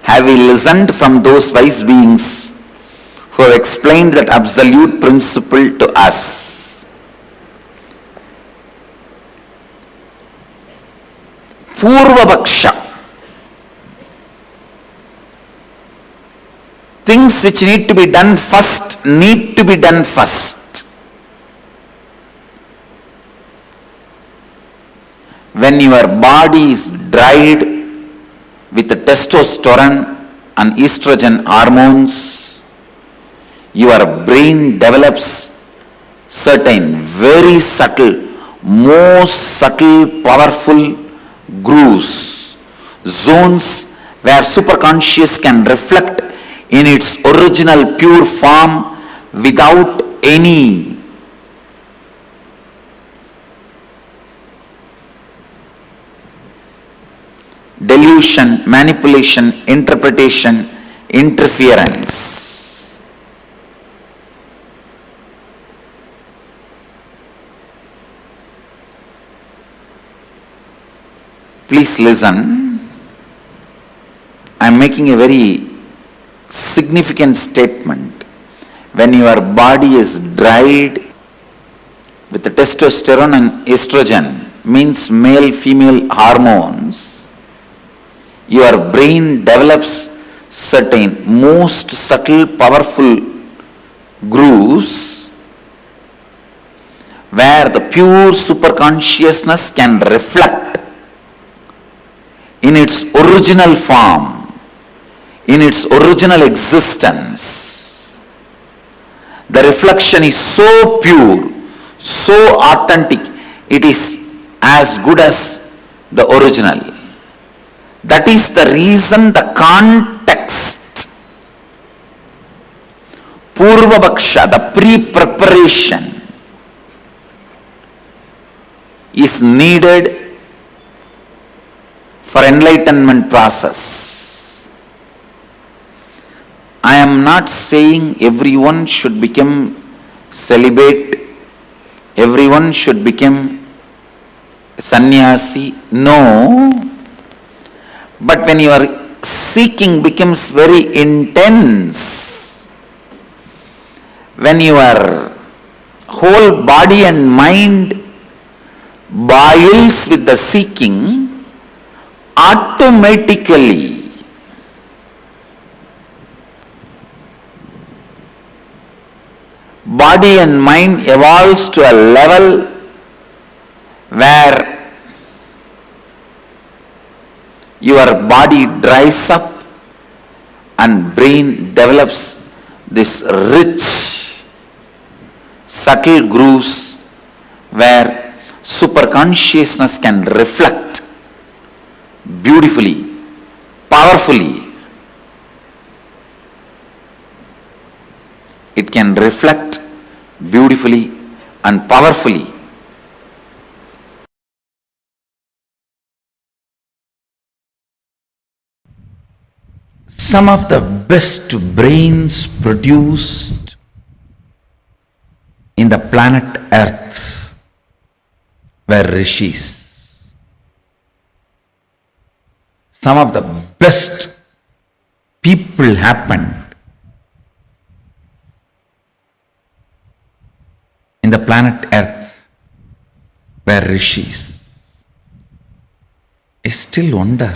have we listened from those wise beings who have explained that absolute principle to us. Purvapaksha. Things which need to be done first need to be done first. When your body is dried with the testosterone and estrogen hormones, your brain develops certain very subtle, most subtle, powerful grooves, zones where superconscious can reflect in its original pure form without any delusion, manipulation, interpretation, interference. Please listen. I am making a very significant statement. When your body is dried with the testosterone and estrogen, means male female hormones, your brain develops certain most subtle powerful grooves where the pure superconsciousness can reflect in its original form, in its original existence. The reflection is so pure, so authentic, it is as good as the original. That is the reason the context, Purvapaksha, the pre-preparation is needed for enlightenment process. am not saying everyone should become celibate, everyone should become sannyasi. No. But when your seeking becomes very intense, when your whole body and mind boils with the seeking, automatically body and mind evolves to a level where your body dries up and brain develops this rich, subtle grooves where superconsciousness can reflect beautifully, powerfully. It can reflect beautifully and powerfully. Some of the best brains produced in the planet Earth were rishis. Some of the best people happened in the planet Earth were rishis. I still wonder,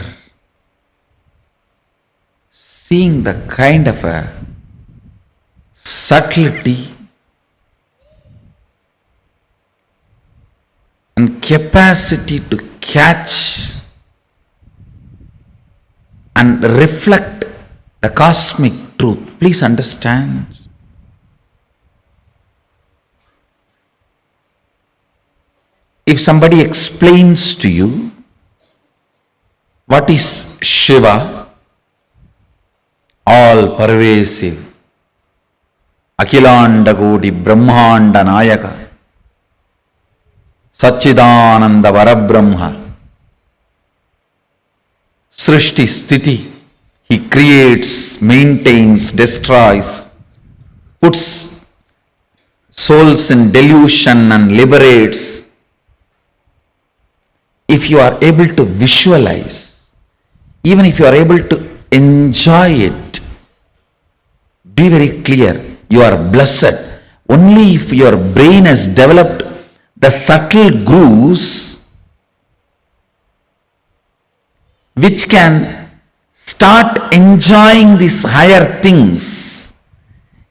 seeing the kind of a subtlety and capacity to catch and reflect the cosmic truth. Please understand. If somebody explains to you what is Shiva, all pervasive, Akhilanda Kodi Brahmanda Nayaka, Satchidananda Varabrahma, Srishti Sthiti, he creates, maintains, destroys, puts souls in delusion and liberates. If you are able to visualize, even if you are able to enjoy it, be very clear, you are blessed. Only if your brain has developed the subtle grooves which can start enjoying these higher things,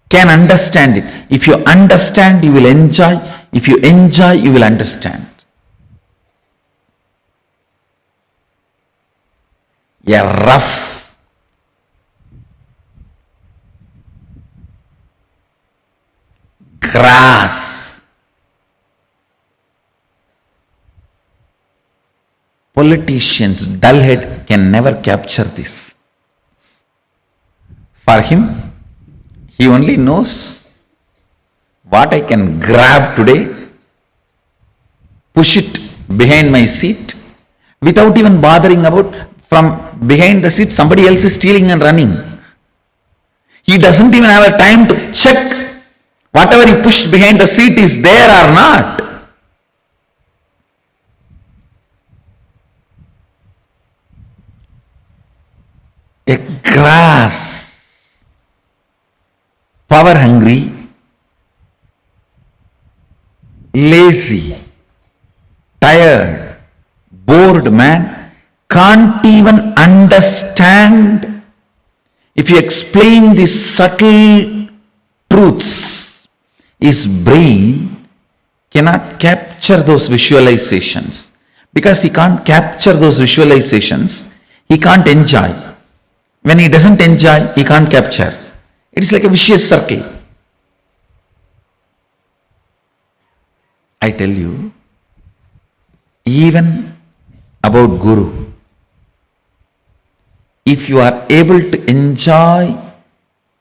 can understand it. If you understand, you will enjoy. If you enjoy, you will understand. A rough, grass, politician's dull head can never capture this. For him, he only knows what I can grab today, push it behind my seat, without even bothering about from behind the seat somebody else is stealing and running. He doesn't even have a time to check whatever he pushed behind the seat is there or not. A grass, power hungry, lazy, tired, bored man can't even understand. If you explain these subtle truths, his brain cannot capture those visualizations. Because he can't capture those visualizations, he can't enjoy. When he doesn't enjoy, he can't capture. It is like a vicious circle. I tell you, even about Guru, if you are able to enjoy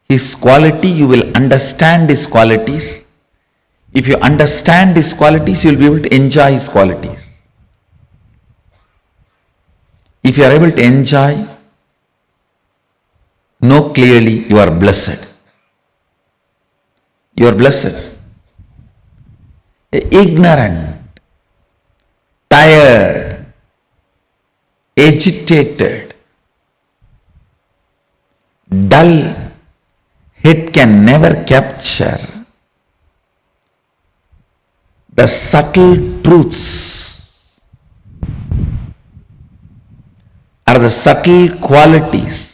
his quality, you will understand his qualities. If you understand his qualities, you will be able to enjoy his qualities. If you are able to enjoy, know clearly you are blessed. you are blessed. Ignorant, tired, agitated, dull, it can never capture the subtle truths or the subtle qualities.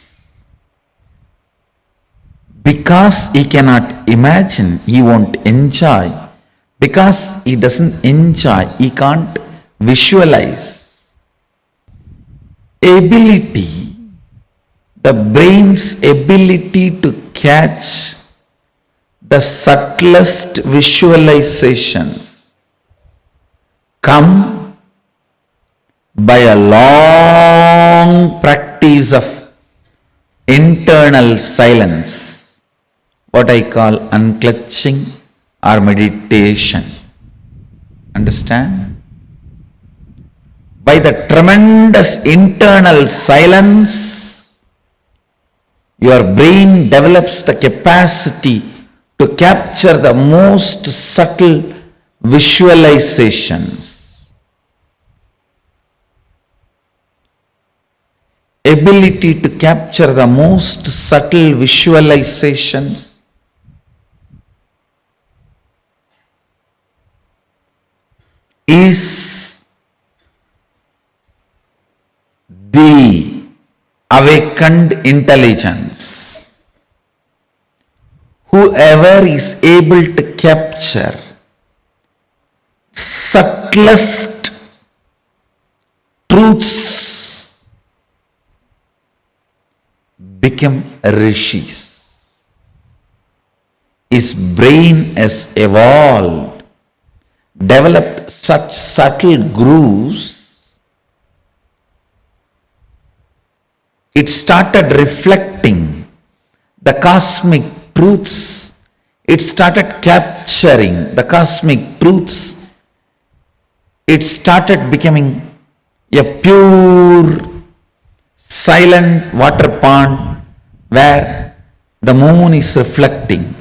Because he cannot imagine, he won't enjoy. Because he doesn't enjoy, he can't visualize. Ability, the brain's ability to catch the subtlest visualizations come by a long practice of internal silence, what I call unclutching or meditation. Understand? By the tremendous internal silence, your brain develops the capacity to capture the most subtle visualizations. Ability to capture the most subtle visualizations is the awakened intelligence. Whoever is able to capture subtlest truths become rishis. His brain has evolved, developed such subtle grooves, it started reflecting the cosmic truths, it started capturing the cosmic truths, it started becoming a pure, silent water pond where the moon is reflecting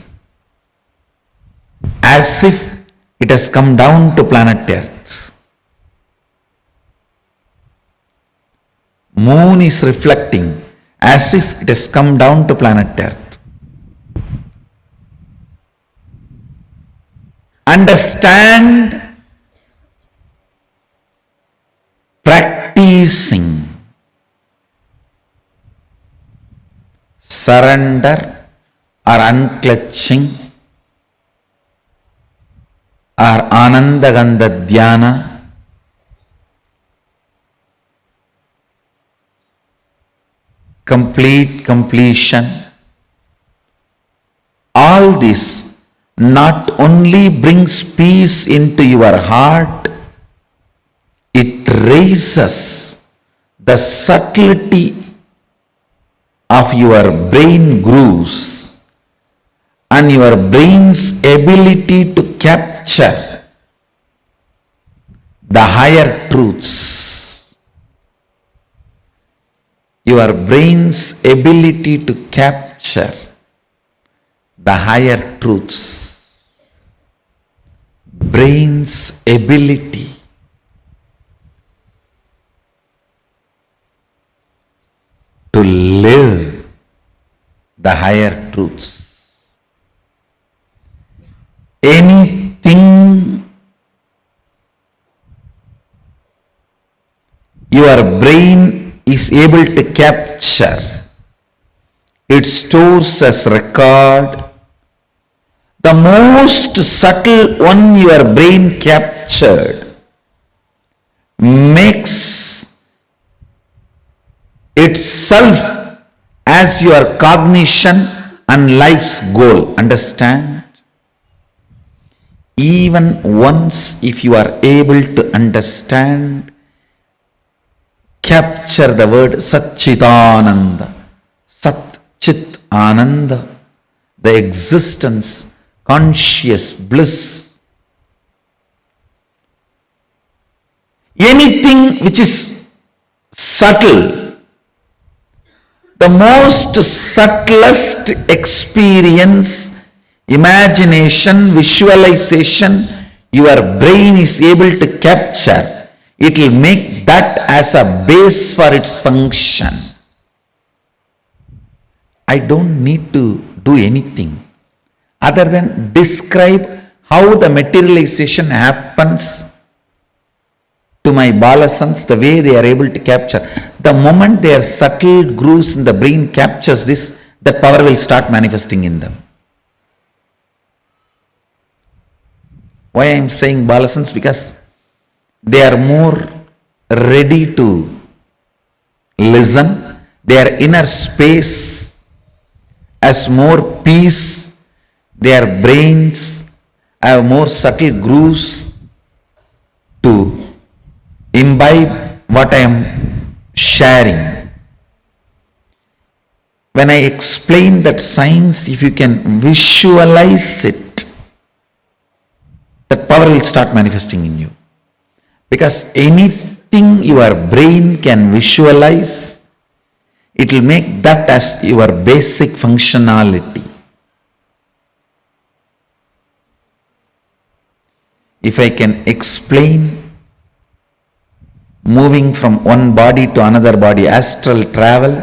as if it has come down to planet Earth. Moon is reflecting as if it has come down to planet Earth. Understand, practicing surrender or unclutching or Ananda Gandha Dhyana, completion, all this not only brings peace into your heart, it raises the subtlety of your brain grooves and your brain's ability to capture the higher truths. Your brain's ability to capture the higher truths. Brain's ability to live the higher truths. Anything your brain is able to capture, it stores as record. The most subtle one your brain captured makes itself as your cognition and life's goal. Understand? Even once if you are able to understand, capture the word Satchitananda, Sat Chit Ananda, the existence, conscious bliss. Anything which is subtle, the most subtlest experience imagination, visualization, your brain is able to capture, it will make that as a base for its function. I don't need to do anything other than describe how the materialization happens to my balasans, the way they are able to capture. The moment their subtle grooves in the brain captures this, that power will start manifesting in them. Why I am saying balasans? Because they are more ready to listen. Their inner space has more peace. Their brains have more subtle grooves to imbibe what I am sharing. When I explain that science, if you can visualize it, that power will start manifesting in you. Because anything your brain can visualize, it will make that as your basic functionality. If I can explain moving from one body to another body, astral travel,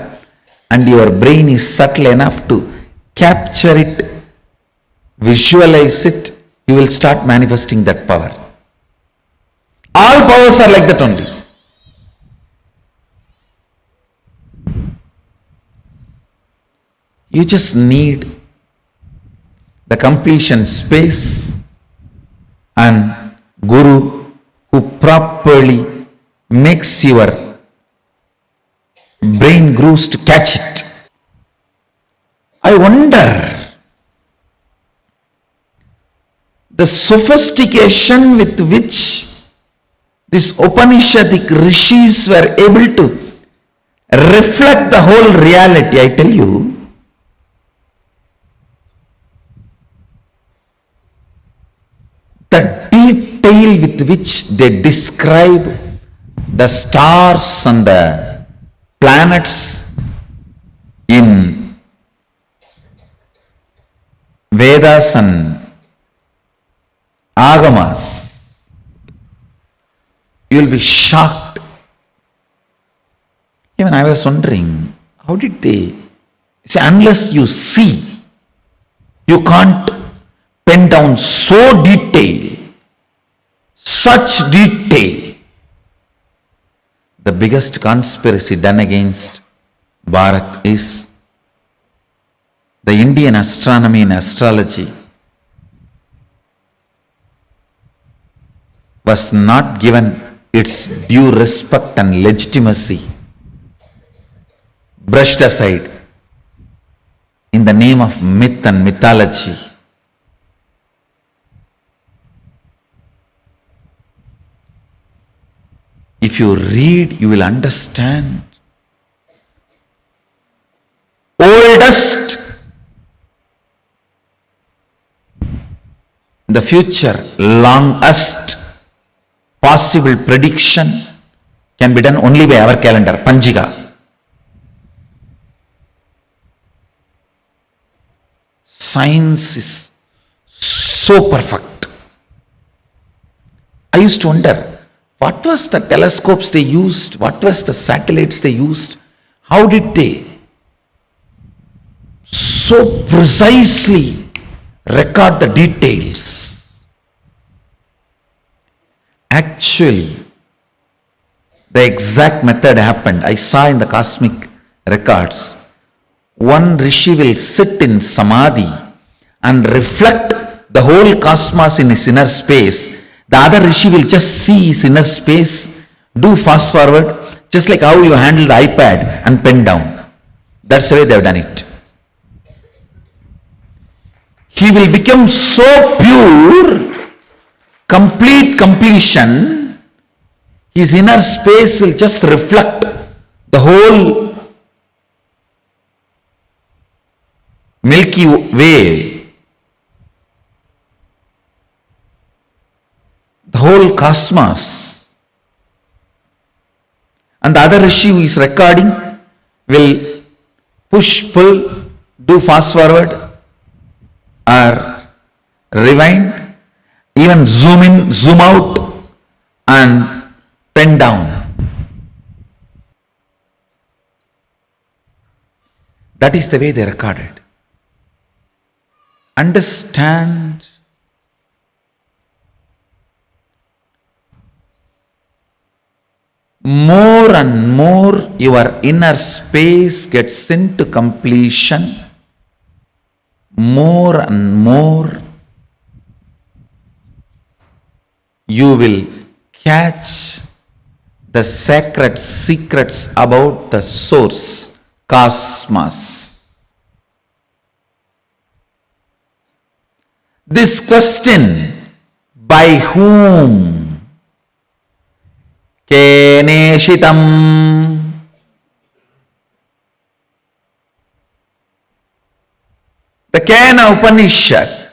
and your brain is subtle enough to capture it, visualize it, you will start manifesting that power. All powers are like that only. You just need the completion space and Guru who properly makes your brain grooves to catch it. I wonder the sophistication with which these Upanishadic rishis were able to reflect the whole reality. I tell you, the detail with which they describe the stars and the planets in Vedas and Agamas, you will be shocked. Even I was wondering, how did they see? Unless you see, you can't pen down so detail, such detail. The biggest conspiracy done against Bharat is the Indian astronomy and astrology was not given its due respect and legitimacy, brushed aside in the name of myth and mythology. If you read, you will understand. Oldest in the future, longest possible prediction can be done only by our calendar, Panjiga. Science is so perfect. I used to wonder, what was the telescopes they used? What was the satellites they used? How did they so precisely record the details? Actually, the exact method happened. I saw in the cosmic records. One rishi will sit in Samadhi and reflect the whole cosmos in his inner space. The other rishi will just see his inner space, do fast forward, just like how you handle the iPad and pen down. That's the way they have done it. He will become so pure, complete completion, his inner space will just reflect the whole Milky Way, the whole cosmos. And the other rishi who is recording will push, pull, do fast forward, or rewind, even zoom in, zoom out, and pen down. That is the way they recorded. Understand more and more your inner space gets into completion, more and more you will catch the sacred secrets about the source, cosmos. This question, by whom? Keneshitam. The Kena Upanishad,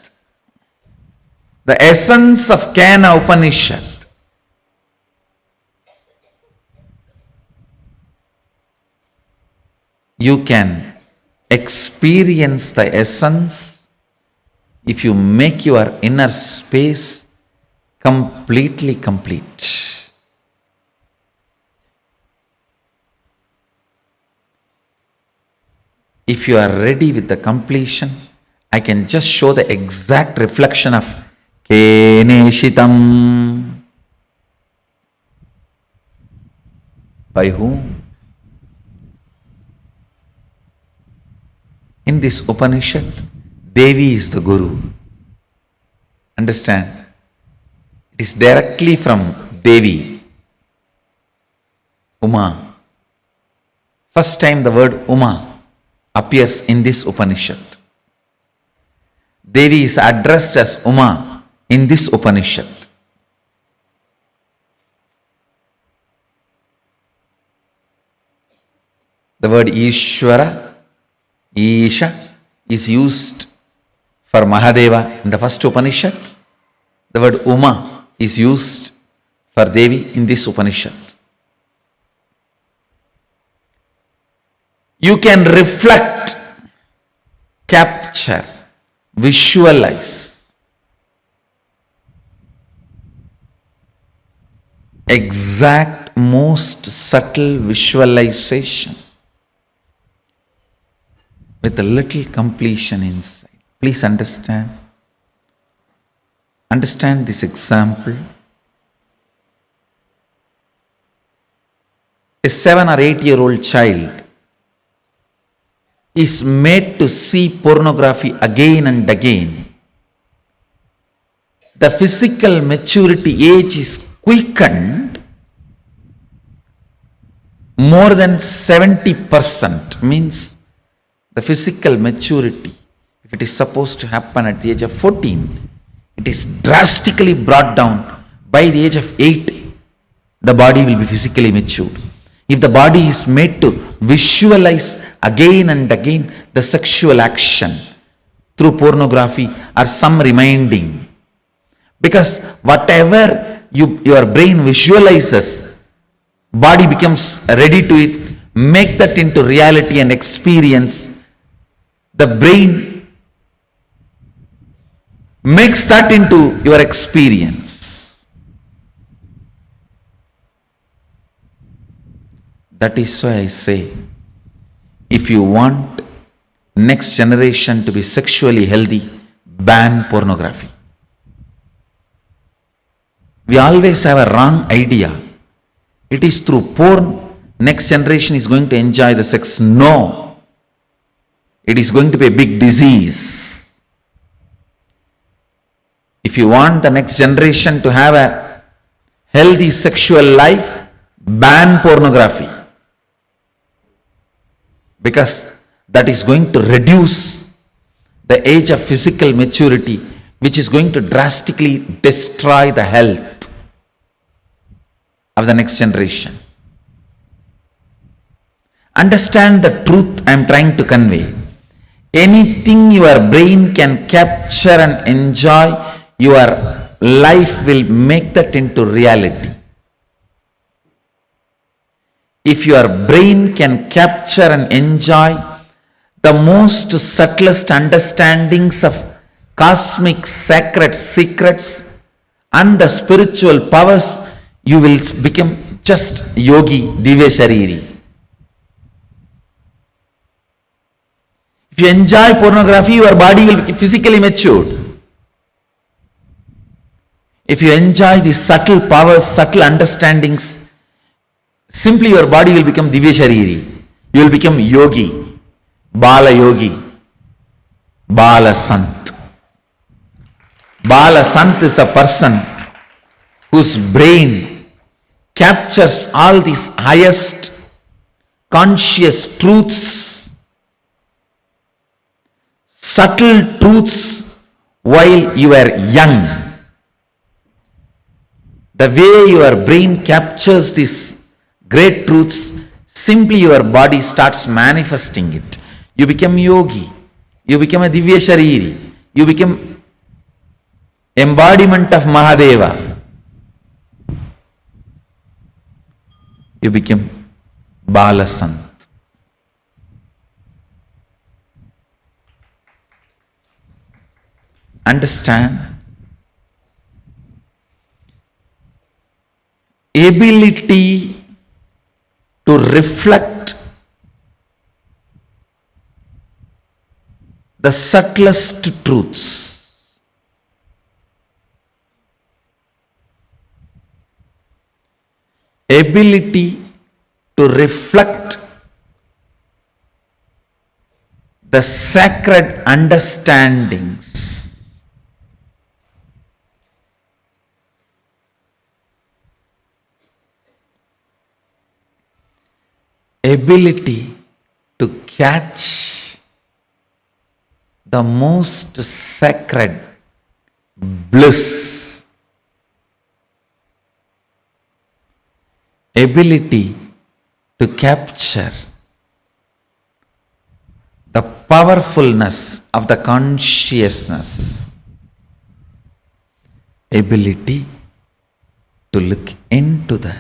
the essence of Kena Upanishad, you can experience the essence if you make your inner space completely complete. If you are ready with the completion, I can just show the exact reflection of Keneshitam. By whom? In this Upanishad, Devi is the Guru. Understand? It is directly from Devi, Uma. First time the word Uma appears in this Upanishad. Devi is addressed as Uma in this Upanishad. The word Ishvara, Isha, is used for Mahadeva in the first Upanishad. The word Uma is used for Devi in this Upanishad. You can reflect, capture, visualize exact, most subtle visualization with a little completion inside. Please understand. Understand this example. A 7 or 8-year-old child is made to see pornography again and again. The physical maturity age is quickened more than 70%. Means the physical maturity, if it is supposed to happen at the age of 14, it is drastically brought down. By the age of 8, the body will be physically matured. If the body is made to visualize again and again the sexual action through pornography or some reminding, because whatever your brain visualizes, body becomes ready to it, make that into reality and experience. The brain makes that into your experience. That is why I say, if you want next generation to be sexually healthy, ban pornography. We always have a wrong idea. It is through porn next generation is going to enjoy the sex. No. It is going to be a big disease. If you want the next generation to have a healthy sexual life, ban pornography. Because that is going to reduce the age of physical maturity, which is going to drastically destroy the health of the next generation. Understand the truth I am trying to convey. Anything your brain can capture and enjoy, your life will make that into reality. If your brain can capture and enjoy the most subtlest understandings of cosmic sacred secrets and the spiritual powers, you will become just yogi, divya shariri. If you enjoy pornography, your body will be physically matured. If you enjoy the subtle powers, subtle understandings, simply your body will become divya shariri. You will become yogi, bala yogi, bala sant. Bala sant is a person whose brain captures all these highest conscious truths, subtle truths while you are young. The way your brain captures these great truths, simply your body starts manifesting it. You become yogi, you become a divya shariri, you become embodiment of Mahadeva. You become Bala Sant. Understand? Ability to reflect the subtlest truths. Ability to reflect the sacred understandings. Ability to catch the most sacred bliss. Ability to capture the powerfulness of the consciousness. Ability to look into the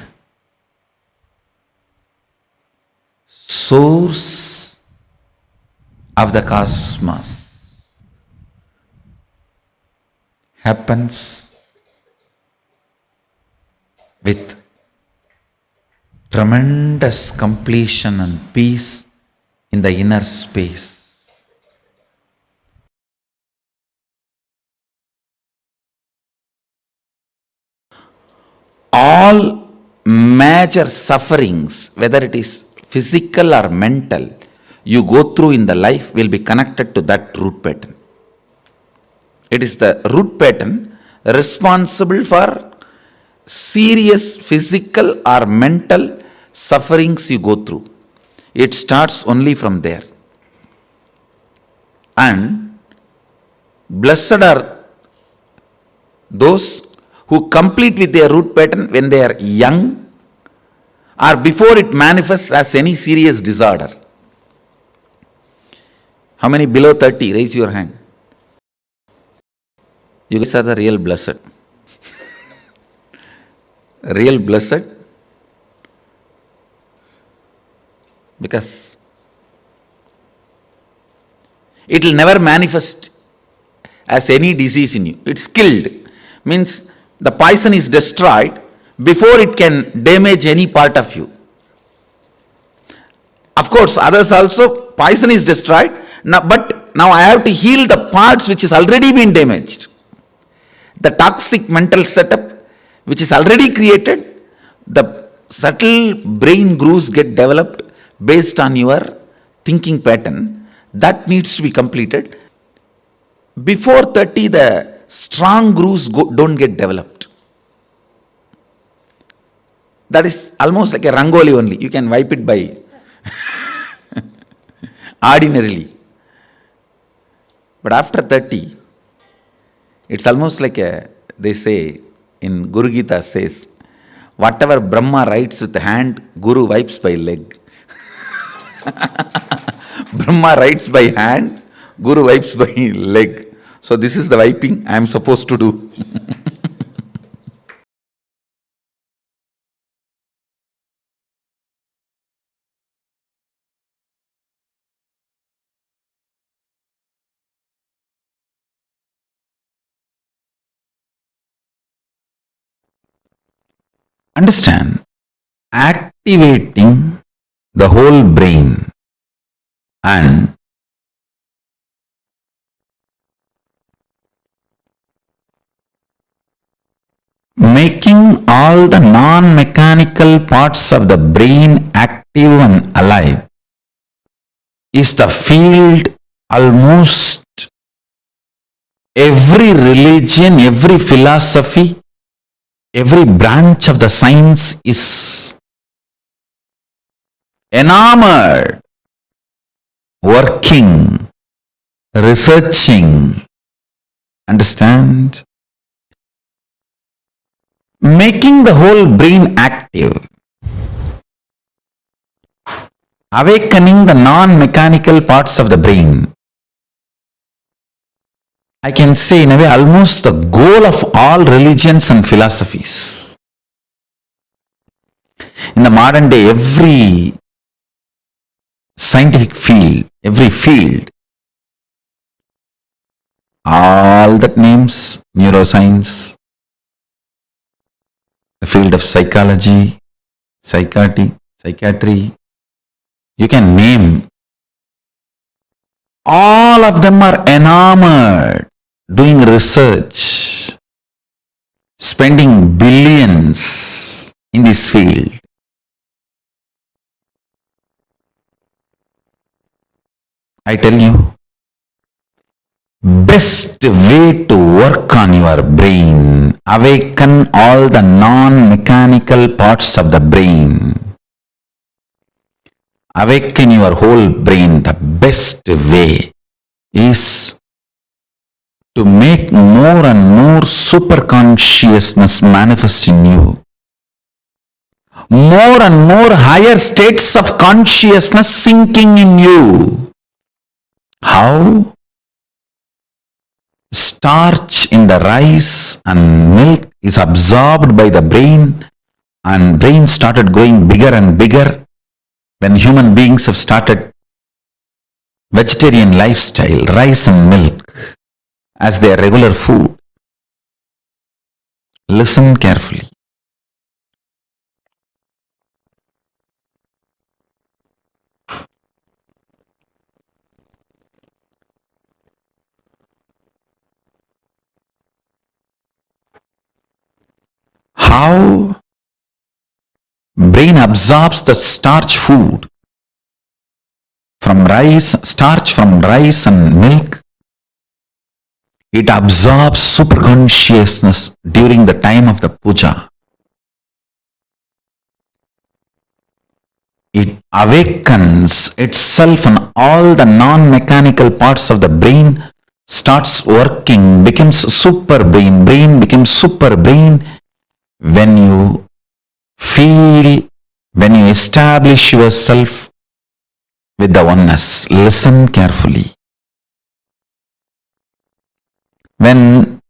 source of the cosmos happens with tremendous completion and peace in the inner space. All major sufferings, whether it is physical or mental, you go through in the life will be connected to that root pattern. It is the root pattern responsible for serious physical or mental sufferings you go through. It starts only from there. And blessed are those who complete with their root pattern when they are young or before it manifests as any serious disorder. How many below 30? Raise your hand. You guys are the real blessed. Real blessed. Because it will never manifest as any disease in you. It's killed. Means the poison is destroyed before it can damage any part of you. Of course, others also, poison is destroyed, but now I have to heal the parts which is already been damaged. The toxic mental setup which is already created, the subtle brain grooves get developed based on your thinking pattern. That needs to be completed. Before 30, the strong grooves don't get developed. That is almost like a rangoli only. You can wipe it by ordinarily. But after 30, it's almost like they say in Guru Gita says, whatever Brahma writes with the hand, Guru wipes by leg. Brahma writes by hand, Guru wipes by leg. So this is the wiping I am supposed to do. Understand? Activating the whole brain and making all the non-mechanical parts of the brain active and alive is the field almost every religion, every philosophy, every branch of the science is enamored, working, researching. Understand? Making the whole brain active, awakening the non-mechanical parts of the brain. I can say in a way almost the goal of all religions and philosophies. In the modern day, every scientific field, every field, all that names, neuroscience, the field of psychology, psychiatry, you can name. All of them are enamored, doing research, spending billions in this field. I tell you, best way to work on your brain, awaken all the non-mechanical parts of the brain. Awaken your whole brain. The best way is to make more and more super consciousness manifest in you. More and more higher states of consciousness sinking in you. How? Starch in the rice and milk is absorbed by the brain, and brain started growing bigger and bigger when human beings have started vegetarian lifestyle, rice and milk as their regular food. Listen carefully. How brain absorbs the starch food from rice, starch from rice and milk. It absorbs superconsciousness during the time of the puja. It awakens itself and all the non-mechanical parts of the brain starts working, becomes super brain. Brain becomes super brain when you feel, when you establish yourself with the oneness. Listen carefully. When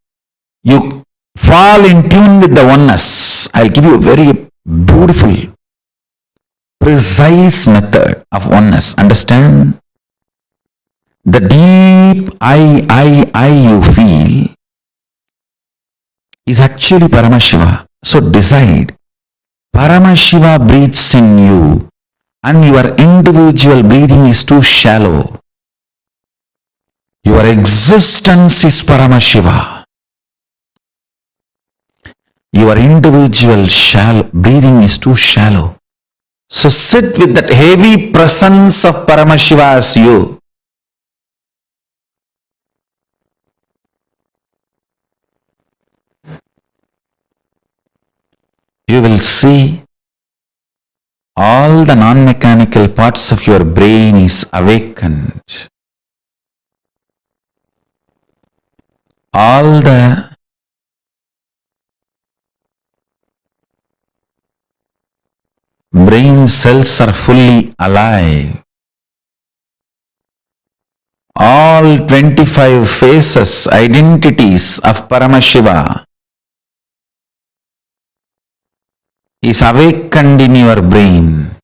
you fall in tune with the oneness, I'll give you a very beautiful, precise method of oneness. Understand? The deep I you feel is actually Paramashiva. So decide, Paramashiva breathes in you and your individual breathing is too shallow. Your existence is Paramashiva. Your individual breathing is too shallow. So sit with that heavy presence of Paramashiva as you. You will see all the non-mechanical parts of your brain is awakened. All the brain cells are fully alive. All 25 faces, identities of Paramashiva is awakened in your brain.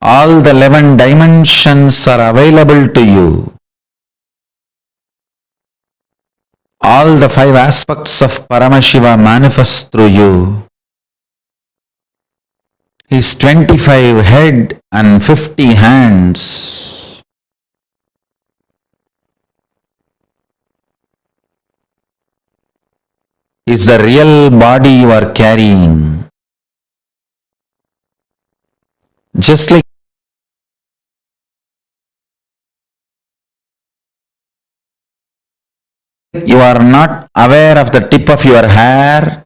All the 11 dimensions are available to you. All the 5 aspects of Paramashiva manifest through you. His 25 head and 50 hands. Is the real body you are carrying. Just like you are not aware of the tip of your hair,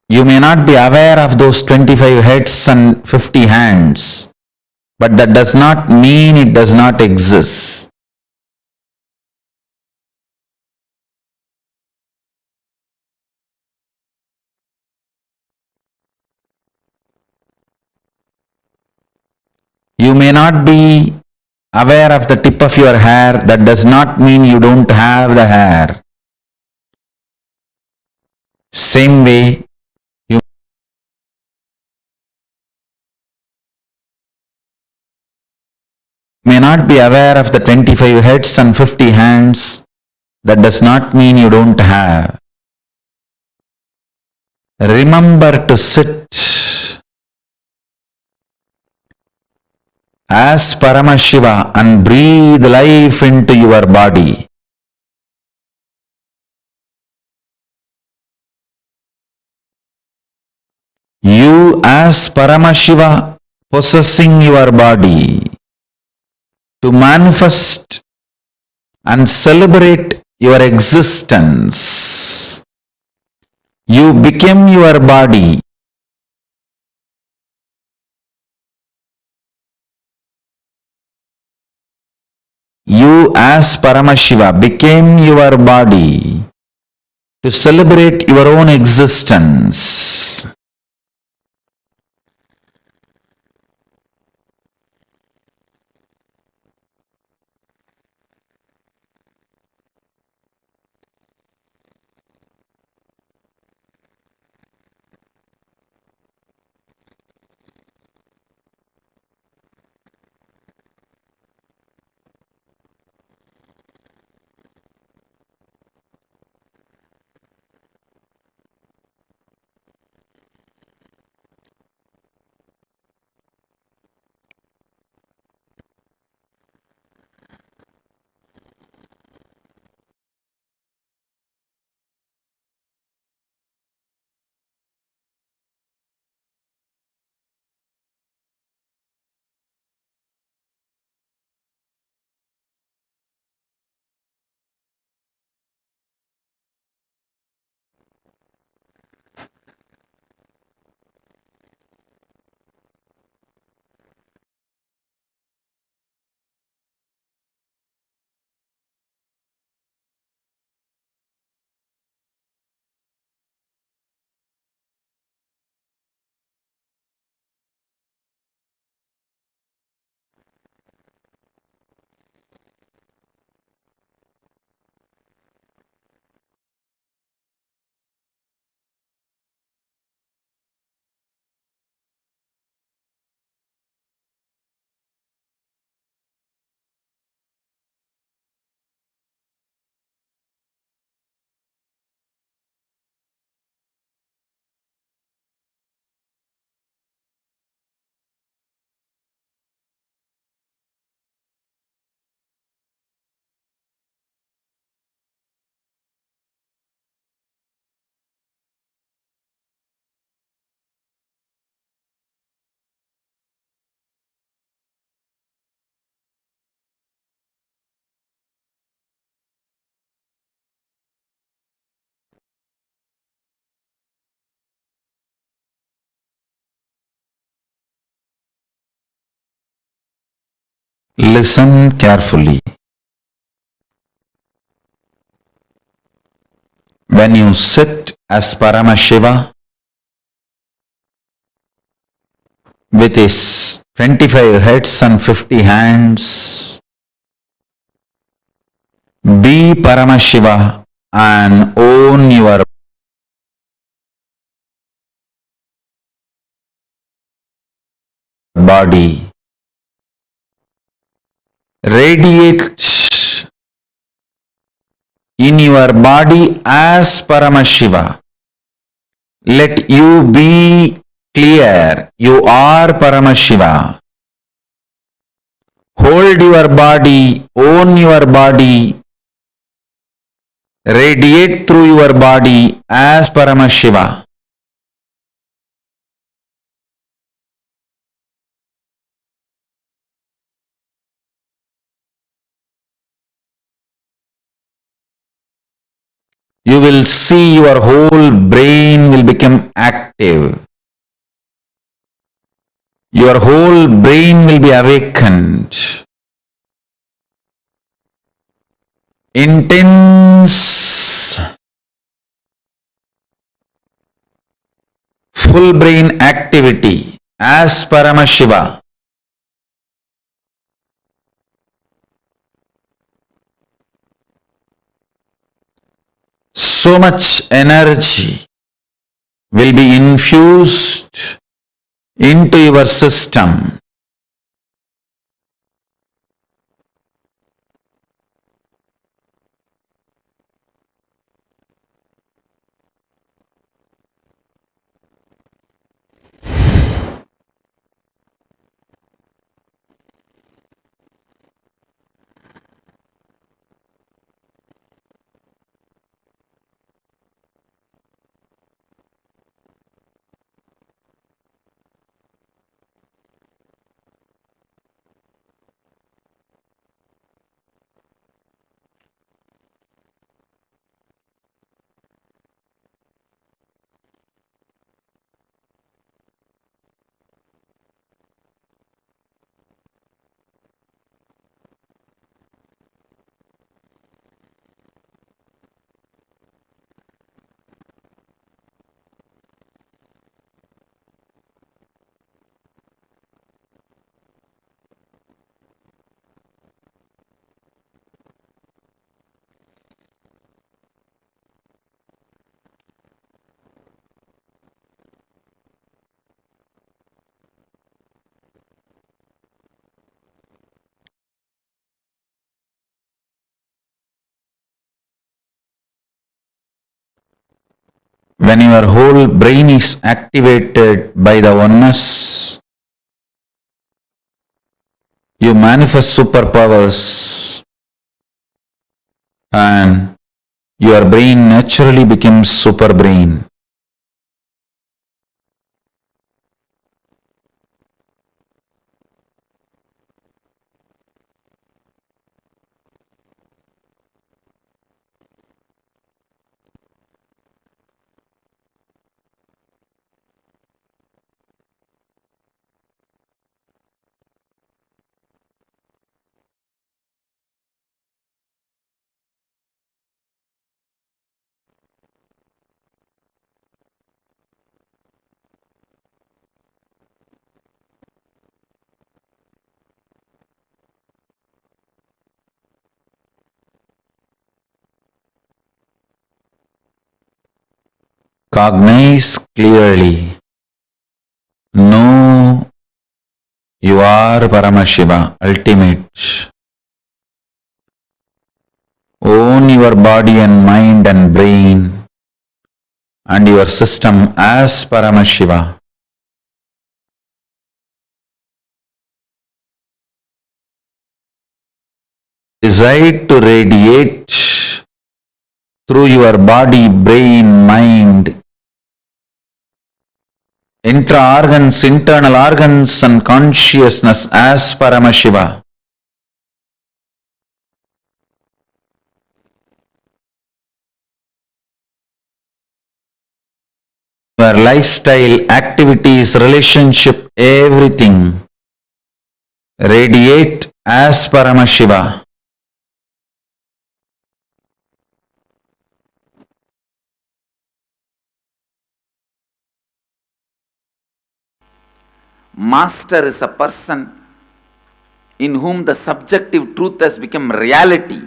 you may not be aware of those 25 heads and 50 hands, but that does not mean it does not exist. You may not be aware of the tip of your hair, that does not mean you don't have the hair. Same way, you may not be aware of the 25 heads and 50 hands, that does not mean you don't have. Remember to sit as Paramashiva and breathe life into your body. You as Paramashiva possessing your body to manifest and celebrate your existence. You became your body. You as Paramashiva became your body to celebrate your own existence. Listen carefully. When you sit as Paramashiva with his 25 heads and 50 hands, be Paramashiva and own your body. Radiate in your body as Paramashiva. Let you be clear, you are Paramashiva. Hold your body, own your body, radiate through your body as Paramashiva. You will see your whole brain will become active. Your whole brain will be awakened. Intense full brain activity as Paramashiva. So much energy will be infused into your system. When your whole brain is activated by the oneness, you manifest superpowers and your brain naturally becomes super brain. Cognize clearly. Know you are Paramashiva, ultimate. Own your body and mind and brain and your system as Paramashiva. Decide to radiate through your body, brain, mind, intra-organs, internal organs and consciousness as Paramashiva. Your lifestyle, activities, relationship, everything. Radiate as Paramashiva. Master is a person in whom the subjective truth has become reality.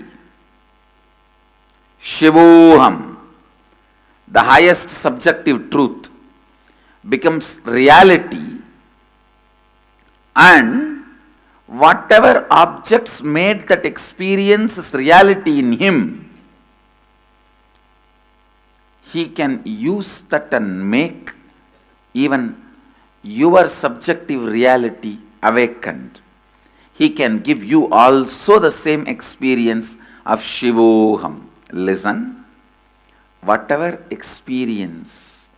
Shivoham, the highest subjective truth, becomes reality And whatever objects made that experience's reality in him, he can use that and make even your subjective reality awakened. He can give you also the same experience of Shivoham. Listen, whatever experience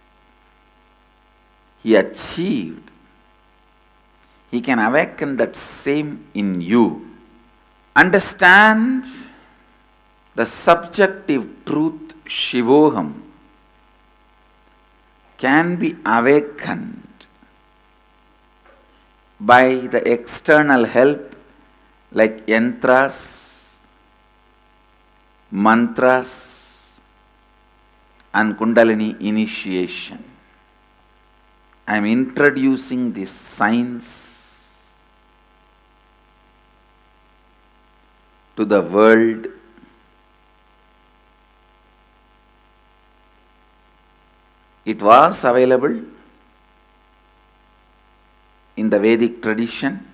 he achieved, he can awaken that same in you. Understand the subjective truth Shivoham can be awakened by the external help like yantras, mantras, and Kundalini initiation. I am introducing this science to the world. It was available in the Vedic tradition,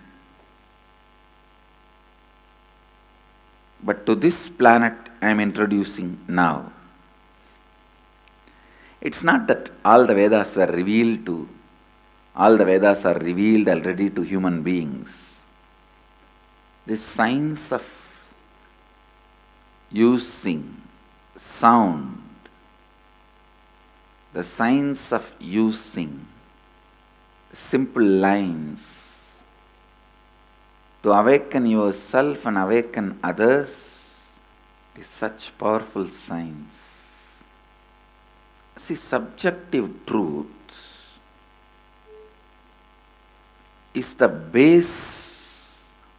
but to this planet I am introducing now. It's not that all the Vedas were revealed to, all the Vedas are revealed already to human beings. This science of using sound, the science of using simple lines to awaken yourself and awaken others is such powerful science. See, subjective truth is the base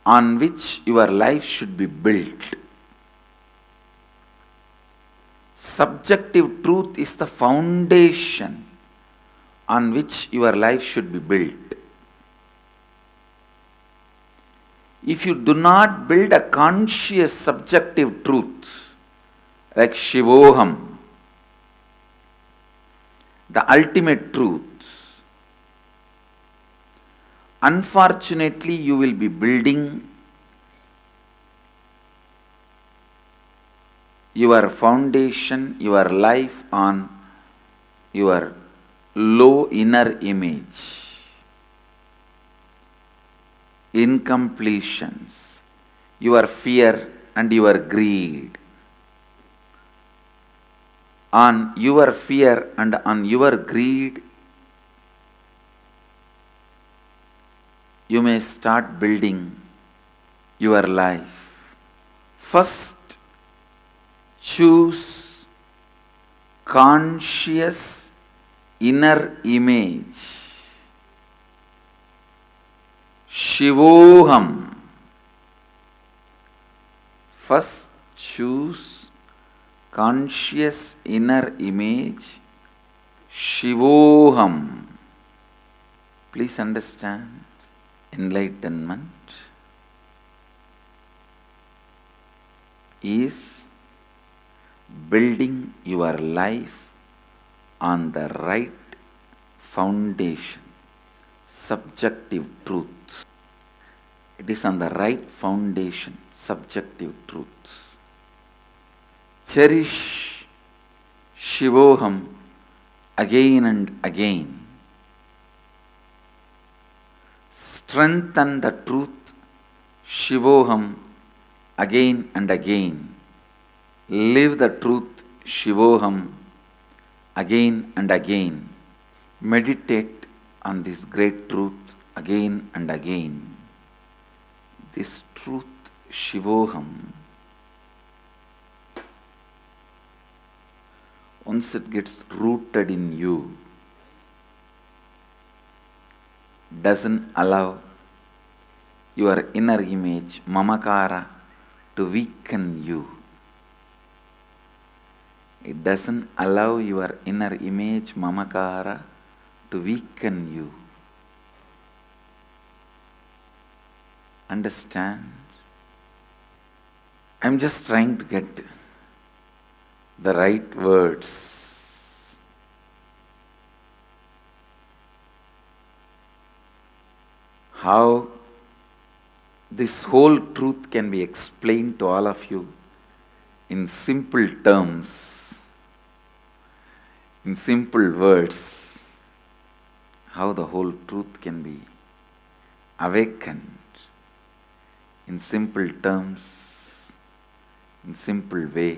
on which your life should be built. Subjective truth is the foundation on which your life should be built. If you do not build a conscious subjective truth like Shivoham, the ultimate truth, unfortunately you will be building your foundation, your life on your low inner image, incompletions, your fear and your greed. On your fear and on your greed, you may start building your life. First, choose conscious inner image. Shivoham. First, choose conscious inner image. Shivoham. Please understand enlightenment is building your life on the right foundation, subjective truth. It is on the right foundation, subjective truth. Cherish Shivoham again and again. Strengthen the truth Shivoham again and again. Live the truth Shivoham again and again. Meditate on this great truth again and again. This truth Shivoham, once it gets rooted in you, doesn't allow your inner image, mamakara, to weaken you. It doesn't allow your inner image, mamakara, to weaken you. Understand? I'm just trying to get the right words. How this whole truth can be explained to all of you in simple terms, in simple words, how the whole truth can be awakened in simple terms, in simple way.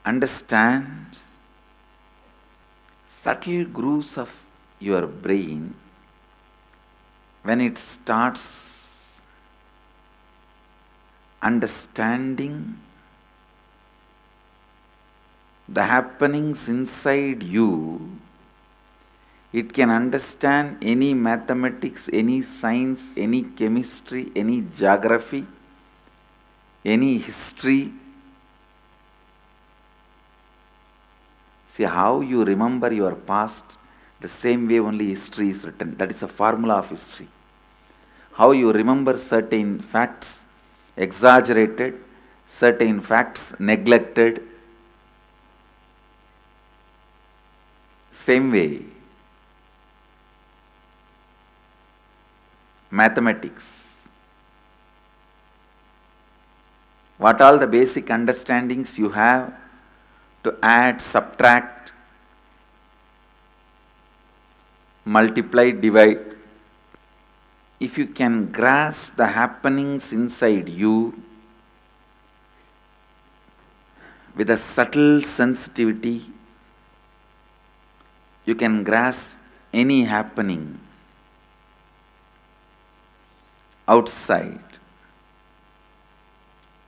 Understand subtle grooves of your brain when it starts understanding the happenings inside you. It can understand any mathematics, any science, any chemistry, any geography, any history. See how you remember your past, the same way only history is written. That is a formula of history. How you remember certain facts exaggerated, certain facts neglected. Same way, mathematics. What all the basic understandings you have to add, subtract, multiply, divide. If you can grasp the happenings inside you with a subtle sensitivity, you can grasp any happening outside.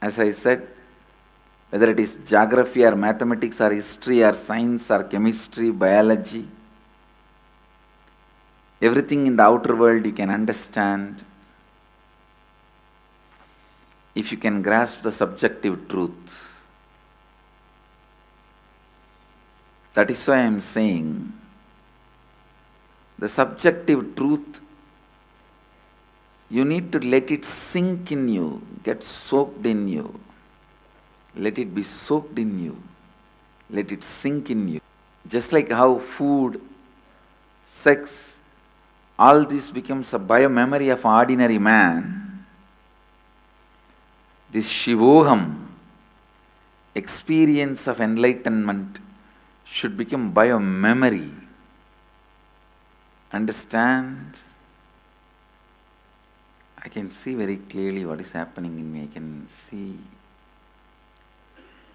As I said, whether it is geography or mathematics or history or science or chemistry, biology, everything in the outer world you can understand if you can grasp the subjective truth. That is why I am saying the subjective truth, you need to let it sink in you, get soaked in you. Let it be soaked in you. Let it sink in you. Just like how food, sex, all this becomes a bio-memory of ordinary man, this Shivoham, experience of enlightenment, should become bio-memory. Understand? I can see very clearly what is happening in me. I can see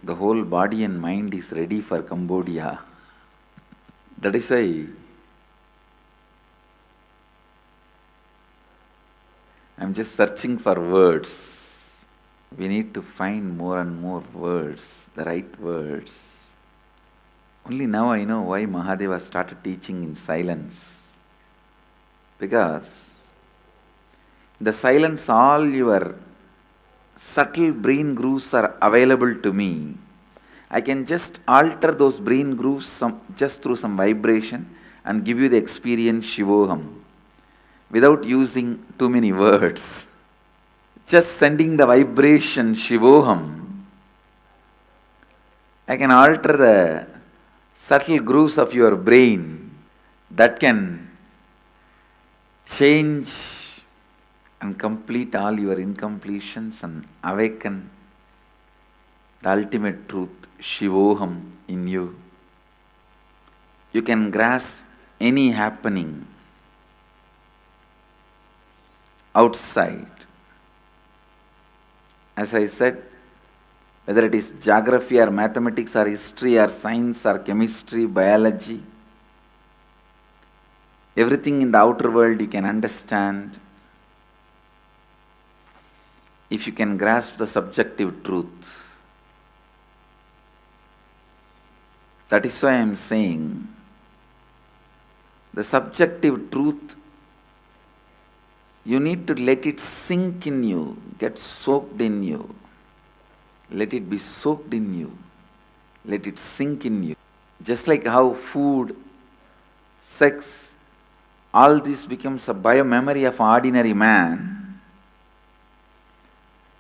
the whole body and mind is ready for Cambodia. That is why I am just searching for words. We need to find more and more words, the right words. Only now I know why Mahadeva started teaching in silence. Because in the silence all your subtle brain grooves are available to me. I can just alter those brain grooves just through some vibration and give you the experience Shivoham without using too many words. Just sending the vibration Shivoham, I can alter the subtle grooves of your brain that can change and complete all your incompletions and awaken the ultimate truth, Shivoham, in you. You can grasp any happening outside. As I said, whether it is geography or mathematics or history or science or chemistry, biology, everything in the outer world you can understand if you can grasp the subjective truth. That is why I am saying the subjective truth, you need to let it sink in you, get soaked in you. Let it be soaked in you. Let it sink in you. Just like how food, sex, all this becomes a bio-memory of ordinary man,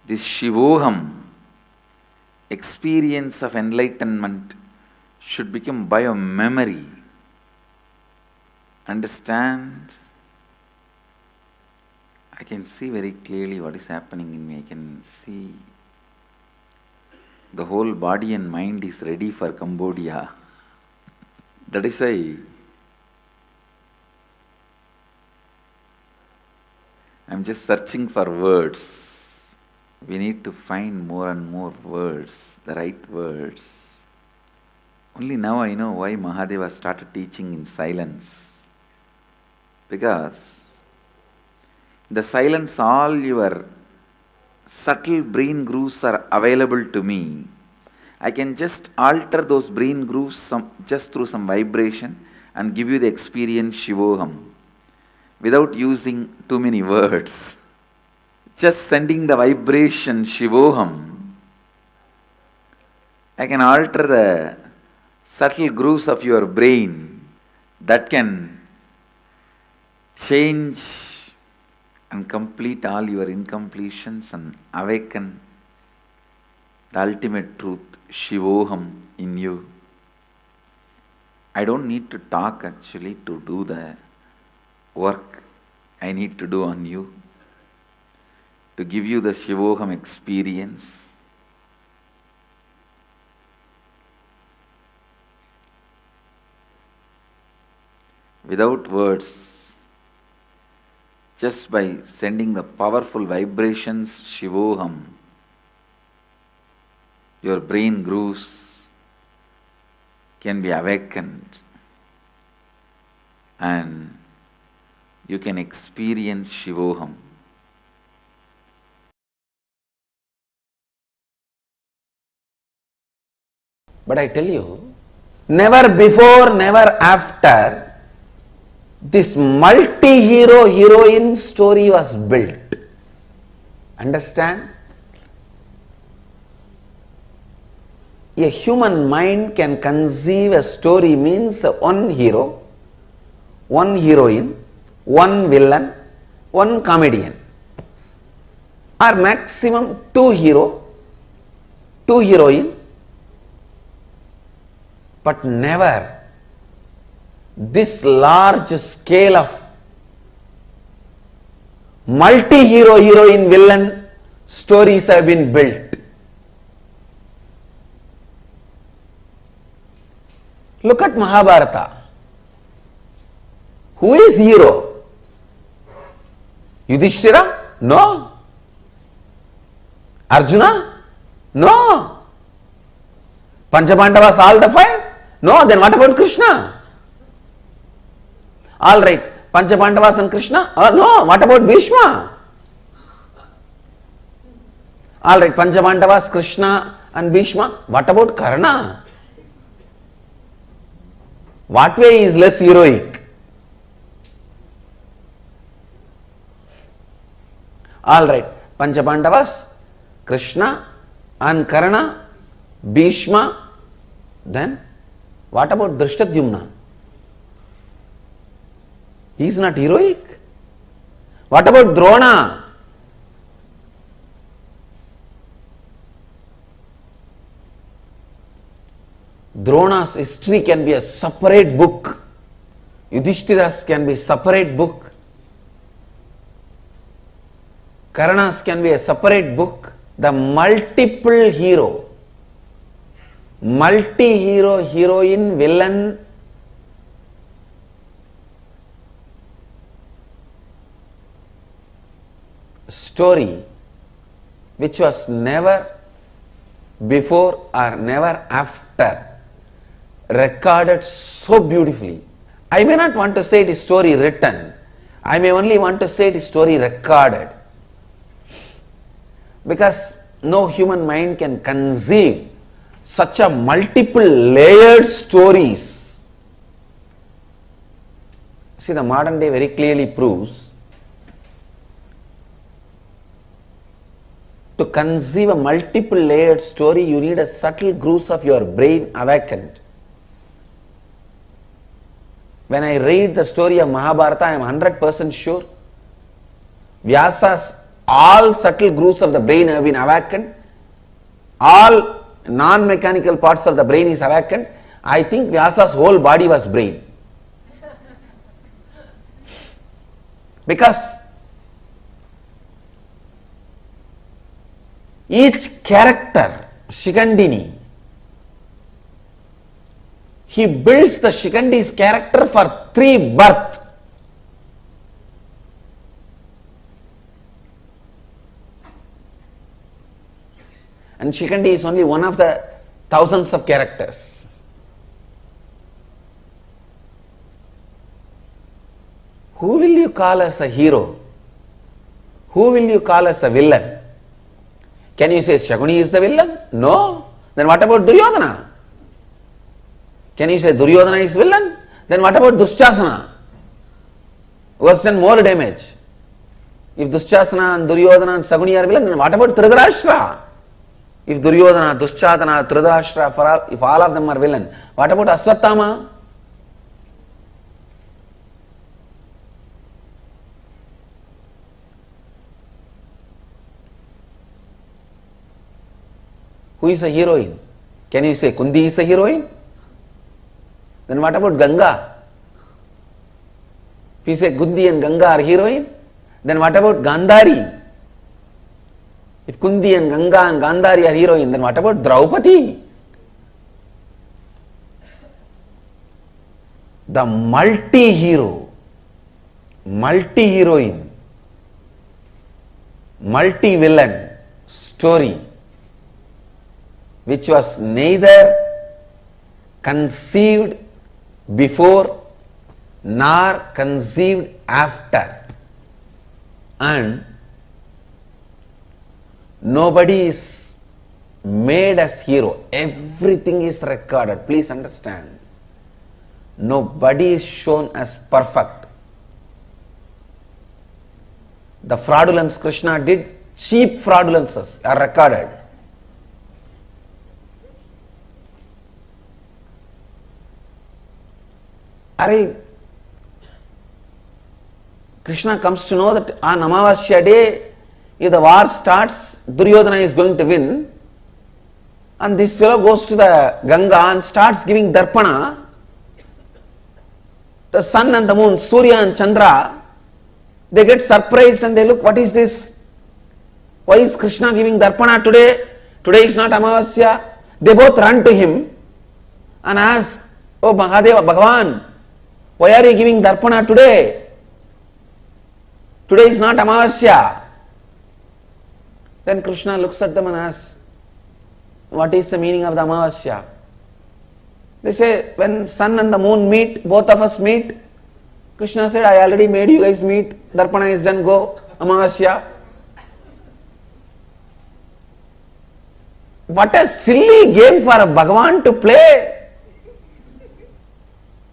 this Shivoham, experience of enlightenment, should become bio-memory. understand. I can see very clearly what is happening in me. I can see the whole body and mind is ready for Cambodia. That is why I'm just searching for words. We need to find more and more words, the right words. Only now I know why Mahadeva started teaching in silence. Because in the silence all your subtle brain grooves are available to me. I can just alter those brain grooves just through some vibration and give you the experience Shivoham without using too many words. Just sending the vibration Shivoham, I can alter the subtle grooves of your brain that can change and complete all your incompletions and awaken the ultimate truth, Shivoham, in you. I don't need to talk actually to do the work I need to do on you, to give you the Shivoham experience. Without words, just by sending the powerful vibrations Shivoham, your brain grooves can be awakened and you can experience Shivoham. But I tell you, never before, never after, this multi-hero heroine story was built. Understand? A human mind can conceive a story means one hero, one heroine, one villain, one comedian, or maximum two hero, two heroine, but never this large scale of multi-hero heroine villain stories have been built. Look at Mahabharata. Who is hero? Yudhishthira? No. Arjuna? No. Panchabandavas, all the five? No. Then what about Krishna? All right. Panchabandavas and Krishna? No. What about Bhishma? All right. Panchabandavas, Krishna and Bhishma. What about Karna? What way is less heroic? All right. Panchabandavas, Krishna and Karna, Bhishma. Then what about Drishtadyumna? He is not heroic. What about Drona? Drona's history can be a separate book. Yudhishthira's can be a separate book. Karna's can be a separate book. The multiple hero, multi-hero, heroine, villain, story which was never before or never after recorded so beautifully. I may not want to say it is story written. I may only want to say it is story recorded. Because no human mind can conceive such a multiple layered stories. See, the modern day very clearly proves to conceive a multiple layered story, you need a subtle grooves of your brain awakened. When I read the story of Mahabharata, I am 100% sure Vyasa's all subtle grooves of the brain have been awakened. All non-mechanical parts of the brain is awakened. I think Vyasa's whole body was brain. Because each character, Shikandini, he builds the Shikandi's character for 3 births. And Shikandi is only one of the thousands of characters. Who will you call as a hero? Who will you call as a villain? Can you say Shakuni is the villain? No. Then what about Duryodhana? Can you say Duryodhana is villain? Then what about Dushasana? Who has done more damage? If Dushasana and Duryodhana and Shakuni are villain, then what about Dhritarashtra? If Duryodhana, Dushasana, Dhritarashtra, if all of them are villain, what about Aswathama? Who is a heroine? Can you say Kundi is a heroine? Then what about Ganga? If you say Kundi and Ganga are heroine, then what about Gandhari? If Kundi and Ganga and Gandhari are heroine, then what about Draupadi? The multi-hero, multi-heroine, multi-villain story, which was neither conceived before nor conceived after, and nobody is made as hero. Everything is recorded. Please understand. Nobody is shown as perfect. The fraudulence Krishna did, cheap fraudulences are recorded. Krishna comes to know that on Amavasya day, if the war starts, Duryodhana is going to win, and this fellow goes to the Ganga and starts giving darpana. The sun and the moon, Surya and Chandra, they get surprised and they look, what is this? Why is Krishna giving darpana today? Today is not Amavasya. They both run to him and ask, oh Mahadeva, Bhagavan, why are you giving darpana today? Today is not Amavasya. Then Krishna looks at them and asks, what is the meaning of the Amavasya? They say, when sun and the moon meet, both of us meet. Krishna said, I already made you guys meet. Darpana is done, go. Amavasya. What a silly game for a Bhagavan to play.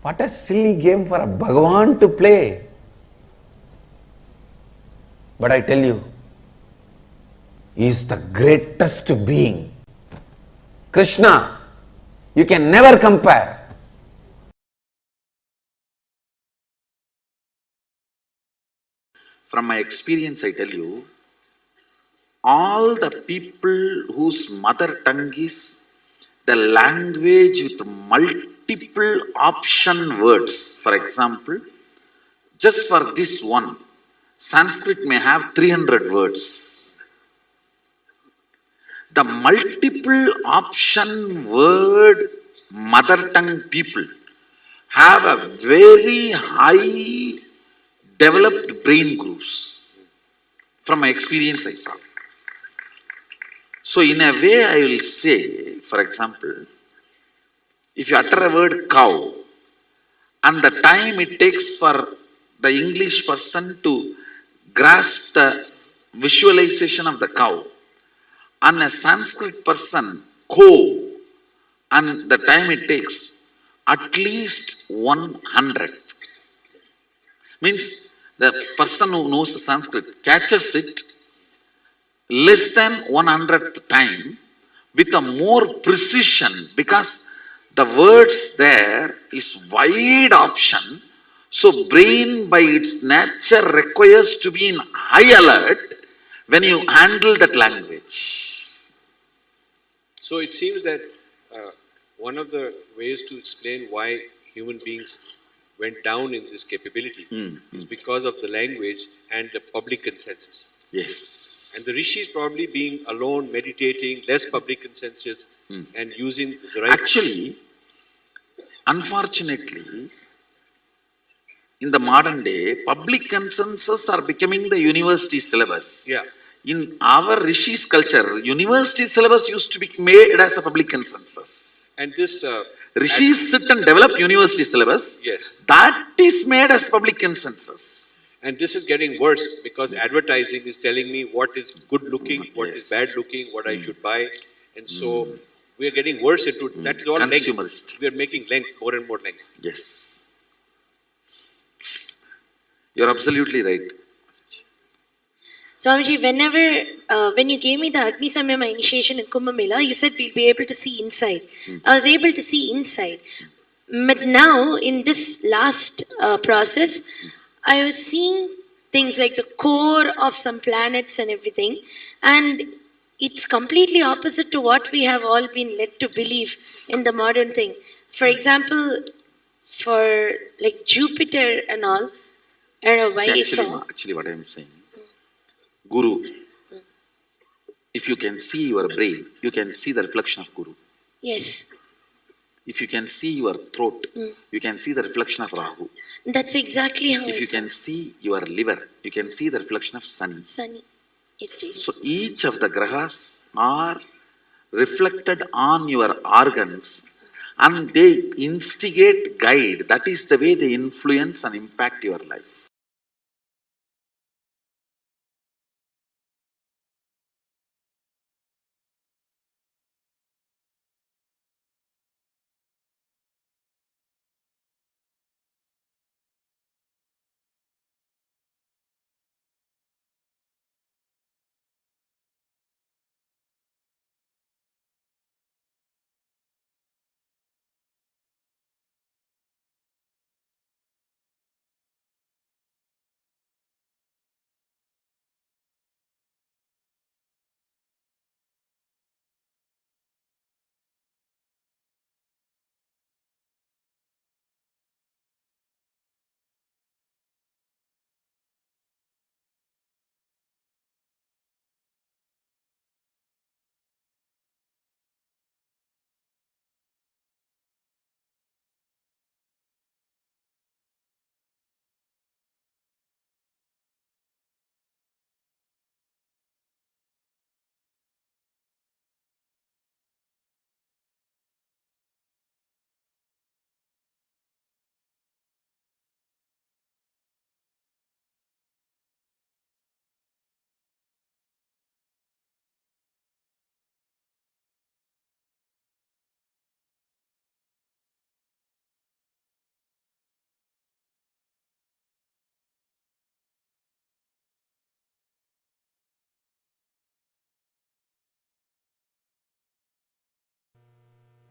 What a silly game for a Bhagavan to play. But I tell you, he is the greatest being. Krishna, you can never compare. From my experience, I tell you, all the people whose mother tongue is the language with multiple option words. For example, just for this one, Sanskrit may have 300 words. The multiple option word mother tongue people have a very high developed brain grooves. From my experience, I saw. So in a way, I will say, for example, if you utter a word cow, and the time it takes for the English person to grasp the visualization of the cow, and a Sanskrit person, ko, and the time it takes, at least 100. Means the person who knows the Sanskrit catches it less than 100th time with a more precision, because the words there is wide option. So brain by its nature requires to be in high alert when you handle that language. So it seems that one of the ways to explain why human beings went down in this capability is because of the language and the public consensus. Yes. And the rishis probably being alone, meditating, less public consensus, and using the right. Actually, unfortunately, in the modern day, public consensus are becoming the university syllabus. Yeah. In our rishis culture, university syllabus used to be made as a public consensus. And this Rishis sit and develop university syllabus. Yes. That is made as public consensus. And this is getting worse because advertising is telling me what is good looking, what is bad looking, what I should buy. And so we are getting worse into that is all Consumerist. length. We are making length, more and more length. Yes. You're absolutely right. Swamiji, when you gave me the Agni Samyama initiation in Kumbh Mela, you said we'll be able to see inside. I was able to see inside. But now, in this last process, I was seeing things like the core of some planets and everything. And it's completely opposite to what we have all been led to believe in the modern thing. For example, for like Jupiter and all, I don't know why I saw. Actually, what I am saying, Guru, if you can see your brain, you can see the reflection of Guru. Yes. If you can see your throat, you can see the reflection of Rahu. That's exactly how If you can see your liver, you can see the reflection of Sun. Sunny. It's really. So each of the grahas are reflected on your organs and they instigate, guide. That is the way they influence and impact your life.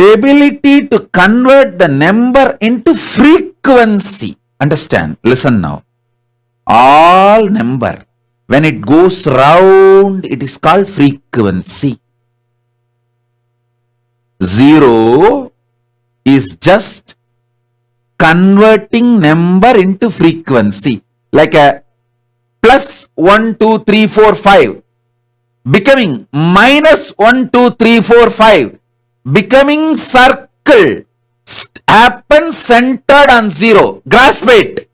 Ability to convert the number into frequency. Understand? Listen now. All number, when it goes round, it is called frequency. 0 is just converting number into frequency. Like a plus 1, 2, 3, 4, 5 becoming minus 1, 2, 3, 4, 5 becoming circle happens centered on 0. Grasp it.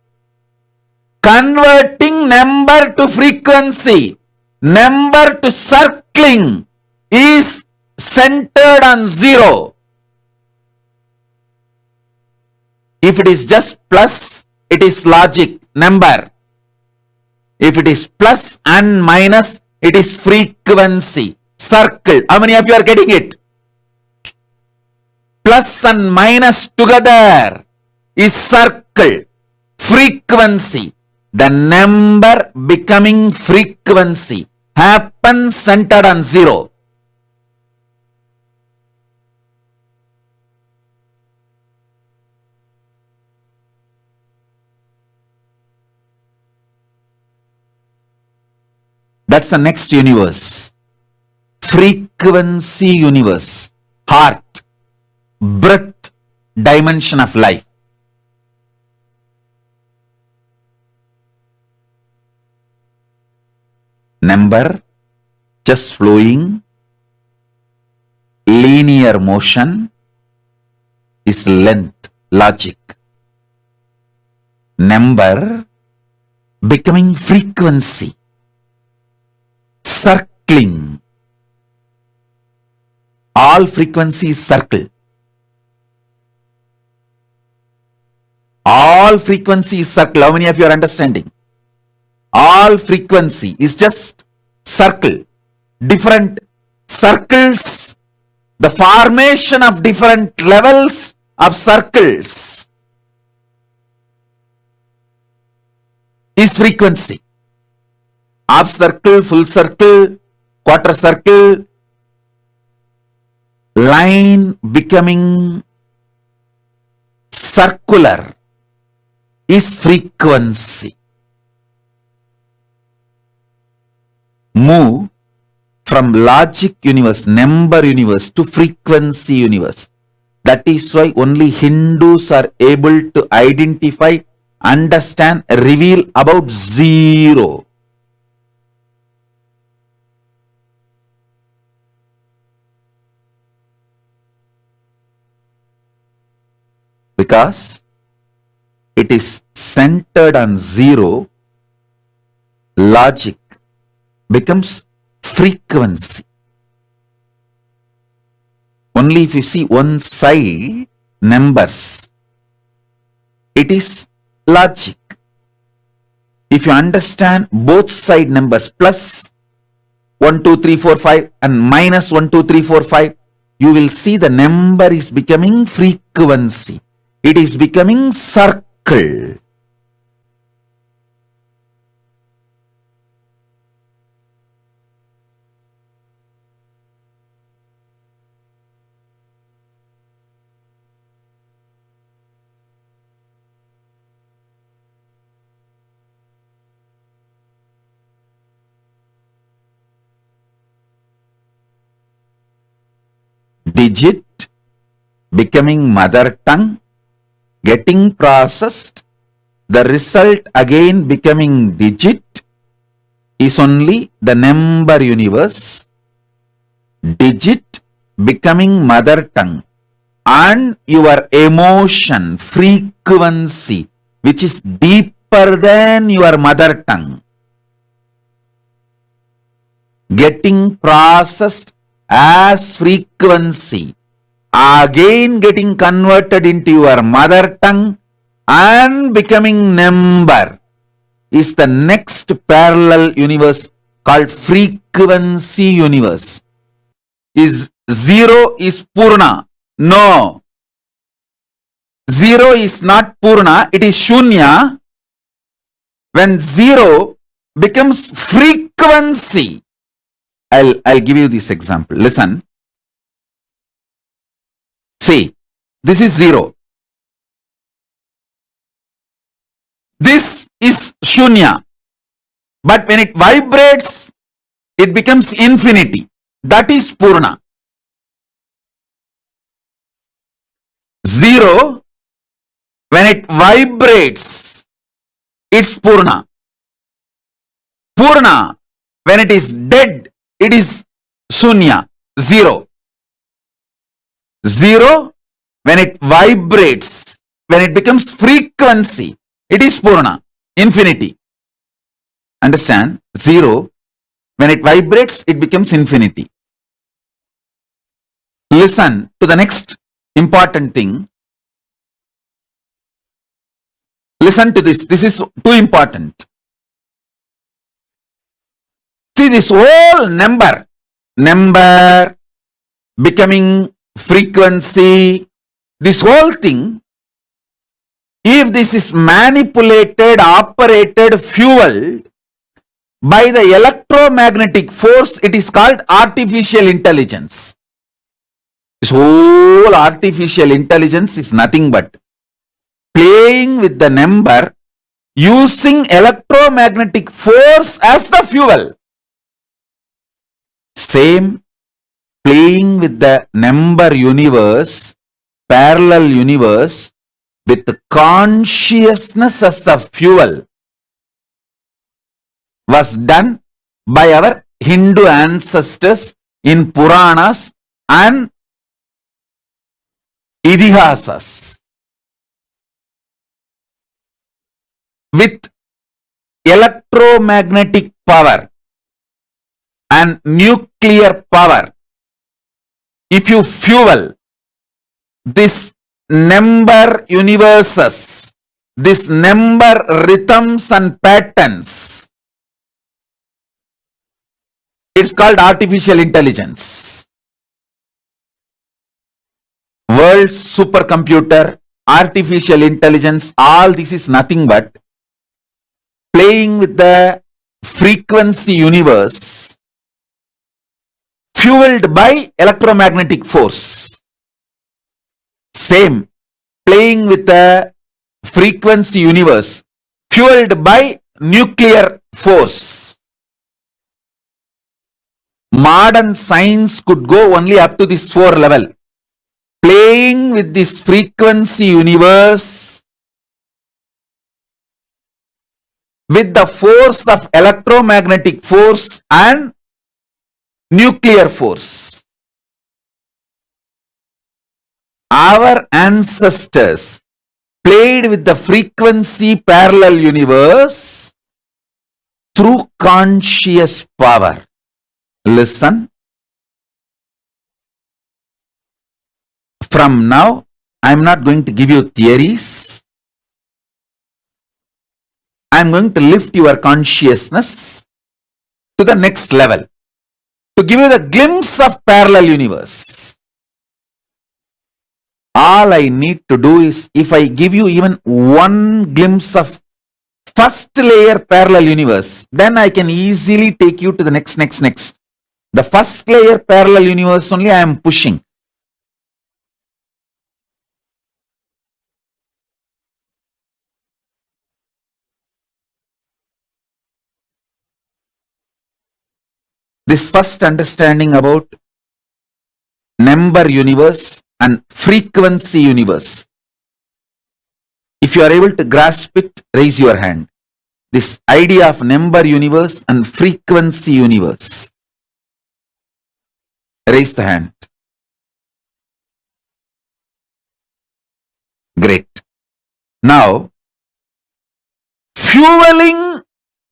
Converting number to frequency, number to circling is centered on 0. If it is just plus, it is logic, number. If it is plus and minus, it is frequency, circle. How many of you are getting it? Plus and minus together is circle, frequency. The number becoming frequency happens centered on 0. That's the next universe. Frequency universe. Heart, breath, dimension of life. number, just flowing, linear motion is length, logic. Number becoming frequency, circling. All frequencies circle. All frequencies circle. How many of you are understanding? All frequency is just circle. Different circles. The formation of different levels of circles is frequency. Half circle, full circle, quarter circle, line becoming circular is frequency. Move from logic universe, number universe to frequency universe. That is why only Hindus are able to identify, understand, reveal about zero. Because it is centered on zero, logic becomes frequency. Only if you see one side, numbers, it is logic. If you understand both side numbers, plus 1, 2, 3, 4, 5 and minus 1, 2, 3, 4, 5, you will see the number is becoming frequency. It is becoming circle. Digit becoming mother tongue, getting processed, the result again becoming digit is only the number universe. Digit becoming mother tongue and your emotion frequency, which is deeper than your mother tongue, getting processed as frequency, again getting converted into your mother tongue and becoming number is the next parallel universe called frequency universe. Is zero is Purna? No. Zero is not Purna, it is Shunya. When zero becomes frequency, I'll give you this example. Listen. See, this is zero. This is Shunya. But when it vibrates, it becomes infinity. That is Purna. Zero, when it vibrates, it's Purna. Purna, when it is dead, it is Shunya, zero. Zero, when it vibrates, when it becomes frequency, it is Purna, infinity. Understand? Zero, when it vibrates, it becomes infinity. Listen to the next important thing. Listen to this. This is too important. See this whole number becoming frequency, this whole thing, if this is manipulated, operated, fueled by the electromagnetic force, it is called artificial intelligence. This whole artificial intelligence is nothing but playing with the number using electromagnetic force as the fuel. Same playing with the number universe, parallel universe, with consciousness as the fuel was done by our Hindu ancestors in Puranas and Idihasas. With electromagnetic power and nuclear power, if you fuel this number universes, this number rhythms and patterns, it's called artificial intelligence. World's supercomputer, artificial intelligence, all this is nothing but playing with the frequency universe fueled by electromagnetic force. Same, playing with the frequency universe fueled by nuclear force. Modern science could go only up to this 4 level. Playing with this frequency universe with the force of electromagnetic force and nuclear force. Our ancestors played with the frequency parallel universe through conscious power. Listen. From now, I am not going to give you theories. I am going to lift your consciousness to the next level, to give you the glimpse of parallel universe. All I need to do is, if I give you even one glimpse of first layer parallel universe, then I can easily take you to the next. The first layer parallel universe only I am pushing. This first understanding about number universe and frequency universe. If you are able to grasp it, raise your hand. This idea of number universe and frequency universe. Raise the hand. Great. Now, fueling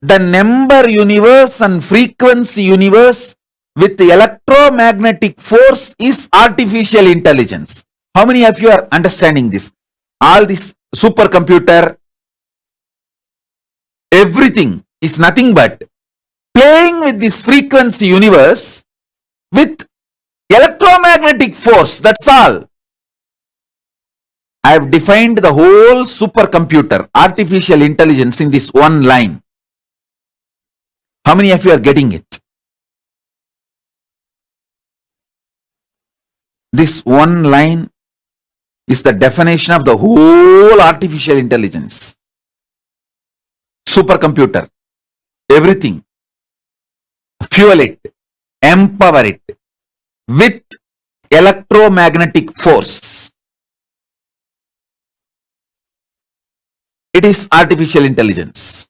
the number universe and frequency universe with the electromagnetic force is artificial intelligence. How many of you are understanding this? All this supercomputer, everything is nothing but playing with this frequency universe with electromagnetic force. That's all. I have defined the whole supercomputer, artificial intelligence, in this one line. How many of you are getting it? This one line is the definition of the whole artificial intelligence. Supercomputer, everything. Fuel it, empower it with electromagnetic force. It is artificial intelligence.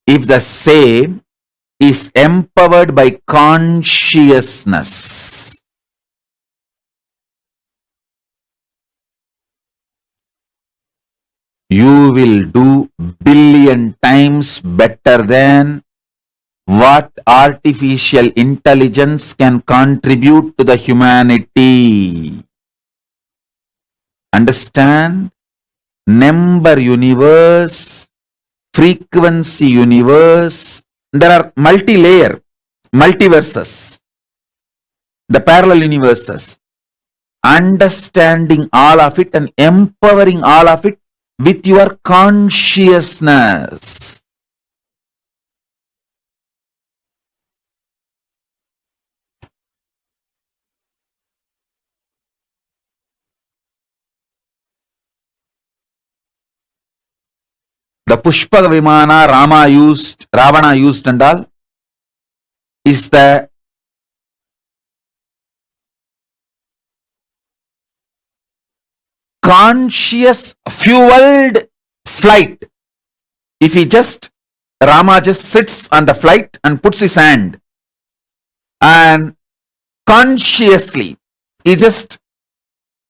If the same is empowered by consciousness, you will do billion times better than what artificial intelligence can contribute to the humanity. Understand? Number universe, frequency universe, there are multi-layer, multiverses, the parallel universes. Understanding all of it and empowering all of it with your consciousness. The Pushpa Vimana Ravana used and all is the conscious fueled flight if Rama just sits on the flight and puts his hand and consciously, he just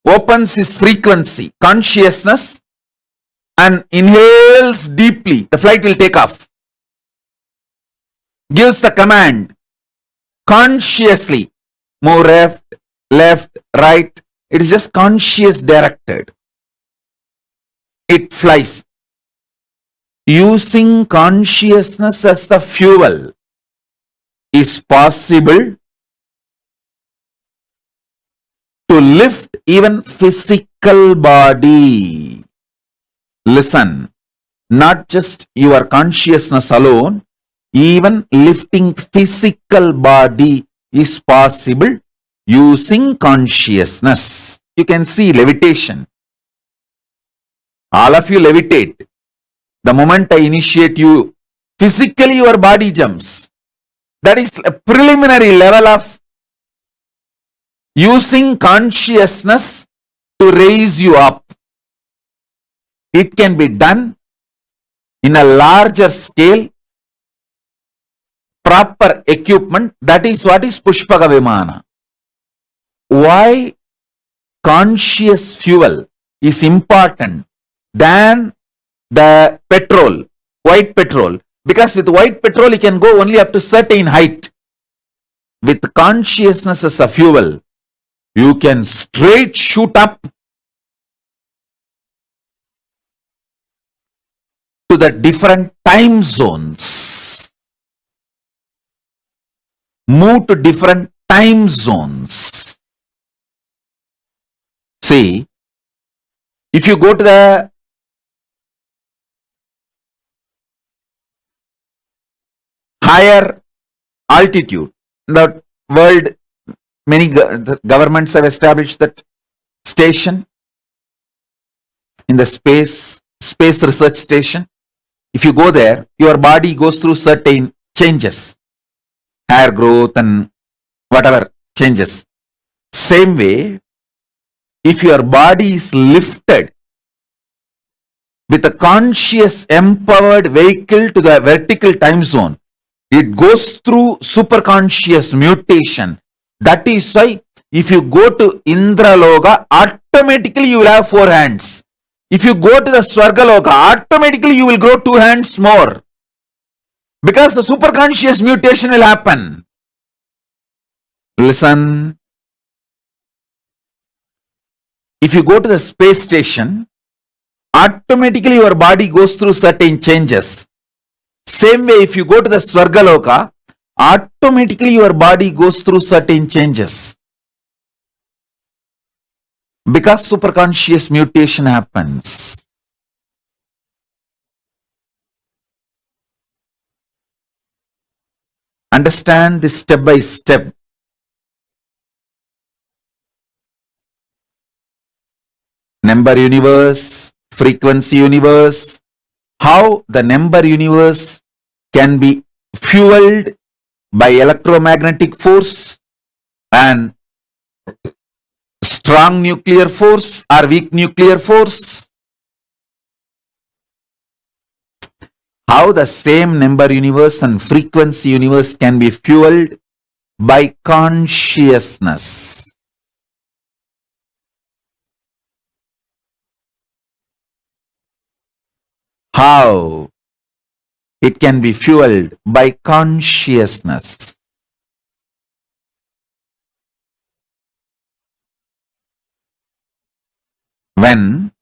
opens his frequency, consciousness, and inhales deeply, the flight will take off. Gives the command, consciously, move left, right. It is just conscious directed. It flies. Using consciousness as the fuel is possible to lift even physical body. Listen, not just your consciousness alone, even lifting physical body is possible using consciousness. You can see levitation. All of you levitate. The moment I initiate you, physically your body jumps. That is a preliminary level of using consciousness to raise you up. It can be done in a larger scale, proper equipment. That is what is Pushpaka Vimana. Why conscious fuel is important than the petrol, white petrol? Because with white petrol you can go only up to certain height. With consciousness as a fuel, you can straight shoot up to the different time zones. Move to different time zones. See, if you go to the higher altitude, in the world, many governments have established that station in the space research station. If you go there, your body goes through certain changes, hair growth and whatever changes. Same way, if your body is lifted with a conscious empowered vehicle to the vertical time zone, it goes through superconscious mutation. That is why if you go to Indraloka, automatically you will have 4 hands. If you go to the Swargaloka, automatically you will grow 2 hands more. Because the superconscious mutation will happen. Listen. If you go to the space station, automatically your body goes through certain changes. Same way, if you go to the Swargaloka, automatically your body goes through certain changes. Because superconscious mutation happens. Understand this step by step. Number universe, frequency universe, how the number universe can be fueled by electromagnetic force and strong nuclear force or weak nuclear force. How the same number universe and frequency universe can be fueled by consciousness. How it can be fueled by consciousness. When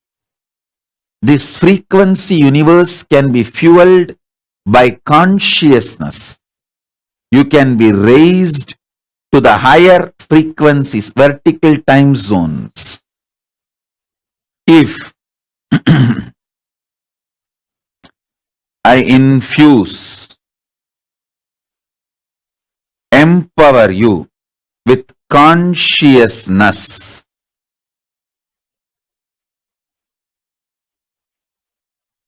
this frequency universe can be fueled by consciousness, you can be raised to the higher frequencies, vertical time zones. If I infuse, empower you with consciousness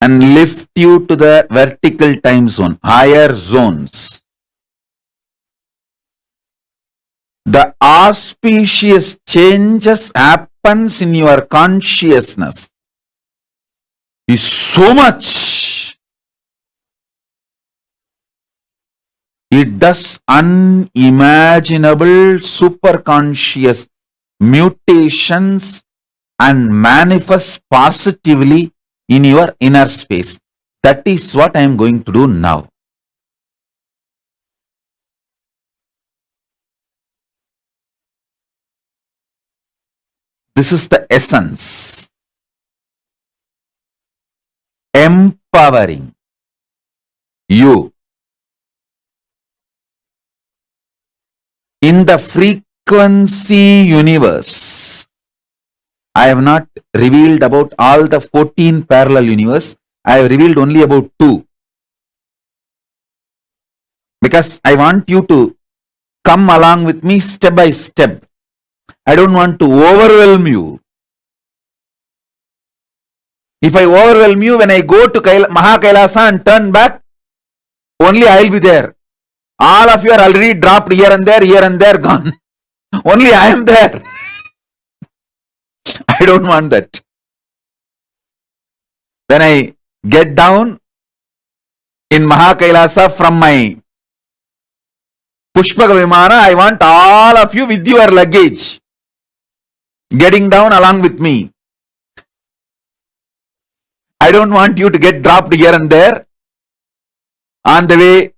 and lift you to the vertical time zone, higher zones. The auspicious changes happens in your consciousness is so much It does unimaginable superconscious mutations and manifests positively in your inner space. That is what I am going to do now. This is the essence. Empowering you in the frequency universe. I have not revealed about all the 14 parallel universe. I have revealed only about 2. Because I want you to come along with me step by step. I don't want to overwhelm you. If I overwhelm you, when I go to Kailasa and turn back, only I will be there. All of you are already dropped here and there, gone. Only I am there. I don't want that. When I get down in Kailasa from my Pushpaka Vimana, I want all of you with your luggage getting down along with me. I don't want you to get dropped here and there. On the way,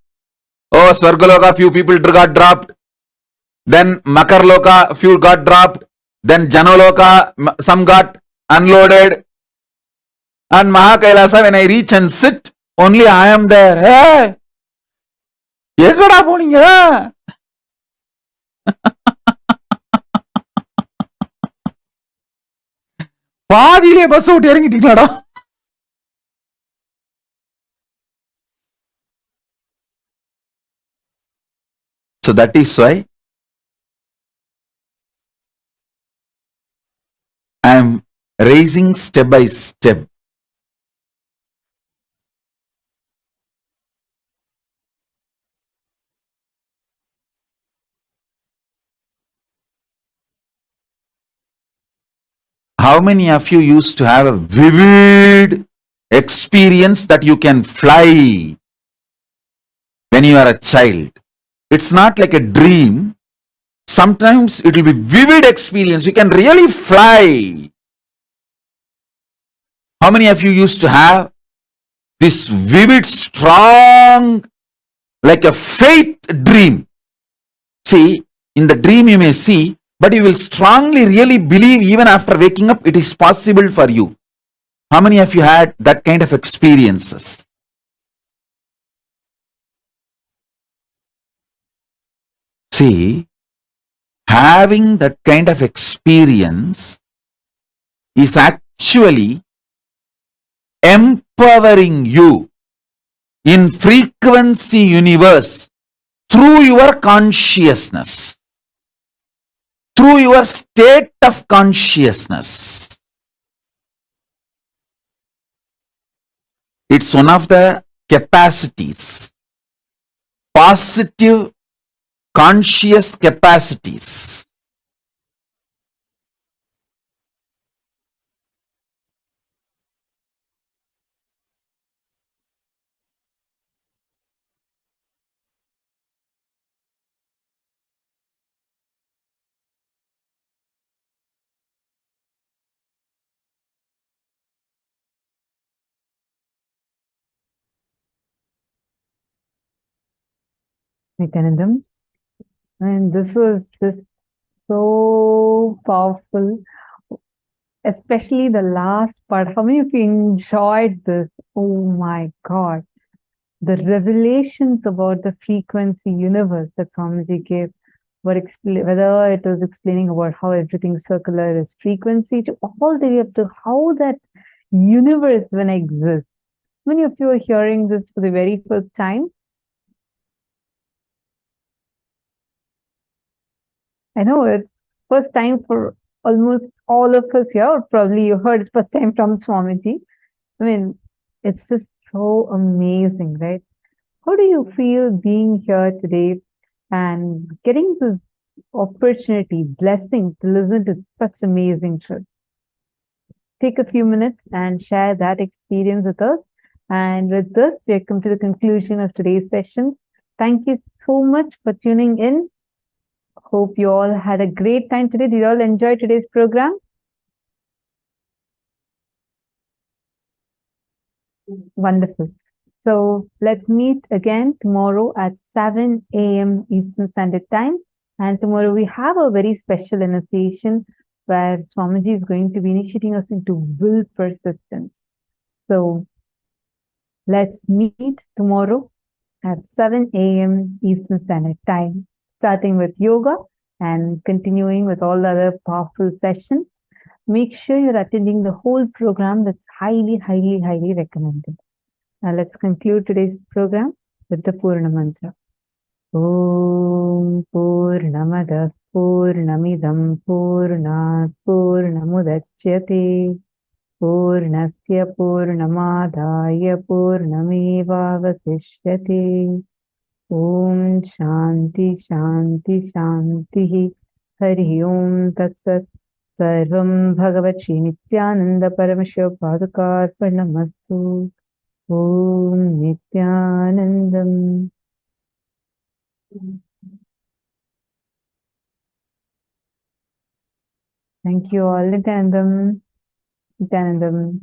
oh, Swargaloka, few people got dropped. Then Makarloka, few got dropped. Then Janaloka, some got unloaded. And Mahakailasa, when I reach and sit, only I am there. Hey! Ekada poninga? பாதியிலே bus விட்டு இறங்கிட்டீங்களாடா? So that is why I am raising step by step. How many of you used to have a vivid experience that you can fly when you are a child? It's not like a dream. Sometimes it will be vivid experience. You can really fly. How many of you used to have this vivid, strong, like a faith dream? See, in the dream you may see, but you will strongly really believe even after waking up it is possible for you. How many of you had that kind of experiences? See, having that kind of experience is actually empowering you in frequency universe through your consciousness, through your state of consciousness. It's one of the capacities, positive conscious capacities. Nityanandam. And this was just so powerful, especially the last part. How many of you enjoyed this? Oh my God. The revelations about the frequency universe that Swamiji gave, whether it was explaining about how everything circular is frequency, to all the way up to how that universe when exists. Many of you are hearing this for the very first time. I know it's first time for almost all of us here, or probably you heard it first time from Swamiji. I mean, it's just so amazing, right? How do you feel being here today and getting this opportunity, blessing to listen to such amazing truth? Take a few minutes and share that experience with us. And with this, we have come to the conclusion of today's session. Thank you so so much for tuning in. Hope you all had a great time today. Did you all enjoy today's program? Wonderful. So let's meet again tomorrow at 7 a.m. Eastern Standard Time. And tomorrow we have a very special initiation where Swamiji is going to be initiating us into will persistence. So let's meet tomorrow at 7 a.m. Eastern Standard Time, starting with yoga and continuing with all the other powerful sessions. Make sure you're attending the whole program. That's highly, highly, highly recommended. Now let's conclude today's program with the Purna Mantra. Om Purnamada Purnamidam Purnat Purnamudachyate Purnasya Purnamadaya Purnamevavasishyate. Om Shanti Shanti Shanti. Hari Om Tat Sat. Sarvam Bhagavat Shri Nithyananda Paramashiva Padukarpanamastu. Om Nithyanandam. Thank you all. Nithyanandam. Nithyanandam.